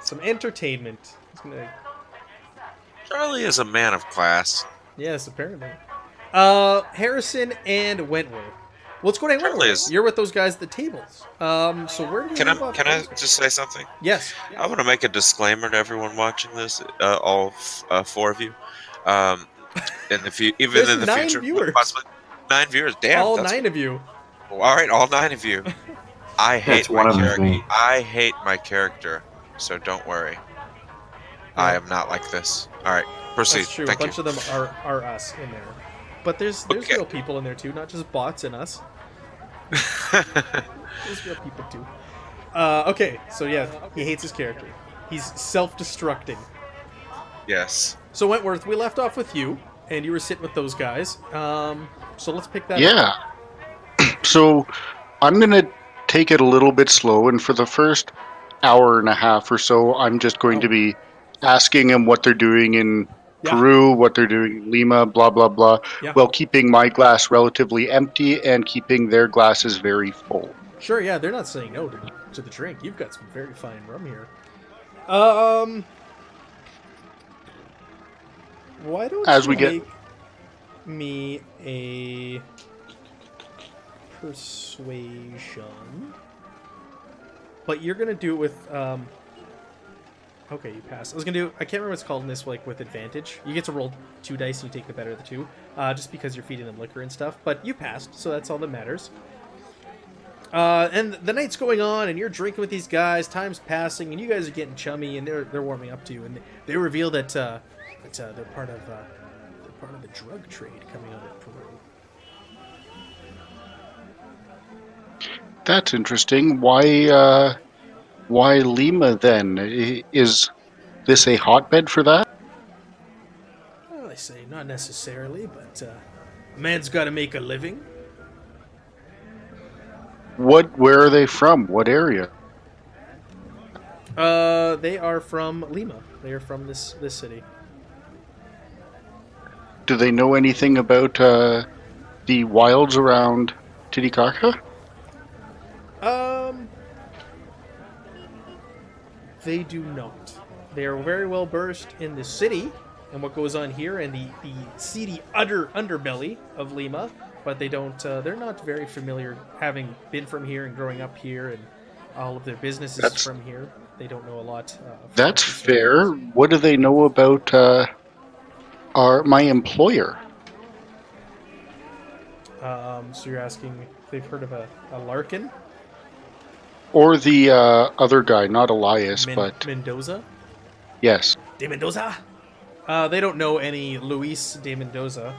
Speaker 6: Some entertainment.
Speaker 1: Charlie is a man of class.
Speaker 6: Yes, apparently. Harrison and Wentworth. Well, let's go to Wentworth.
Speaker 1: Charlie is...
Speaker 6: You're with those guys at the tables. So where do you
Speaker 1: Can
Speaker 6: leave off?
Speaker 1: I just say something?
Speaker 6: Yes.
Speaker 1: I want to make a disclaimer to everyone watching this, all four of you. And if you even
Speaker 6: There's
Speaker 1: in the
Speaker 6: 9
Speaker 1: future,
Speaker 6: viewers.
Speaker 1: possibly 9 viewers. Damn,
Speaker 6: All
Speaker 1: that's
Speaker 6: 9 of you.
Speaker 1: All right, all 9 of you. I hate my
Speaker 4: one of
Speaker 1: character.
Speaker 4: me.
Speaker 1: I hate my character, so don't worry. I am not like this. All right, proceed.
Speaker 6: That's true.
Speaker 1: Thank
Speaker 6: a bunch
Speaker 1: you.
Speaker 6: of them are us in there. But there's
Speaker 1: Okay.
Speaker 6: real people in there too, not just bots and us. There's real people too. Okay, so yeah, he hates his character. He's self-destructing.
Speaker 1: Yes.
Speaker 6: So Wentworth, we left off with you, and you were sitting with those guys. So let's pick that up.
Speaker 5: Yeah. So I'm going to take it a little bit slow, and for the first hour and a half or so, I'm just going to be asking them what they're doing in Peru, what they're doing in Lima, blah, blah, blah, while keeping my glass relatively empty and keeping their glasses very full.
Speaker 6: Sure, yeah, they're not saying no to the drink. You've got some very fine rum here. Why don't you make me a persuasion? But you're gonna do it with okay, you pass. I can't remember what it's called in this, like with advantage. You get to roll 2 dice and you take the better of the 2, just because you're feeding them liquor and stuff. But you passed, so that's all that matters. And the night's going on, and you're drinking with these guys. Time's passing, and you guys are getting chummy, and they're warming up to you. And they reveal that they're part of the drug trade coming out of Peru.
Speaker 5: That's interesting. Why Lima then? Is this a hotbed for that?
Speaker 6: Well, I say not necessarily, but a man's got to make a living.
Speaker 5: Where are they from? What area?
Speaker 6: They are from Lima. They are from this city.
Speaker 5: Do they know anything about the wilds around Titicaca?
Speaker 6: They do not. They are very well versed in the city and what goes on here and the seedy underbelly of Lima, but they don't. They're not very familiar, having been from here and growing up here, and all of their businesses from here. They don't know a lot.
Speaker 5: That's fair. What do they know about my employer?
Speaker 6: So you're asking if they've heard of a Larkin?
Speaker 5: Or the other guy, not Elias, but...
Speaker 6: Mendoza?
Speaker 5: Yes.
Speaker 6: De Mendoza? They don't know any Luis de Mendoza.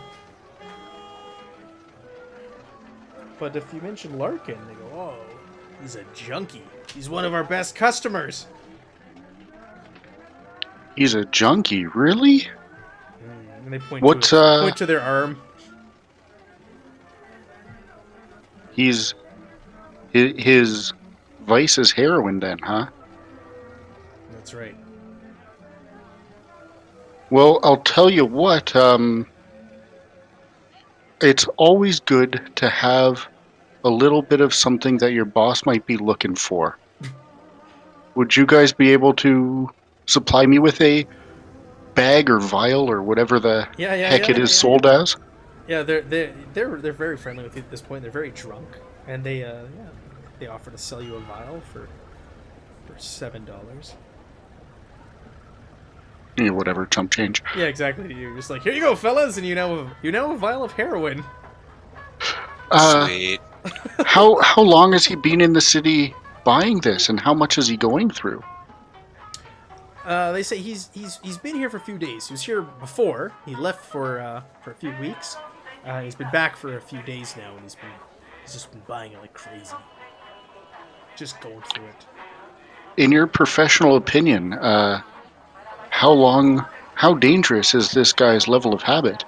Speaker 6: But if you mention Larkin, they go, oh, he's a junkie. He's one of our best customers.
Speaker 5: He's a junkie, really?
Speaker 6: And they point to their arm.
Speaker 5: His vice is heroin then, huh?
Speaker 6: That's right.
Speaker 5: Well, I'll tell you what. It's always good to have a little bit of something that your boss might be looking for. Would you guys be able to supply me with a bag or vial or whatever the heck it is sold as?
Speaker 6: Yeah, they're very friendly with you at this point. They're very drunk, and they offer to sell you a vial for $7.
Speaker 5: Yeah, whatever, chump change.
Speaker 6: Yeah, exactly. You're just like, here you go, fellas, and you know a vial of heroin.
Speaker 1: Sweet.
Speaker 5: How long has he been in the city buying this, and how much is he going through?
Speaker 6: They say he's been here for a few days. He was here before. He left for a few weeks. He's been back for a few days now, and he's just been buying it like crazy. Just going through it.
Speaker 5: In your professional opinion, how dangerous is this guy's level of habit?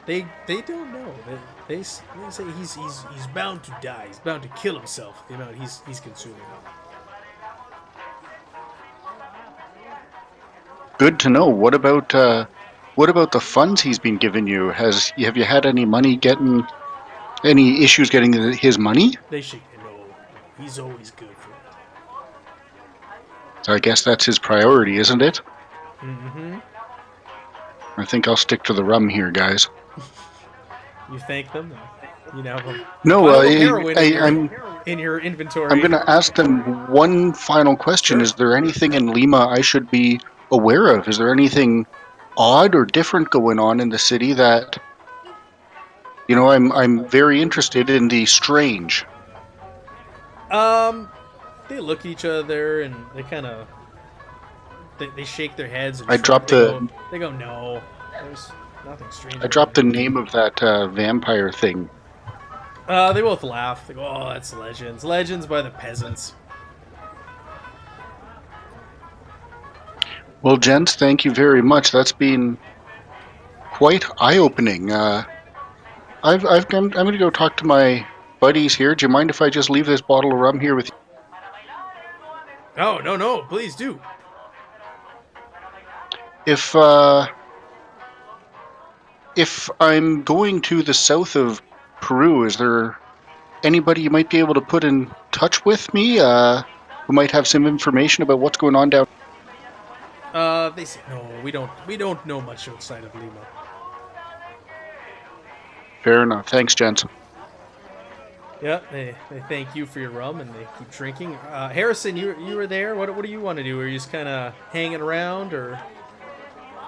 Speaker 6: They don't know. They say he's bound to die. He's bound to kill himself. The amount he's consuming.
Speaker 5: Good to know. What about the funds he's been giving you? Have you had any issues getting his money?
Speaker 6: They shake their no. He's always good for it.
Speaker 5: So I guess that's his priority, isn't it?
Speaker 6: Mm-hmm.
Speaker 5: I think I'll stick to the rum here, guys.
Speaker 6: You thank them. You now have
Speaker 5: I'm
Speaker 6: in your inventory.
Speaker 5: I'm going to ask them one final question. Sure. Is there anything in Lima I should be aware of? Is there anything odd or different going on in the city that, I'm very interested in the strange.
Speaker 6: They look at each other and they kind of they shake their heads. And
Speaker 5: they
Speaker 6: go no. There's nothing strange.
Speaker 5: I dropped the name of that vampire thing.
Speaker 6: They both laugh. They go, "Oh, that's legends. Legends by the peasants."
Speaker 5: Well, gents, thank you very much. That's been quite eye-opening. I'm going to go talk to my buddies here. Do you mind if I just leave this bottle of rum here with you?
Speaker 6: Oh, no, please do.
Speaker 5: If I'm going to the south of Peru, is there anybody you might be able to put in touch with me who might have some information about what's going on down?
Speaker 6: They say no. We don't know much outside of Lima.
Speaker 5: Fair enough. Thanks, gents.
Speaker 6: Yeah, they thank you for your rum and they keep drinking. Harrison, you were there. What do you want to do? Are you just kind of hanging around, or?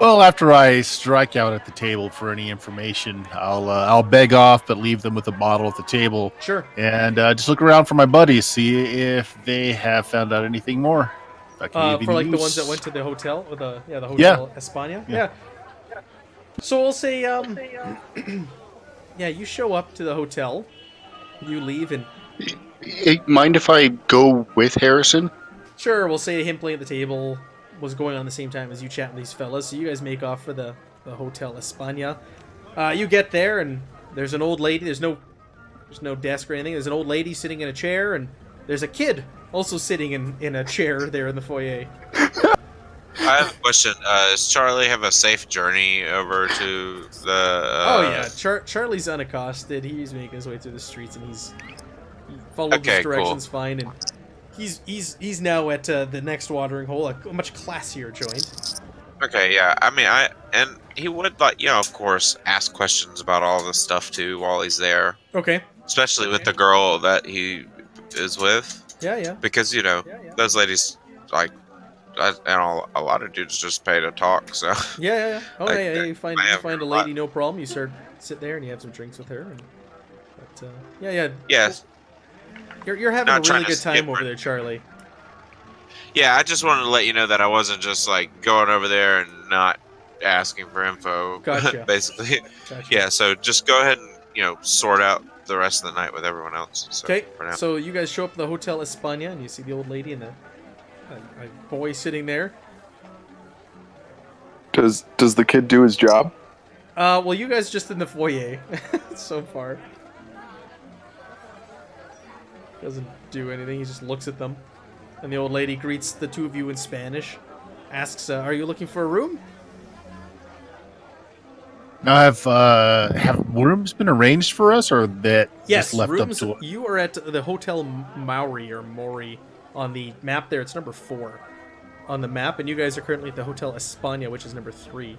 Speaker 2: Well, after I strike out at the table for any information, I'll beg off, but leave them with a bottle at the table.
Speaker 6: Sure.
Speaker 2: And just look around for my buddies, see if they have found out anything more.
Speaker 6: For like the ones that went to the hotel, or the Hotel España. Yeah. So we'll say, yeah, you show up to the hotel, you leave, and
Speaker 5: mind if I go with Harrison?
Speaker 6: Sure. We'll say him playing at the table was going on the same time as you chat with these fellas, so you guys make off for the Hotel España. You get there, and there's an old lady. There's no desk or anything. There's an old lady sitting in a chair, and there's a kid also sitting in a chair there in the foyer.
Speaker 1: I have a question. Does Charlie have a safe journey over to the...
Speaker 6: Oh, yeah. Charlie's unaccosted. He's making his way through the streets, and he followed his directions fine, and he's now at the next watering hole, a much classier joint.
Speaker 1: Okay, yeah. I mean, and he would, of course, ask questions about all this stuff, too, while he's there.
Speaker 6: Okay.
Speaker 1: Especially with the girl that he is with.
Speaker 6: Yeah.
Speaker 1: Because, those ladies, and a lot of dudes just pay to talk, so...
Speaker 6: Yeah. Oh, yeah. You find a lady, no problem. You sit there and you have some drinks with her. Yeah.
Speaker 1: Yes.
Speaker 6: You're having a really good time over there, Charlie.
Speaker 1: Yeah, I just wanted to let you know that I wasn't just, going over there and not asking for info.
Speaker 6: Gotcha.
Speaker 1: Basically.
Speaker 6: Gotcha.
Speaker 1: Yeah, so just go ahead and, sort out the rest of the night with everyone else.
Speaker 6: Okay, so you guys show up at the Hotel España, and you see the old lady and a boy sitting there.
Speaker 4: Does the kid do his job?
Speaker 6: Well, you guys just in the foyer so far. Doesn't do anything. He just looks at them. And the old lady greets the two of you in Spanish. Asks, are you looking for a room?
Speaker 2: Now, have rooms been arranged for us, or that
Speaker 6: Yes,
Speaker 2: just left
Speaker 6: rooms.
Speaker 2: up to?
Speaker 6: You are at the Hotel Maori or Mori on the map there. It's number 4 on the map, and you guys are currently at the Hotel España, which is number 3.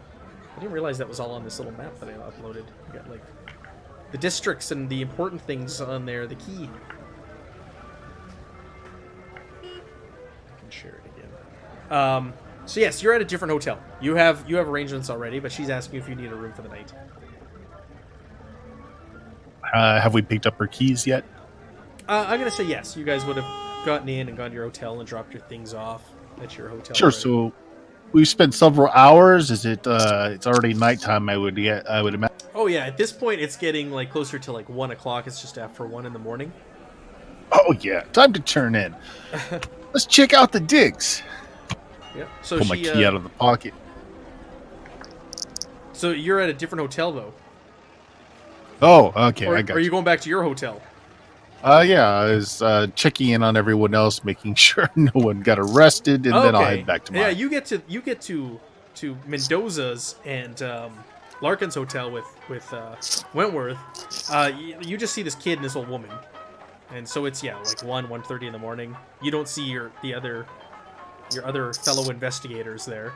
Speaker 6: I didn't realize that was all on this little map that I uploaded. You got like the districts and the important things on there. The key. I can share it again. So yes, you're at a different hotel. You have arrangements already, but she's asking you if you need a room for the night.
Speaker 2: Have we picked up her keys yet?
Speaker 6: I'm gonna say yes. You guys would have gotten in and gone to your hotel and dropped your things off at your hotel.
Speaker 2: Sure.
Speaker 6: already.
Speaker 2: So we've spent several hours. Is it? It's already nighttime. I would imagine.
Speaker 6: Oh yeah, at this point it's getting like closer to like 1 o'clock. It's just after 1 in the morning.
Speaker 2: Oh yeah, time to turn in. Let's check out the digs.
Speaker 6: Yeah. So
Speaker 2: Pull my key out of the pocket.
Speaker 6: So you're at a different hotel though.
Speaker 2: Oh, okay.
Speaker 6: Or
Speaker 2: I got
Speaker 6: are you going back to your hotel?
Speaker 2: Yeah, I was checking in on everyone else, making sure no one got arrested, and then I'll head back to mine.
Speaker 6: Yeah, you get to Mendoza's and Larkin's hotel with Wentworth. You just see this kid and this old woman, and so it's like 1:30 in the morning. You don't see your other fellow investigators there.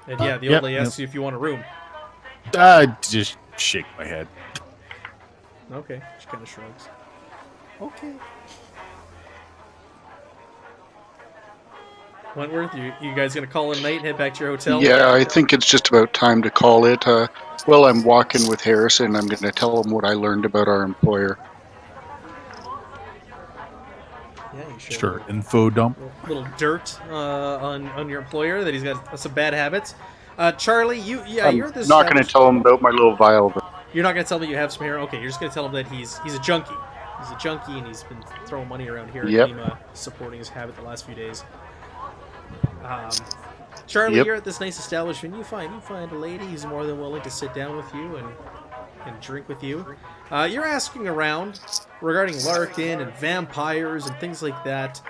Speaker 6: And yeah, the old lady asks you if you want a room.
Speaker 2: Just shake my head.
Speaker 6: Okay, she kind of shrugs. Okay. Wentworth, you guys gonna call it a night and head back to your hotel?
Speaker 5: Yeah, I think it's just about time to call it. Well, I'm walking with Harrison. I'm going to tell him what I learned about our employer.
Speaker 6: Yeah, you should.
Speaker 2: Sure, info dump.
Speaker 6: Little dirt on your employer that he's got some bad habits. Charlie, you're at this.
Speaker 5: I'm not going to tell him about my little vial.
Speaker 6: You're not going to tell him that you have some hair? Okay, you're just going to tell him that he's a junkie. He's a junkie, and he's been throwing money around here
Speaker 5: Yep.
Speaker 6: in Lima, supporting his habit the last few days. Charlie,
Speaker 5: Yep.
Speaker 6: you're at this nice establishment. You find a lady who's more than willing to sit down with you and drink with you. You're asking around regarding Larkin and vampires and things like that.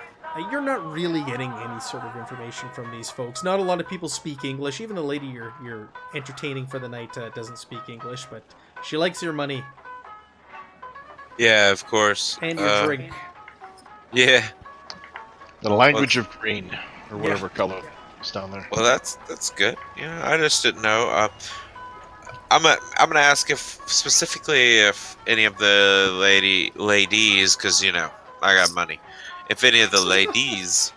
Speaker 6: You're not really getting any sort of information from these folks. Not a lot of people speak English. Even the lady you're entertaining for the night doesn't speak English, but she likes your money
Speaker 1: Yeah, of course.
Speaker 6: and your drink.
Speaker 1: Yeah.
Speaker 7: The language of green, or whatever color is down there.
Speaker 1: Well, that's good. Yeah, I just didn't know. I'm gonna ask if specifically if any of the ladies, because I got money. If any of the ladies,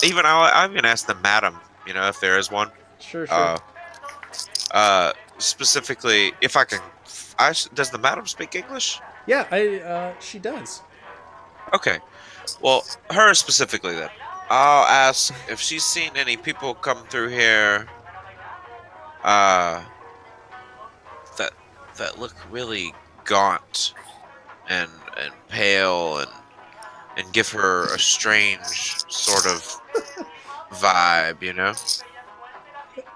Speaker 1: even I'm gonna ask the madam, if there is one.
Speaker 6: Sure.
Speaker 1: Specifically, if I can, does the madam speak English?
Speaker 6: Yeah, she does.
Speaker 1: Okay. Well, her specifically then. I'll ask if she's seen any people come through here that look really gaunt and pale and give her a strange sort of vibe,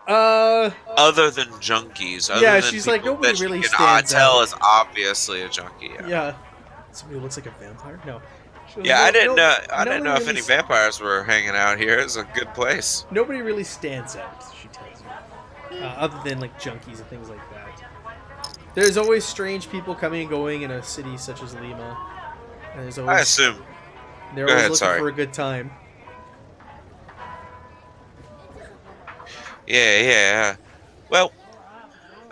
Speaker 1: Other than junkies. Other than
Speaker 6: she's like,
Speaker 1: people
Speaker 6: nobody
Speaker 1: that
Speaker 6: really
Speaker 1: you can
Speaker 6: stands
Speaker 1: tell
Speaker 6: out.
Speaker 1: is obviously a junkie.
Speaker 6: Yeah. Somebody who looks like a vampire? No. She goes,
Speaker 1: Yeah, I didn't know. I
Speaker 6: nobody
Speaker 1: didn't know if
Speaker 6: really
Speaker 1: any vampires were hanging out here. It's a good place.
Speaker 6: Nobody really stands out, she tells you. Other than like junkies and things like that. There's always strange people coming and going in a city such as Lima. And there's always,
Speaker 1: I assume.
Speaker 6: they're
Speaker 1: Go
Speaker 6: always
Speaker 1: ahead,
Speaker 6: looking
Speaker 1: sorry.
Speaker 6: for a good time.
Speaker 1: Yeah. Well,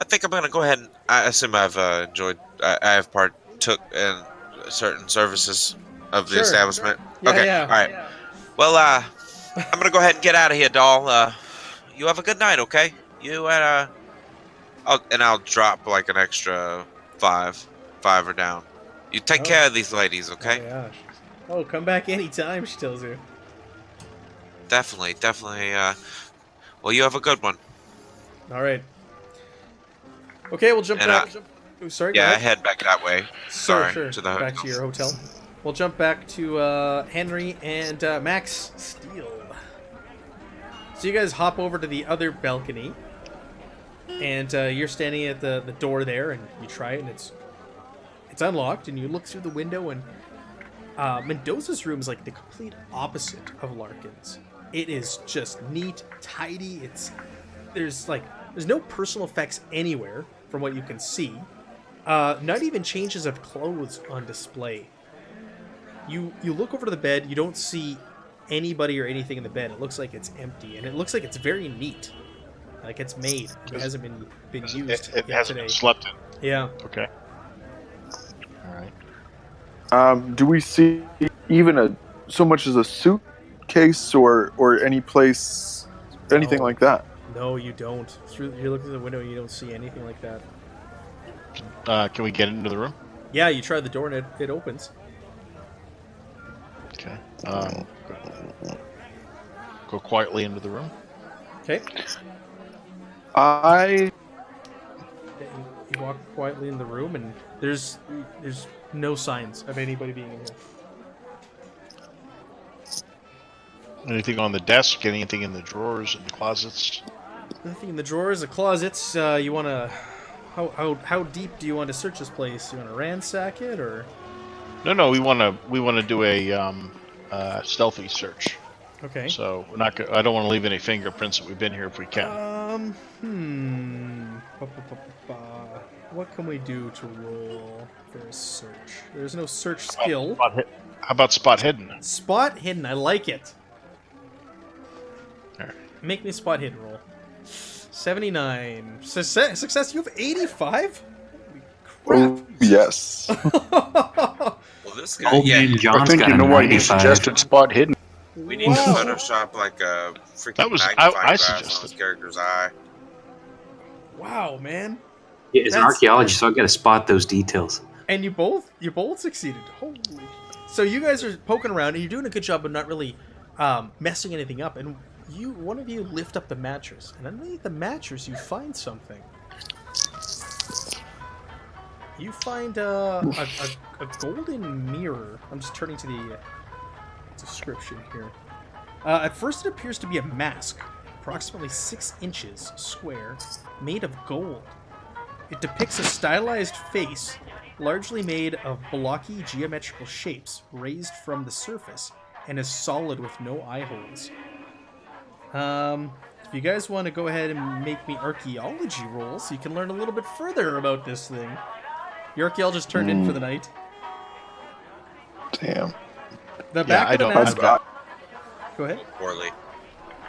Speaker 1: I think I'm gonna go ahead and I assume I've enjoyed. I have partook in certain services of the
Speaker 6: Sure.
Speaker 1: establishment.
Speaker 6: Yeah,
Speaker 1: okay.
Speaker 6: yeah.
Speaker 1: All right. Well, I'm gonna go ahead and get out of here, doll. You have a good night, okay? You and I'll drop like an extra five down. You take care of these ladies, okay?
Speaker 6: Oh, yeah. Oh, come back anytime, she tells you.
Speaker 1: Definitely. Well, you have a good one.
Speaker 6: All right. Okay, we'll jump
Speaker 1: And,
Speaker 6: back. Oh, sorry. go
Speaker 1: Yeah, I
Speaker 6: ahead.
Speaker 1: head back that way. Sorry,
Speaker 6: Sure.
Speaker 1: to the
Speaker 6: back to your hotel. We'll jump back to Henry and Max Steele. So you guys hop over to the other balcony, and you're standing at the door there, and you try it, and It's unlocked, and you look through the window, and Mendoza's room is like the complete opposite of Larkin's. It is just neat, tidy. There's no personal effects anywhere from what you can see. Not even changes of clothes on display. You look over to the bed, you don't see anybody or anything in the bed. It looks like it's empty, and it looks like it's very neat. Like it's made. It hasn't been used
Speaker 7: It
Speaker 6: yet
Speaker 7: hasn't
Speaker 6: today.
Speaker 7: been slept in.
Speaker 6: Yeah.
Speaker 7: Okay. All right.
Speaker 4: Do we see even so much as a suitcase or any place, anything
Speaker 6: No.
Speaker 4: like that?
Speaker 6: No, you don't. You're looking through the window and you don't see anything like that.
Speaker 7: Can we get into the room?
Speaker 6: Yeah, you try the door and it opens.
Speaker 7: Okay. Go quietly into the room.
Speaker 6: Okay.
Speaker 4: I
Speaker 6: You walk quietly in the room, and there's no signs of anybody being in here.
Speaker 7: Anything on the desk? Anything in the drawers, in the closets?
Speaker 6: Nothing in the drawers, the closets. You want to... How deep do you want to search this place? You want to ransack it, or...
Speaker 7: No. We want to do a stealthy search.
Speaker 6: Okay.
Speaker 7: So we're not. I don't want to leave any fingerprints that we've been here if we can.
Speaker 6: What can we do to roll for a search? There's no search skill.
Speaker 7: How about spot hidden?
Speaker 6: Spot hidden. I like it.
Speaker 7: Alright.
Speaker 6: Make me a spot hidden roll. 79. Success. You have 85?
Speaker 4: oh yes.
Speaker 1: Well, this guy,
Speaker 3: Old
Speaker 1: yeah,
Speaker 3: man
Speaker 5: I
Speaker 3: John's
Speaker 5: think
Speaker 3: got
Speaker 5: you
Speaker 3: a
Speaker 5: know why you
Speaker 3: 95.
Speaker 5: suggested spot hidden.
Speaker 1: we need to Photoshop like a freaking
Speaker 7: That was-
Speaker 1: magnifying
Speaker 7: I
Speaker 1: glass on
Speaker 7: suggested.
Speaker 1: his character's eye.
Speaker 6: Wow, man.
Speaker 3: Yeah, as an
Speaker 6: That's-
Speaker 3: archaeologist, I've got to spot those details.
Speaker 6: And you both succeeded. Holy. So you guys are poking around, and you're doing a good job of not really messing anything up. And one of you lift up the mattress, and underneath the mattress you find something. You find a golden mirror. I'm just turning to the description here. At first, it appears to be a mask, approximately 6 inches square, made of gold. It depicts a stylized face, largely made of blocky geometrical shapes raised from the surface, and is solid with no eye holes. If you guys want to go ahead and make me archaeology rolls, you can learn a little bit further about this thing. Your archaeologist turned in for the night.
Speaker 4: Damn.
Speaker 6: The back
Speaker 7: I
Speaker 6: of the
Speaker 7: don't.
Speaker 6: mask.
Speaker 7: I've got.
Speaker 6: Go ahead.
Speaker 1: Poorly.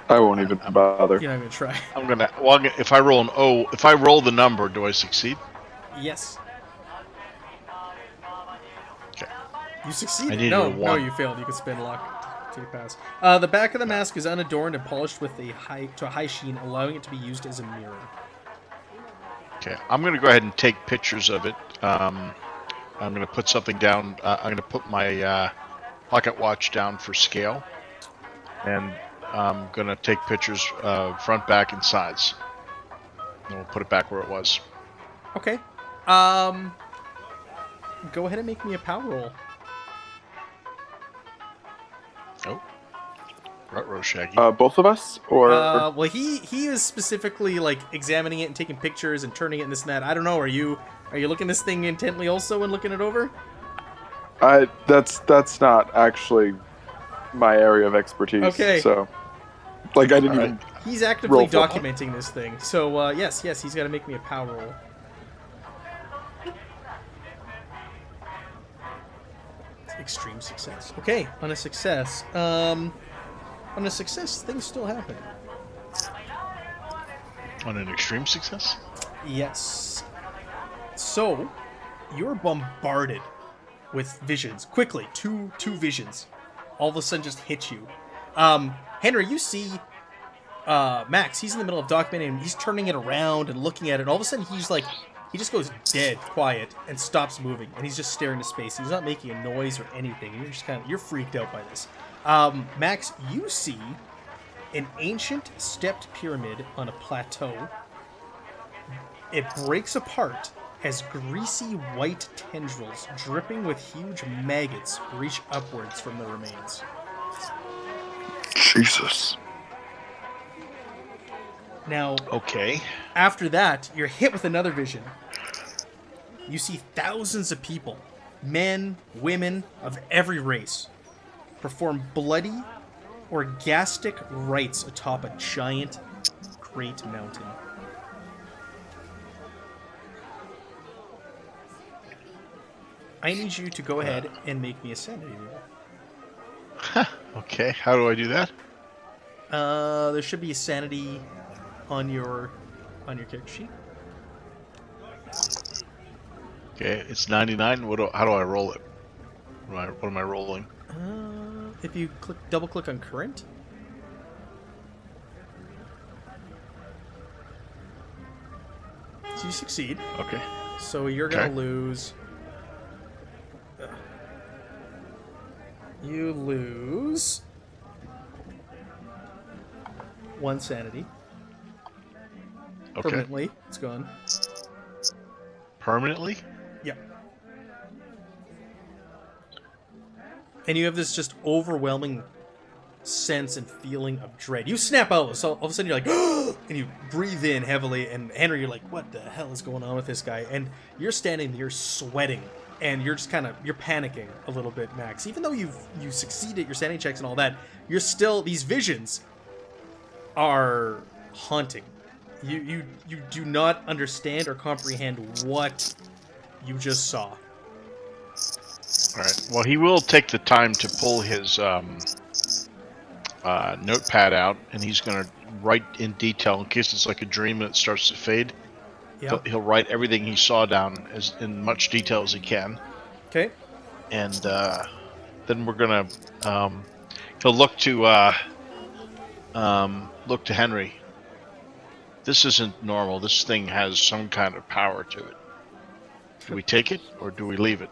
Speaker 4: I won't even bother.
Speaker 6: You're not gonna try.
Speaker 7: I'm gonna. Well, if I roll an O, if I roll the number, do I succeed?
Speaker 6: Yes.
Speaker 7: Okay.
Speaker 6: You succeeded.
Speaker 7: I needed
Speaker 6: No,
Speaker 7: a
Speaker 6: no,
Speaker 7: one.
Speaker 6: you failed. You can spend luck to pass. The back of the mask is unadorned and polished with a high sheen, allowing it to be used as a mirror.
Speaker 7: Okay. I'm gonna go ahead and take pictures of it. I'm gonna put something down. I'm gonna put my pocket watch down for scale, and I'm gonna take pictures front, back, and sides. And we'll put it back where it was.
Speaker 6: Okay. Go ahead and make me a power roll.
Speaker 7: Oh. Ruh-roh, Shaggy.
Speaker 4: Both of us, or
Speaker 6: Well, he is specifically like examining it and taking pictures and turning it and this and that. I don't know. Are you looking this thing intently also and looking it over?
Speaker 4: that's not actually my area of expertise.
Speaker 6: Okay.
Speaker 4: So, like, I didn't
Speaker 7: All
Speaker 4: even.
Speaker 6: He's actively
Speaker 4: Roll for-
Speaker 6: documenting this thing. So yes, he's got to make me a power roll. Extreme success. Okay, on a success. Things still happen.
Speaker 7: On an extreme success?
Speaker 6: Yes. So, you're bombarded with visions. Quickly, two visions. All of a sudden just hit you. Henry, you see Max. He's in the middle of documenting and he's turning it around and looking at it. And all of a sudden he just goes dead quiet and stops moving. And he's just staring into space. He's not making a noise or anything. You're just you're freaked out by this. Max, you see an ancient stepped pyramid on a plateau. It breaks apart as greasy white tendrils dripping with huge maggots reach upwards from the remains.
Speaker 4: Jesus.
Speaker 6: Now,
Speaker 7: Okay.
Speaker 6: after that, you're hit with another vision. you see thousands of people, men, women of every race, perform bloody, orgastic rites atop a giant, great mountain. I need you to go ahead and make me a sanity roll.
Speaker 7: Okay, how do I do that?
Speaker 6: There should be a sanity on your character sheet.
Speaker 7: Okay, it's 99. How do I roll it? What am I rolling?
Speaker 6: If you double click on current. So you succeed.
Speaker 7: Okay.
Speaker 6: So you're gonna lose. You lose 1 sanity.
Speaker 7: Okay.
Speaker 6: Permanently. It's gone.
Speaker 7: Permanently?
Speaker 6: Yep. And you have this just overwhelming sense and feeling of dread. You snap out, so all of a sudden you're like, and you breathe in heavily, and Henry, you're like, what the hell is going on with this guy? And you're standing there sweating, and you're just you're panicking a little bit, Max. Even though you succeeded your sanity checks and all that, you're still, these visions are haunting. You do not understand or comprehend what you just saw.
Speaker 7: All right. Well, he will take the time to pull his notepad out, and he's going to write in detail in case it's like a dream and it starts to fade.
Speaker 6: Yep.
Speaker 7: He'll write everything he saw down as in much detail as he can.
Speaker 6: Okay.
Speaker 7: And then we're going to he'll look to Henry. This isn't normal. This thing has some kind of power to it. Do we take it or do we leave it?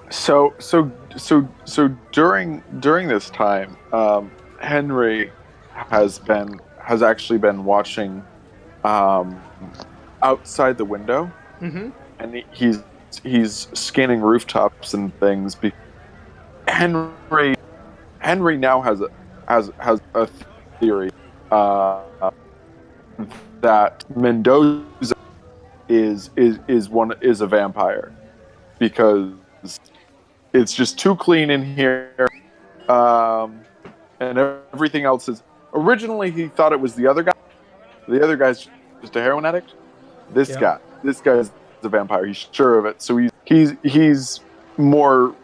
Speaker 4: So during this time, Henry has actually been watching outside the window, and he's scanning rooftops and things. Henry now has a theory that Mendoza is a vampire, because it's just too clean in here, and everything else is. Originally, he thought it was the other guy. The other guy's just a heroin addict. This guy's a vampire. He's sure of it. So he's more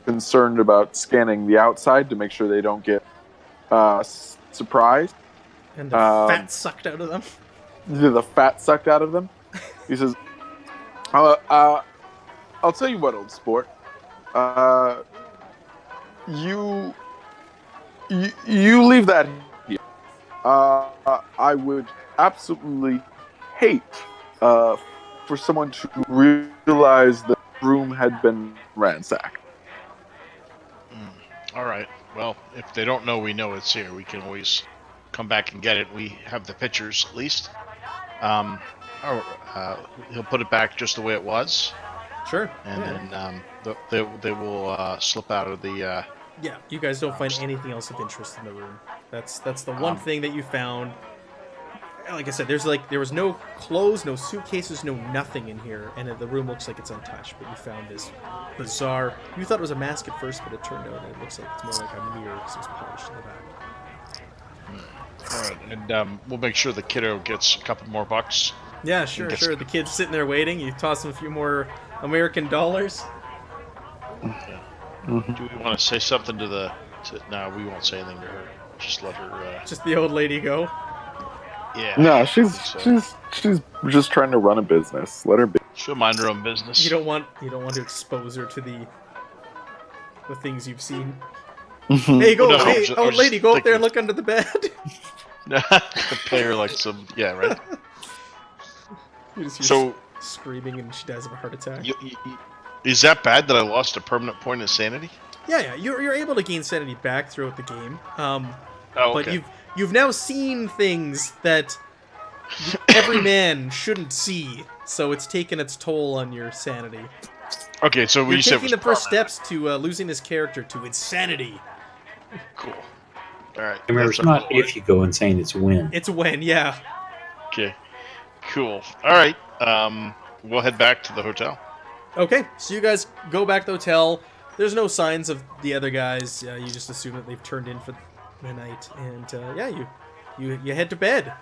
Speaker 4: concerned about scanning the outside to make sure they don't get surprised.
Speaker 6: And the fat sucked out of them.
Speaker 4: The fat sucked out of them. He says, I'll tell you what, old sport. You leave that here. I would absolutely hate for someone to realize the room had been ransacked.
Speaker 7: All right. Well, if they don't know we know it's here, we can always come back and get it. We have the pictures, at least. He'll put it back just the way it was.
Speaker 6: Sure.
Speaker 7: And then they will slip out of the...
Speaker 6: Yeah, you guys don't find anything else of interest in the room. That's the one thing that you found. Like I said, there was no clothes, no suitcases, no nothing in here, and the room looks like it's untouched. But you found this bizarre. You thought it was a mask at first, but it turned out it looks like it's more like a mirror because it was polished in the back.
Speaker 7: All right, and we'll make sure the kiddo gets a couple more bucks.
Speaker 6: Yeah, sure. The kid's sitting there waiting. You toss him a few more American dollars.
Speaker 7: Mm-hmm. Do we want to say something to no, we won't say anything to her. Just let her.
Speaker 6: Just the old lady go.
Speaker 7: Yeah.
Speaker 4: No, she's just trying to run a business. Let her be.
Speaker 7: She'll mind her own business.
Speaker 6: You don't want to expose her to the things you've seen. Hey, go!
Speaker 7: No,
Speaker 6: hey, old lady, go up there and look under the bed.
Speaker 7: Play her like some. Yeah, right.
Speaker 6: You just hear screaming, and she dies of a heart attack.
Speaker 7: Is that bad that I lost a permanent point of sanity?
Speaker 6: Yeah. You're able to gain sanity back throughout the game.
Speaker 7: Okay.
Speaker 6: But you've now seen things that every man shouldn't see, so it's taken its toll on your sanity.
Speaker 7: Okay, so
Speaker 6: you're taking the first steps to losing this character to insanity.
Speaker 7: Cool. All right.
Speaker 3: Remember, it's not if you go insane; it's when.
Speaker 6: It's when, yeah.
Speaker 7: Okay. Cool. All right. We'll head back to the hotel.
Speaker 6: Okay, so you guys go back to the hotel. There's no signs of the other guys. You just assume that they've turned in for the night, and you head to bed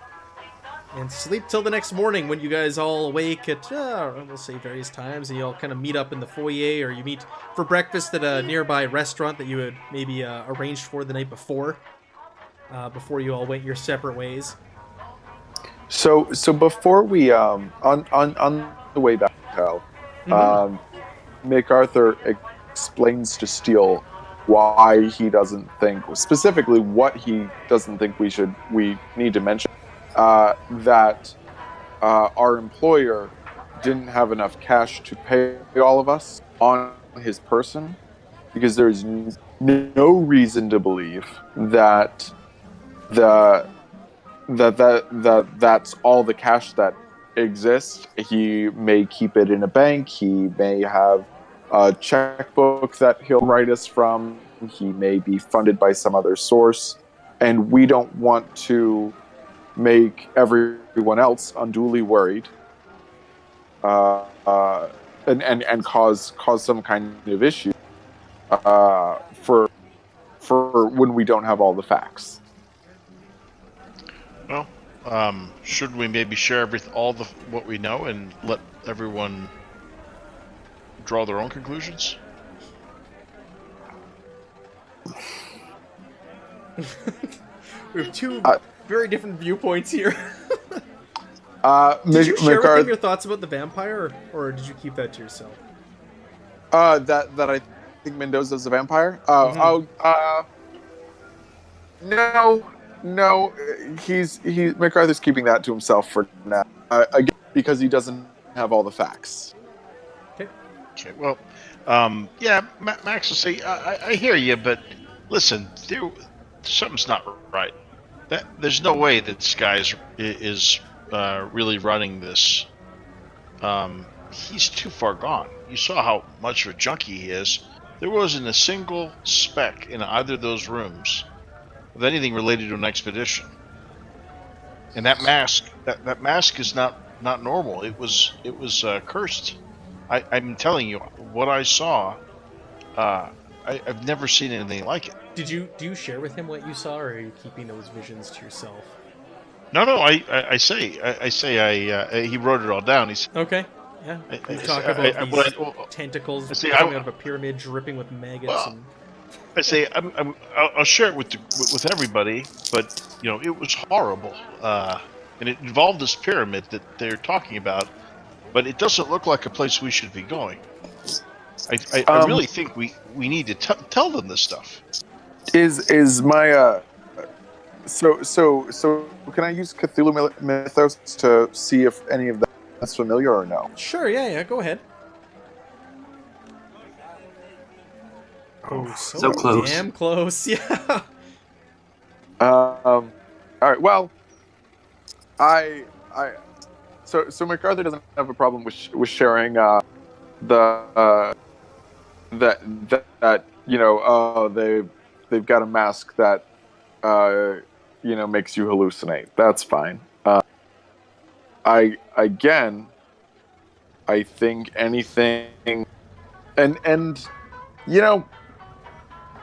Speaker 6: and sleep till the next morning when you guys all awake at we'll say various times, and you all kind of meet up in the foyer, or you meet for breakfast at a nearby restaurant that you had maybe arranged for the night before you all went your separate ways.
Speaker 4: So before we on the way back to hell, MacArthur explains to Steele why he doesn't think, specifically what he doesn't think we need to mention, that our employer didn't have enough cash to pay all of us on his person, because there's no reason to believe that that's all the cash that exists. He may keep it in a bank. He may have a checkbook that he'll write us from. He may be funded by some other source, and we don't want to make everyone else unduly worried, and cause some kind of issue for when we don't have all the facts.
Speaker 7: Well, should we maybe share what we know and let everyone draw their own conclusions?
Speaker 6: We have two very different viewpoints here.
Speaker 4: Did
Speaker 6: you share with him your thoughts about the vampire, or did you keep that to yourself?
Speaker 4: That I think Mendoza's a vampire? No, MacArthur's keeping that to himself for now. Again, because he doesn't have all the facts.
Speaker 7: Okay. Well, Max will say, I hear you, but listen, something's not right. There's no way that this guy is really running this. He's too far gone. You saw how much of a junkie he is. There wasn't a single speck in either of those rooms of anything related to an expedition. And that mask is not normal. It was cursed. I'm telling you, what I saw, I've never seen anything like it.
Speaker 6: Do you share with him what you saw, or are you keeping those visions to yourself?
Speaker 7: No. I say he wrote it all down. He's
Speaker 6: okay. Yeah. You talk about these tentacles coming out of a pyramid, dripping with maggots.
Speaker 7: I say I'll share it with everybody, but it was horrible, and it involved this pyramid that they're talking about, but it doesn't look like a place we should be going. I really think we need to tell them this stuff.
Speaker 4: Is my so can I use Cthulhu Mythos to see if any of that's familiar or no?
Speaker 6: Sure, yeah, go ahead. Oh, so close. Damn close, yeah.
Speaker 4: All right. Well, so MacArthur doesn't have a problem with sharing they've got a mask that makes you hallucinate. That's fine. I think anything, and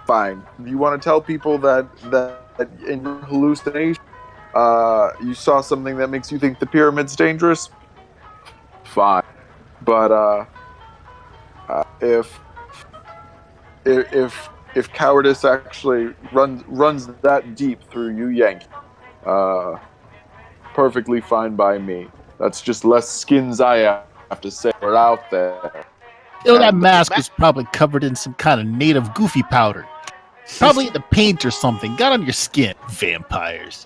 Speaker 4: fine. You want to tell people that in your hallucination, you saw something that makes you think the pyramid's dangerous? Fine. But if cowardice actually runs that deep through you, Yankee, perfectly fine by me. That's just less skins I have to say are out there.
Speaker 2: That mask is probably covered in some kind of native goofy powder. Probably in the paint or something. Got on your skin. Vampires.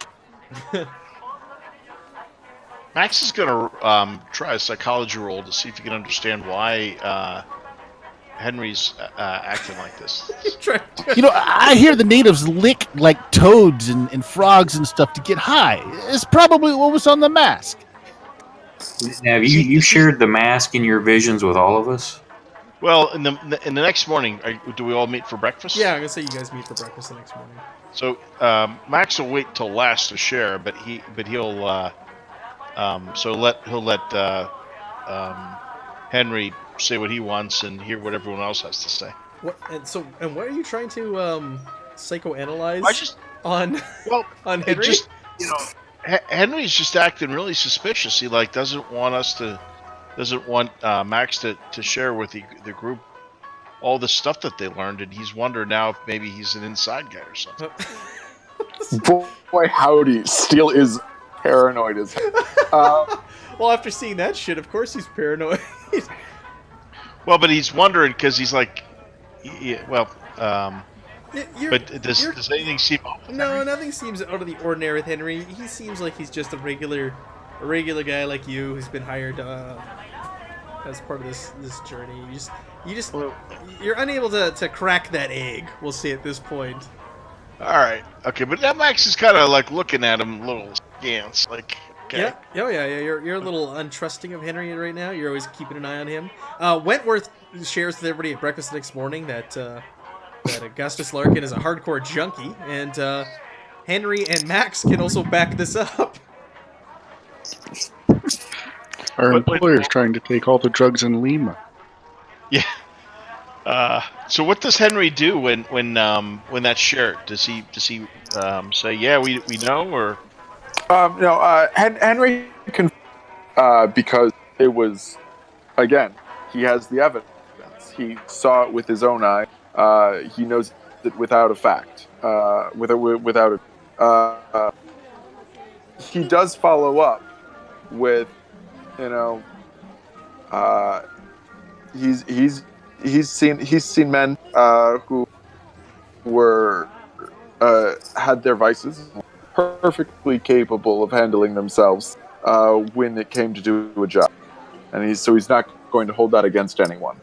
Speaker 7: Max is going to try a psychology roll to see if he can understand why Henry's acting like this.
Speaker 2: I hear the natives lick like toads and frogs and stuff to get high. It's probably what was on the mask.
Speaker 3: Now, you shared the mask in your visions with all of us?
Speaker 7: Well, in the next morning, do we all meet for breakfast?
Speaker 6: Yeah, I'm gonna say you guys meet for breakfast the next morning.
Speaker 7: So Max will wait till last to share, but he'll So he'll let Henry say what he wants and hear what everyone else has to say.
Speaker 6: And what are you trying to psychoanalyze
Speaker 7: I just
Speaker 6: on
Speaker 7: well,
Speaker 6: on
Speaker 7: it
Speaker 6: Henry?
Speaker 7: just Henry's just acting really suspicious. He doesn't want Max to share with the group all the stuff that they learned, and he's wondering now if maybe he's an inside guy or something.
Speaker 4: Boy, howdy, Steele is paranoid as hell.
Speaker 6: Well, after seeing that shit, of course he's paranoid.
Speaker 7: Well, but he's wondering because he's like, but does anything seem off with
Speaker 6: No,
Speaker 7: Henry?
Speaker 6: nothing seems out of the ordinary with Henry. He seems like he's just a regular guy like you who's been hired as part of this journey. You're unable to crack that egg. We'll say at this point.
Speaker 7: All right, okay, but that Max is kind of like looking at him a little askance, like. Okay.
Speaker 6: Yeah, You're a little untrusting of Henry right now. You're always keeping an eye on him. Wentworth shares with everybody at breakfast the next morning that Augustus Larkin is a hardcore junkie, and Henry and Max can also back this up.
Speaker 5: Our employer's trying to take all the drugs in Lima.
Speaker 7: Yeah. So what does Henry do when that's shared? Does he say, yeah, we know, or?
Speaker 4: No, Henry can, because it was, again, he has the evidence. He saw it with his own eye. He knows it without a fact. Without a, he does follow up with, he's seen men who were had their vices, perfectly capable of handling themselves when it came to do a job, and he's not going to hold that against anyone.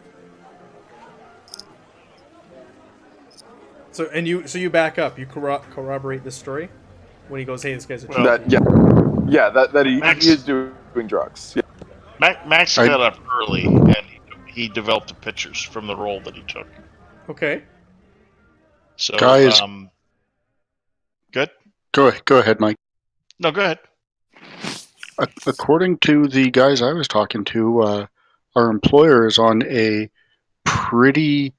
Speaker 6: So you back up. You corroborate this story when he goes, "Hey, this guy's a junkie."
Speaker 4: That he is doing drugs. Yeah.
Speaker 7: Max got up early and he developed the pictures from the role that he took.
Speaker 6: Okay.
Speaker 7: So,
Speaker 5: guys,
Speaker 7: good.
Speaker 5: Go ahead, Mike.
Speaker 7: No, go ahead.
Speaker 5: According to the guys I was talking to, our employer is on a pretty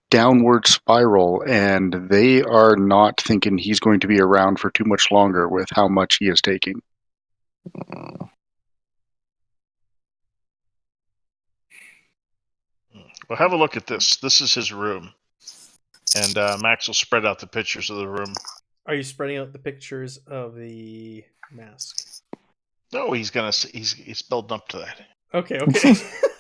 Speaker 5: downward spiral, and they are not thinking he's going to be around for too much longer with how much he is taking.
Speaker 7: Well, have a look at this. This is his room, and Max will spread out the pictures of the room.
Speaker 6: Are you spreading out the pictures of the mask?
Speaker 7: No, he's building up to that.
Speaker 6: Okay.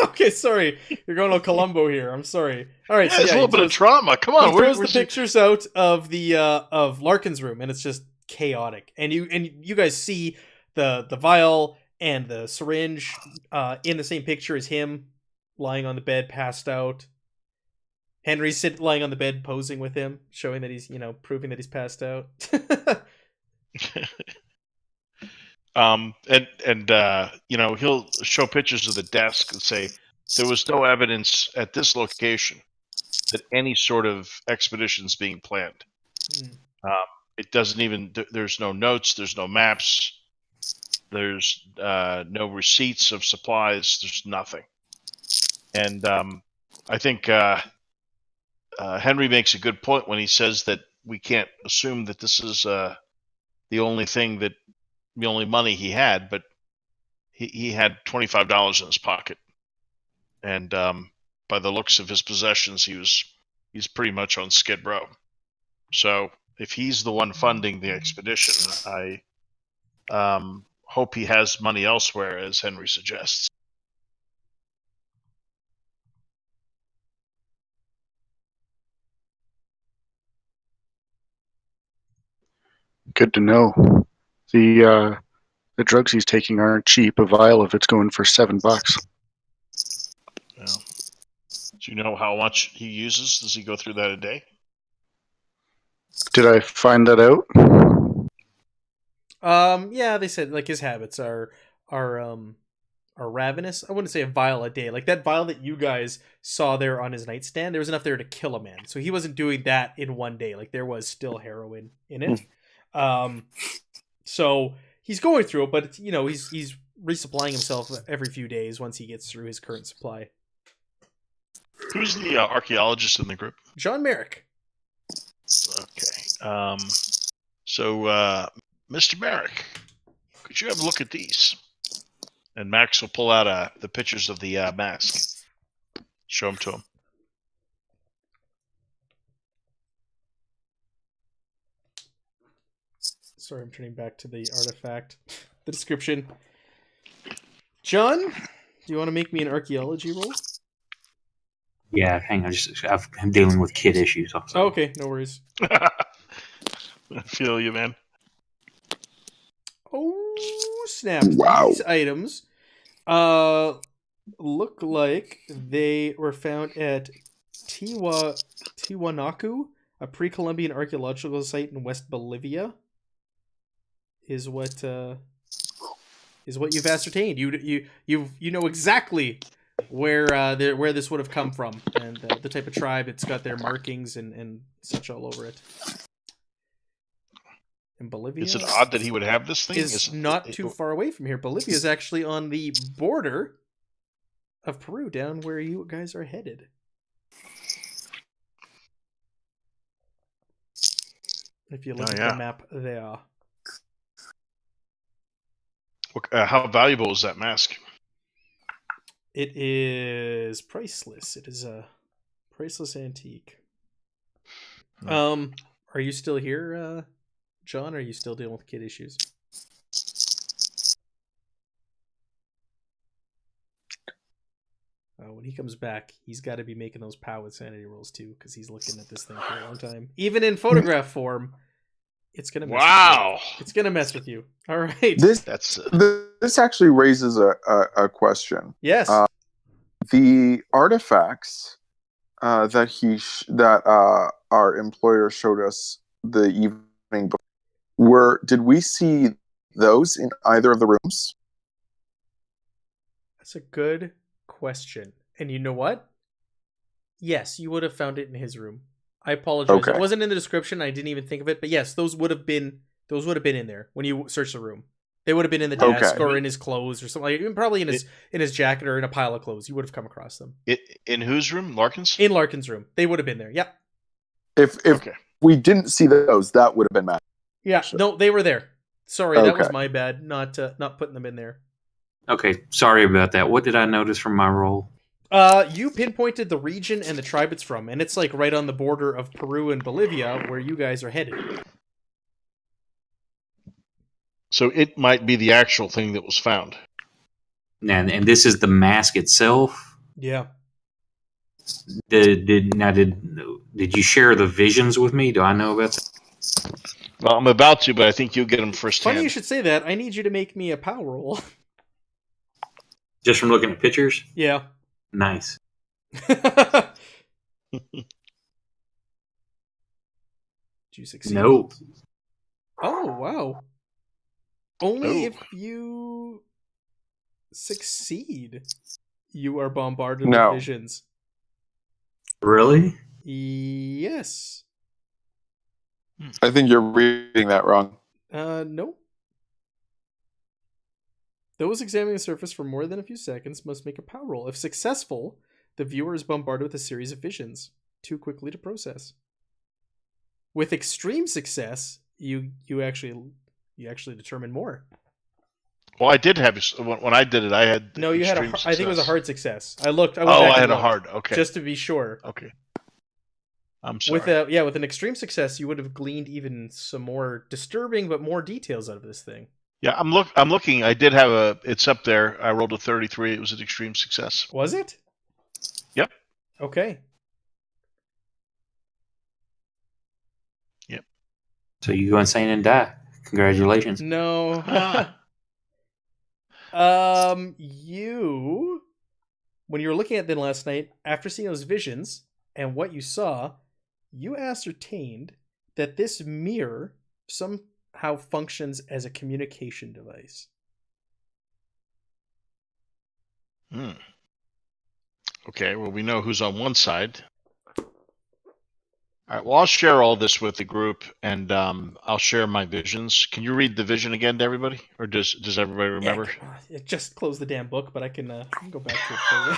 Speaker 6: Okay, sorry. You're going to Columbo here. I'm sorry. All right,
Speaker 7: yeah, it's a little bit of trauma. Come on,
Speaker 6: he throws the pictures out of the of Larkin's room, and it's just chaotic. And you guys see the vial and the syringe in the same picture as him lying on the bed, passed out. Henry's lying on the bed, posing with him, showing that he's proving that he's passed out.
Speaker 7: He'll show pictures of the desk and say there was no evidence at this location that any sort of expedition is being planned. It doesn't even. There's no notes. There's no maps. There's no receipts of supplies. There's nothing. And I think Henry makes a good point when he says that we can't assume that this is the only money he had, but he had $25 in his pocket, and by the looks of his possessions, he's pretty much on Skid Row. So if he's the one funding the expedition, I hope he has money elsewhere, as Henry suggests.
Speaker 5: Good to know. The drugs he's taking aren't cheap. A vial of it's going for $7.
Speaker 7: Yeah. Do you know how much he uses? Does he go through that a day?
Speaker 5: Did I find that out?
Speaker 6: Yeah, they said like his habits are ravenous. I wouldn't say a vial a day. Like that vial that you guys saw there on his nightstand, there was enough there to kill a man. So he wasn't doing that in one day. Like there was still heroin in it. So he's going through it, but it's, he's resupplying himself every few days once he gets through his current supply.
Speaker 7: Who's the archaeologist in the group?
Speaker 6: John Merrick.
Speaker 7: Okay. So, Mr. Merrick, could you have a look at these? And Max will pull out the pictures of the mask. Show them to him.
Speaker 6: Sorry, I'm turning back to the artifact. The description. John, do you want to make me an archaeology roll?
Speaker 3: Yeah, hang on. I'm dealing with kid issues. Also.
Speaker 6: Oh, okay, no worries.
Speaker 7: I feel you, man.
Speaker 6: Oh, snap.
Speaker 4: Wow.
Speaker 6: These items look like they were found at Tiwanaku, a pre-Columbian archaeological site in West Bolivia. Is what you've ascertained. You know exactly where this would have come from, and the type of tribe. It's got their markings and such all over it. In Bolivia,
Speaker 7: Is it odd that he would have this thing?
Speaker 6: Is not too far away from here. Bolivia is actually on the border of Peru, down where you guys are headed. If you look at the map there.
Speaker 7: How valuable is that mask?
Speaker 6: It is priceless. It is a priceless antique. Are you still here, John? Or are you still dealing with kid issues? When he comes back, he's got to be making those POW sanity rolls too, because he's looking at this thing for a long time. Even in photograph form, it's gonna mess with you. It's gonna mess with you. All right.
Speaker 4: This actually raises a question.
Speaker 6: Yes.
Speaker 4: The artifacts that our employer showed us the evening before, did we see those in either of the rooms?
Speaker 6: That's a good question. And you know what? Yes, you would have found it in his room. I apologize.
Speaker 4: Okay.
Speaker 6: It wasn't in the description. I didn't even think of it. But yes, those would have been in there when you searched the room. They would have been in the desk or in his clothes or something. Like, probably in his jacket or in a pile of clothes. You would have come across them.
Speaker 7: In whose room? Larkin's?
Speaker 6: In Larkin's room. They would have been there. Yeah.
Speaker 4: If we didn't see those, that would have been mad.
Speaker 6: Yeah. Sure. No, they were there. Sorry, that was my bad. Not putting them in there.
Speaker 3: Okay, sorry about that. What did I notice from my roll?
Speaker 6: You pinpointed the region and the tribe it's from, and it's like right on the border of Peru and Bolivia, where you guys are headed.
Speaker 7: So it might be the actual thing that was found.
Speaker 3: And this is the mask itself?
Speaker 6: Yeah.
Speaker 3: Did you share the visions with me? Do I know about that?
Speaker 7: Well, I'm about to, but I think you'll get them firsthand.
Speaker 6: Funny you should say that. I need you to make me a POW roll.
Speaker 3: Just from looking at pictures?
Speaker 6: Yeah.
Speaker 3: Nice.
Speaker 6: Did you succeed?
Speaker 3: No.
Speaker 6: Oh, wow. Only if you succeed, you are bombarded with visions.
Speaker 3: Really?
Speaker 6: Yes.
Speaker 4: I think you're reading that wrong.
Speaker 6: Nope. Those examining the surface for more than a few seconds must make a POW roll. If successful, the viewer is bombarded with a series of visions, too quickly to process. With extreme success, you actually determine more.
Speaker 7: Well, I did have when I did it. I had
Speaker 6: you had I think it was a hard success. I went back
Speaker 7: I had
Speaker 6: and
Speaker 7: a hard. Okay,
Speaker 6: just to be sure.
Speaker 7: Okay, I'm sorry.
Speaker 6: With an extreme success, you would have gleaned even some more disturbing but more details out of this thing.
Speaker 7: Yeah, I'm looking. I did have it's up there. I rolled a 33. It was an extreme success.
Speaker 6: Was it?
Speaker 7: Yep.
Speaker 6: Okay.
Speaker 7: Yep.
Speaker 3: So you go insane and die. Congratulations.
Speaker 6: No. You, when you were looking at them last night, after seeing those visions and what you saw, you ascertained that this mirror somehow functions as a communication device.
Speaker 7: Okay, well, we know who's on one side. All right. Well, I'll share all this with the group, and I'll share my visions. Can you read the vision again to everybody, or does everybody remember?
Speaker 6: Yeah, just close the damn book, but I can go back to it for you.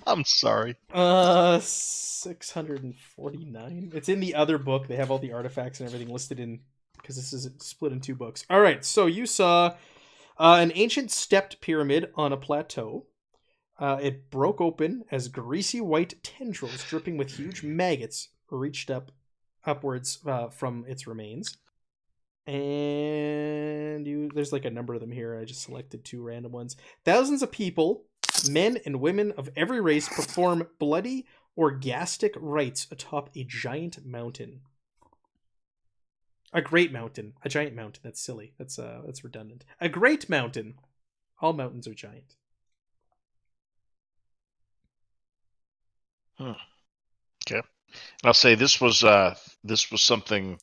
Speaker 7: I'm sorry.
Speaker 6: 649. It's in the other book. They have all the artifacts and everything listed in, because this is split in 2 books. All right, so you saw an ancient stepped pyramid on a plateau. It broke open as greasy white tendrils dripping with huge maggots reached upwards from its remains. And there's like a number of them here. I just selected 2 random ones. Thousands of people, men and women of every race, perform bloody orgastic rites atop a giant mountain. A great mountain. A giant mountain. That's silly. That's redundant. A great mountain. All mountains are giant.
Speaker 7: Okay. I'll say this was something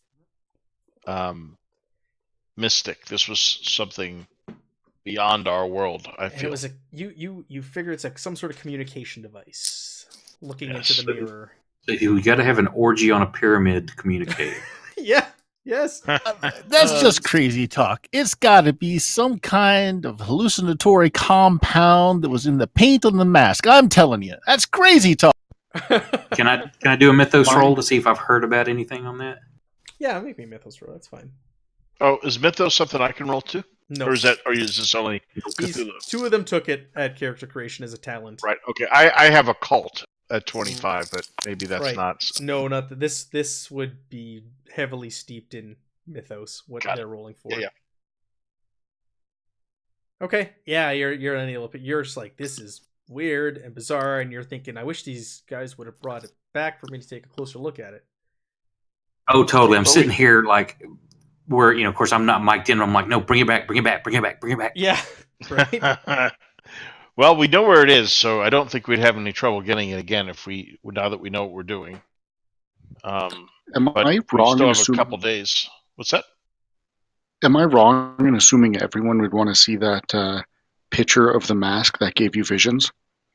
Speaker 7: mystic. This was something beyond our world. I feel. And
Speaker 6: it was you figure it's like some sort of communication device looking into the mirror.
Speaker 3: So you got to have an orgy on a pyramid to communicate.
Speaker 6: Yeah. Yes.
Speaker 2: That's just crazy talk. It's got to be some kind of hallucinatory compound that was in the paint on the mask. I'm telling you, that's crazy talk.
Speaker 3: Can I do a mythos roll to see if I've heard about anything on that?
Speaker 6: Yeah, make me mythos roll. That's fine.
Speaker 7: Oh, is mythos something I can roll too?
Speaker 6: No.
Speaker 7: Or is this only Cthulhu?
Speaker 6: 2 of them took it at character creation as a talent.
Speaker 7: Right. Okay. I have a cult at 25, but maybe that's
Speaker 6: right.
Speaker 7: not.
Speaker 6: No, not this. This would be heavily steeped in mythos. What they're rolling for.
Speaker 7: Yeah.
Speaker 6: Okay. Yeah, you're on the you're just like, this is weird and bizarre, and you're thinking, I wish these guys would have brought it back for me to take a closer look at it.
Speaker 3: Oh, totally. I'm sitting here like, where, of course I'm not mic'd in. I'm like, no, bring it back.
Speaker 6: Yeah. Right.
Speaker 7: Well, we know where it is, so I don't think we'd have any trouble getting it again now that we know what we're doing.
Speaker 5: Am I wrong?
Speaker 7: We still have a couple days. What's that?
Speaker 5: Am I wrong in assuming everyone would want to see that picture of the mask that gave you visions?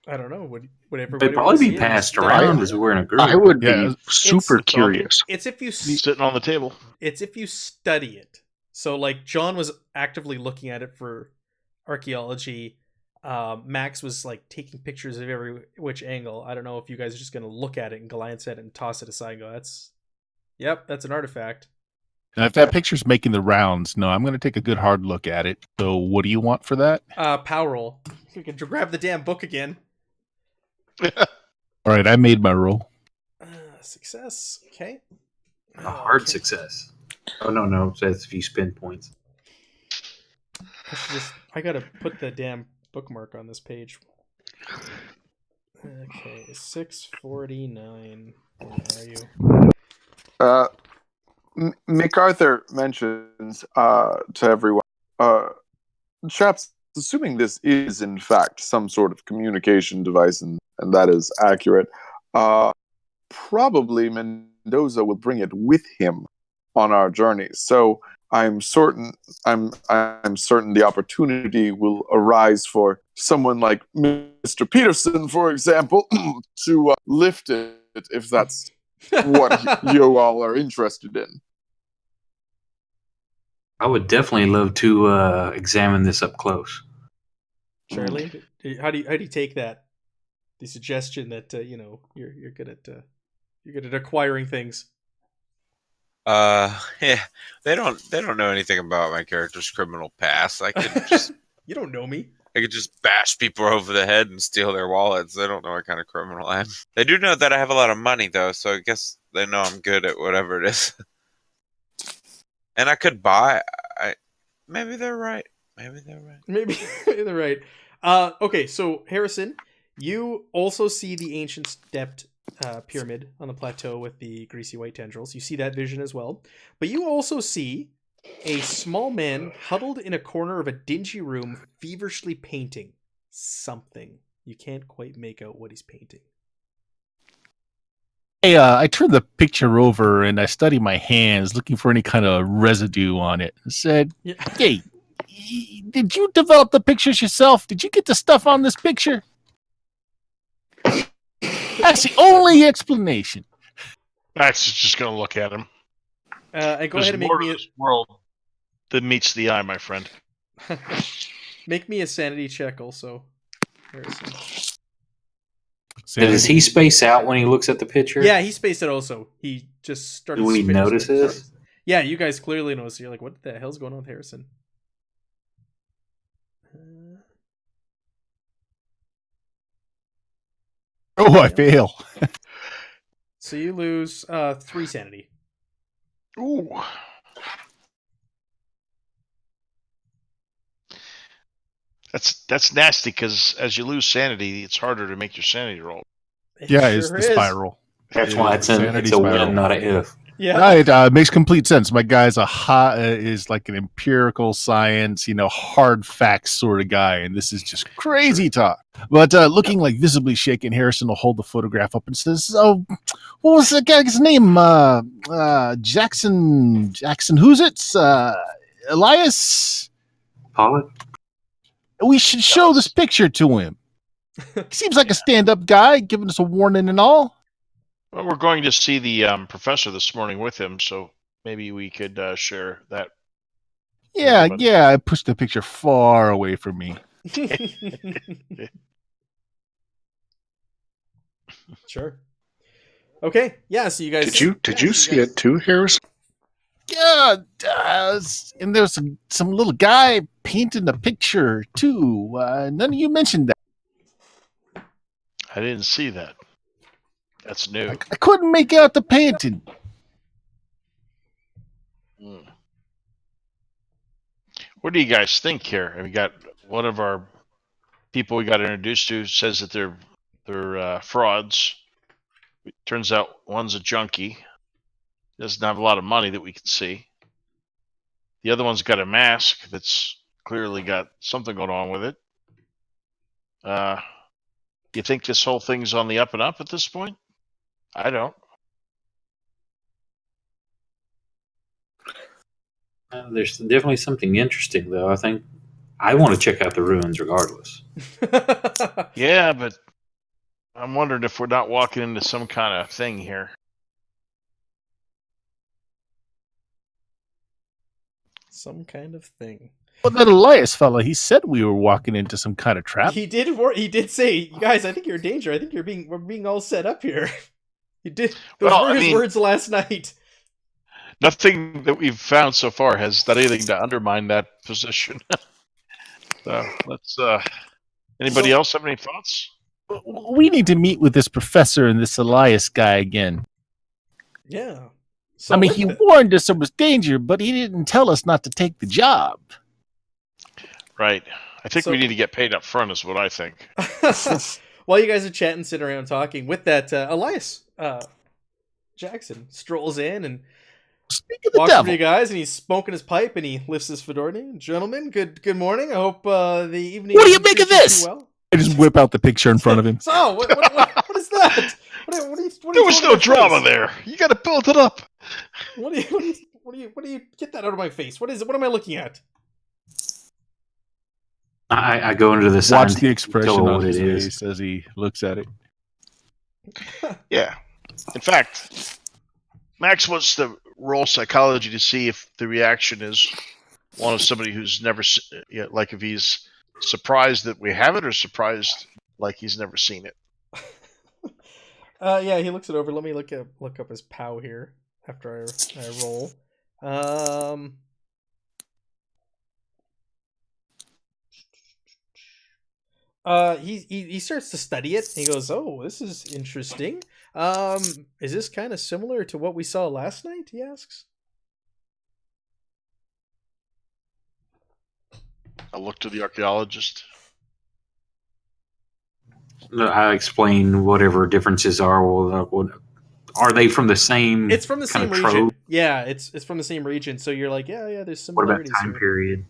Speaker 6: I don't know. Would everybody?
Speaker 3: It'd probably be passed around as we're in a group.
Speaker 5: I would be super curious.
Speaker 6: It's if you
Speaker 7: sitting on the table.
Speaker 6: It's if you study it. So, like, John was actively looking at it for archaeology. Max was like taking pictures of every which angle. I don't know if you guys are just going to look at it and glance at it and toss it aside and go, that's an artifact.
Speaker 2: Now, if that picture's making the rounds, no, I'm going to take a good hard look at it. So what do you want for that?
Speaker 6: Power roll. You can grab the damn book again.
Speaker 2: All right, I made my roll.
Speaker 6: Success. Okay.
Speaker 3: A hard success. Oh, no. That's if you spend points.
Speaker 6: I got to put the damn bookmark on this page. Okay, 649. Where are
Speaker 4: you? MacArthur mentions to everyone, chaps, assuming this is in fact some sort of communication device and that is accurate, probably Mendoza will bring it with him on our journey. So I'm certain the opportunity will arise for someone like Mr. Peterson, for example, to lift it if that's what you all are interested in.
Speaker 3: I would definitely love to examine this up close.
Speaker 6: Charlie, how do you take that? The suggestion that you're good at acquiring things.
Speaker 1: Yeah, they don't know anything about my character's criminal past. I could just
Speaker 6: you don't know me.
Speaker 1: I could just bash people over the head and steal their wallets. They don't know what kind of criminal I am. They do know that I have a lot of money though, so I guess they know I'm good at whatever it is. And I could buy. Maybe they're right. Maybe
Speaker 6: they're right. Okay, so Harrison, you also see the ancient stepped pyramid on the plateau with the greasy white tendrils. You see that vision as well. But you also see a small man huddled in a corner of a dingy room, feverishly painting something. You can't quite make out what he's painting.
Speaker 2: Hey, I turned the picture over and I studied my hands, looking for any kind of residue on it. I said, Hey, did you develop the pictures yourself? Did you get the stuff on this picture? That's the only explanation.
Speaker 7: Max is just going to look at him.
Speaker 6: And go
Speaker 7: There's
Speaker 6: ahead and
Speaker 7: more
Speaker 6: make
Speaker 7: to
Speaker 6: me
Speaker 7: this world than meets the eye, my friend.
Speaker 6: make me a sanity check also. Harrison.
Speaker 3: Does he space out when he looks at the picture?
Speaker 6: Yeah, he spaced it also. He just started.
Speaker 3: Do we notice this?
Speaker 6: Yeah, you guys clearly notice. You're like, what the hell's going on with Harrison?
Speaker 2: Oh, I fail.
Speaker 6: So you lose 3 sanity.
Speaker 7: Ooh. That's nasty because as you lose sanity, it's harder to make your sanity roll.
Speaker 2: Yeah, it's the spiral.
Speaker 3: That's why it's a win, not a if.
Speaker 6: Yeah,
Speaker 2: no, it makes complete sense. My guy's is like an empirical science, hard facts sort of guy, and this is just crazy talk. But looking like visibly shaken, Harrison will hold the photograph up and says, "Oh, what was the guy's name? Jackson. Who's it? Elias.
Speaker 3: Pollock.
Speaker 2: We should show this picture to him. He seems like a stand-up guy, giving us a warning and all."
Speaker 7: Well, we're going to see the professor this morning with him, so maybe we could share that.
Speaker 2: Yeah, I pushed the picture far away from me.
Speaker 6: Sure. Okay. Yeah. So you guys
Speaker 5: Did you see it too, Harrison?
Speaker 2: Yeah, and there's some little guy painting the picture too. None of you mentioned that.
Speaker 7: I didn't see that. That's new.
Speaker 2: I couldn't make out the painting.
Speaker 7: What do you guys think here? We got one of our people we got introduced to says that they're frauds. It turns out one's a junkie. Doesn't have a lot of money that we can see. The other one's got a mask that's clearly got something going on with it. You think this whole thing's on the up and up at this point? I don't.
Speaker 3: There's definitely something interesting, though. I think I want to check out the ruins regardless.
Speaker 7: Yeah, but I'm wondering if we're not walking into some kind of thing here.
Speaker 6: Some kind of thing.
Speaker 2: Well, that Elias fella, he said we were walking into some kind of trap.
Speaker 6: He did say, guys, I think you're in danger. I think we're being all set up here. He did. Those were his words last night.
Speaker 7: Nothing that we've found so far has done anything to undermine that position. So let's. Anybody else have any thoughts?
Speaker 2: We need to meet with this professor and this Elias guy again.
Speaker 6: Yeah.
Speaker 2: So he warned us there was danger, but he didn't tell us not to take the job.
Speaker 7: Right. I think we need to get paid up front is what I think.
Speaker 6: While you guys are chatting, sitting around talking, with that, Elias Jackson strolls in and walks up to you guys, and he's smoking his pipe, and he lifts his fedora. Gentlemen, good morning. I hope the evening...
Speaker 2: What do you make of this? Well? I just whip out the picture in front of him.
Speaker 6: So, what is that?
Speaker 7: There was no drama there. You got to build it up.
Speaker 6: What do you get that out of my face? What am I looking at?
Speaker 3: I go into the
Speaker 2: watch the expression on his face as he looks at it.
Speaker 7: Yeah. In fact, Max wants to roll psychology to see if the reaction is one of somebody who's never, like if he's surprised that we have it or surprised like he's never seen it.
Speaker 6: Yeah, he looks it over. Let me look up his POW here after I roll. He starts to study it. And he goes, "Oh, this is interesting. Is this kind of similar to what we saw last night?" He asks.
Speaker 7: I look to the archaeologist.
Speaker 3: I explain whatever differences are. Well, are they from the same?
Speaker 6: It's from the same region. Yeah, it's from the same region. So you're like, yeah, there's some.
Speaker 3: What about time period?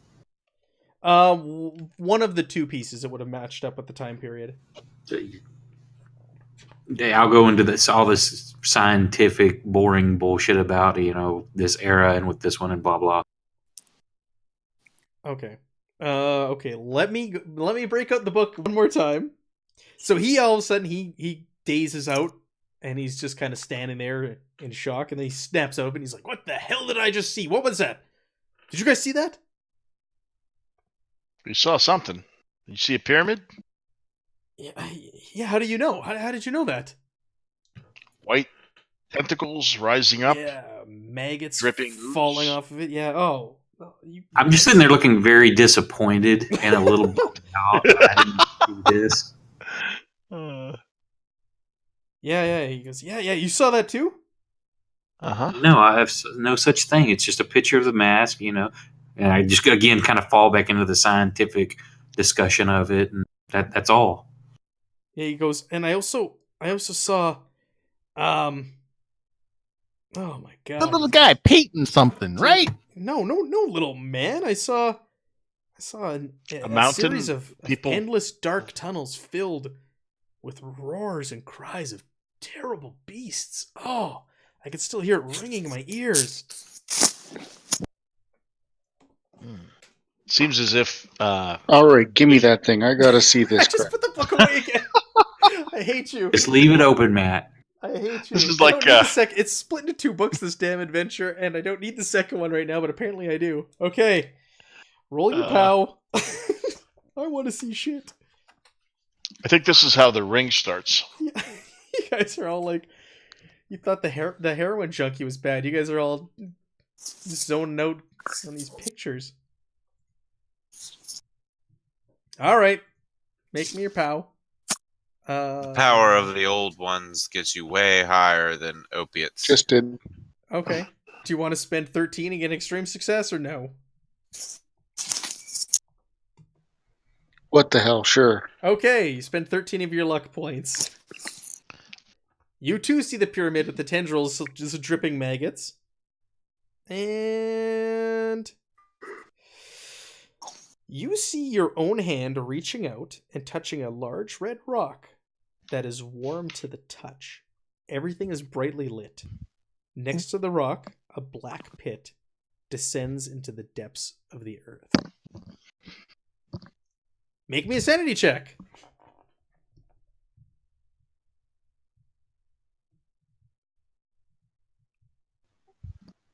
Speaker 6: One of the two pieces it would have matched up with the time period.
Speaker 3: I'll go into all this scientific, boring bullshit about this era and with this one and blah blah.
Speaker 6: Okay. Okay. Let me break out the book one more time. So he all of a sudden he dazes out, and he's just kind of standing there in shock, and then he snaps open. He's like, "What the hell did I just see? What was that? Did you guys see that?"
Speaker 7: You saw something. You see a pyramid?
Speaker 6: Yeah. How do you know? How did you know that?
Speaker 7: White tentacles rising up.
Speaker 6: Yeah, maggots
Speaker 7: dripping
Speaker 6: falling
Speaker 7: ooze.
Speaker 6: off of it. Yeah. Oh,
Speaker 3: I'm just sitting there looking very disappointed and a little bummed out. I didn't do this.
Speaker 6: Yeah. He goes, yeah. You saw that too?
Speaker 3: No, I have no such thing. It's just a picture of the mask, you know. And I just again kind of fall back into the scientific discussion of it, and that's all.
Speaker 6: Yeah. He goes, and I also saw, oh my god,
Speaker 2: The little guy painting something, right?
Speaker 6: No, little man. I saw a
Speaker 7: mountain
Speaker 6: series of
Speaker 7: people-
Speaker 6: endless dark tunnels filled with roars and cries of terrible beasts. Oh, I could still hear it ringing in my ears.
Speaker 7: Seems as if
Speaker 5: All right, give me that thing. I gotta see this
Speaker 6: Just
Speaker 5: crap.
Speaker 6: put the book away again. I hate you.
Speaker 3: Just leave it open, Matt.
Speaker 6: I hate you.
Speaker 7: This is
Speaker 6: I
Speaker 7: like,
Speaker 6: don't need it's split into 2 books, this damn adventure, and I don't need the second one right now, but apparently I do. Okay. Roll your pow. I want to see shit.
Speaker 7: I think this is how the ring starts.
Speaker 6: You guys are all like, you thought the heroin junkie was bad. You guys are all just zoning out on these pictures. All right. Make me your pow.
Speaker 1: The power of the old ones gets you way higher than opiates.
Speaker 5: Just did.
Speaker 6: Okay. Do you want to spend 13 and get extreme success or no?
Speaker 5: What the hell? Sure.
Speaker 6: Okay, you spend 13 of your luck points. You too see the pyramid with the tendrils just dripping maggots. And you see your own hand reaching out and touching a large red rock that is warm to the touch. Everything is brightly lit. Next to the rock, a black pit descends into the depths of the earth. Make me a sanity check.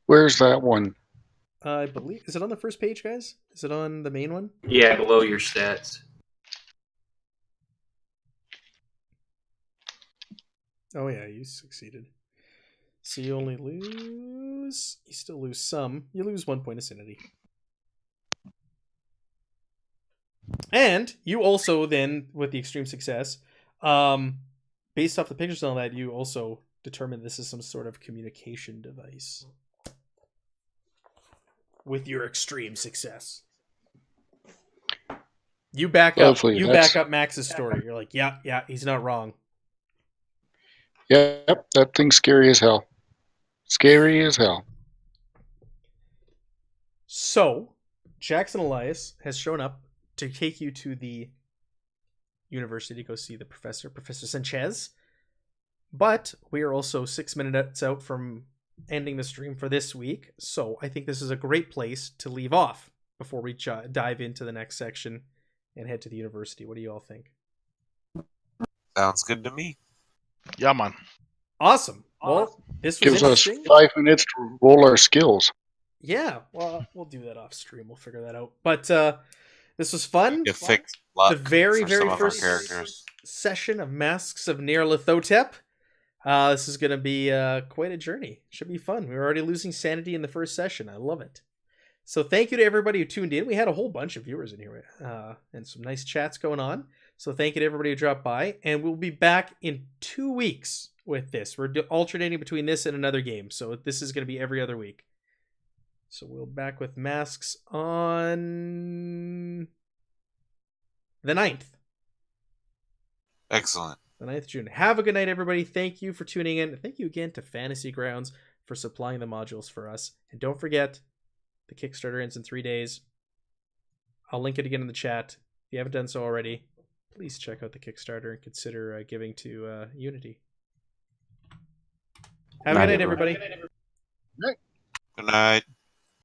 Speaker 5: Where's that one?
Speaker 6: I believe, is it on the first page, guys? Is it on the main one?
Speaker 3: Yeah, below your stats.
Speaker 6: Oh yeah, you succeeded. So you only you still lose some. You lose 1 point of sanity. And you also then, with the extreme success, based off the pictures and all that, you also determine this is some sort of communication device. With your extreme success. You back up.
Speaker 5: Lovely,
Speaker 6: You
Speaker 5: that's-
Speaker 6: back up Max's story. You're like, yeah, he's not wrong.
Speaker 5: Yep, that thing's scary as hell. Scary as hell.
Speaker 6: So, Jackson Elias has shown up to take you to the university to go see the professor, Professor Sanchez. But we are also 6 minutes out from ending the stream for this week, so I think this is a great place to leave off before we dive into the next section and head to the university. What do you all think?
Speaker 1: Sounds good to me.
Speaker 7: Yeah, man.
Speaker 6: Awesome. Well, this was
Speaker 5: Gives us
Speaker 6: interesting.
Speaker 5: 5 minutes to roll our skills.
Speaker 6: Yeah, well, we'll do that off stream. We'll figure that out. But this was fun.
Speaker 1: You fix luck
Speaker 6: The very,
Speaker 1: for
Speaker 6: very
Speaker 1: some of our
Speaker 6: first
Speaker 1: characters.
Speaker 6: session of Masks of Nyarlathotep. This is going to be quite a journey. Should be fun. We were already losing sanity in the first session. I love it. So thank you to everybody who tuned in. We had a whole bunch of viewers in here and some nice chats going on. So thank you to everybody who dropped by. And we'll be back in 2 weeks with this. We're alternating between this and another game. So this is going to be every other week. So we'll be back with Masks on the 9th.
Speaker 1: Excellent.
Speaker 6: The 9th of June. Have a good night, everybody. Thank you for tuning in. Thank you again to Fantasy Grounds for supplying the modules for us. And don't forget, the Kickstarter ends in 3 days. I'll link it again in the chat. If you haven't done so already, please check out the Kickstarter and consider giving to Unity. Have a good night, everybody.
Speaker 1: Good night.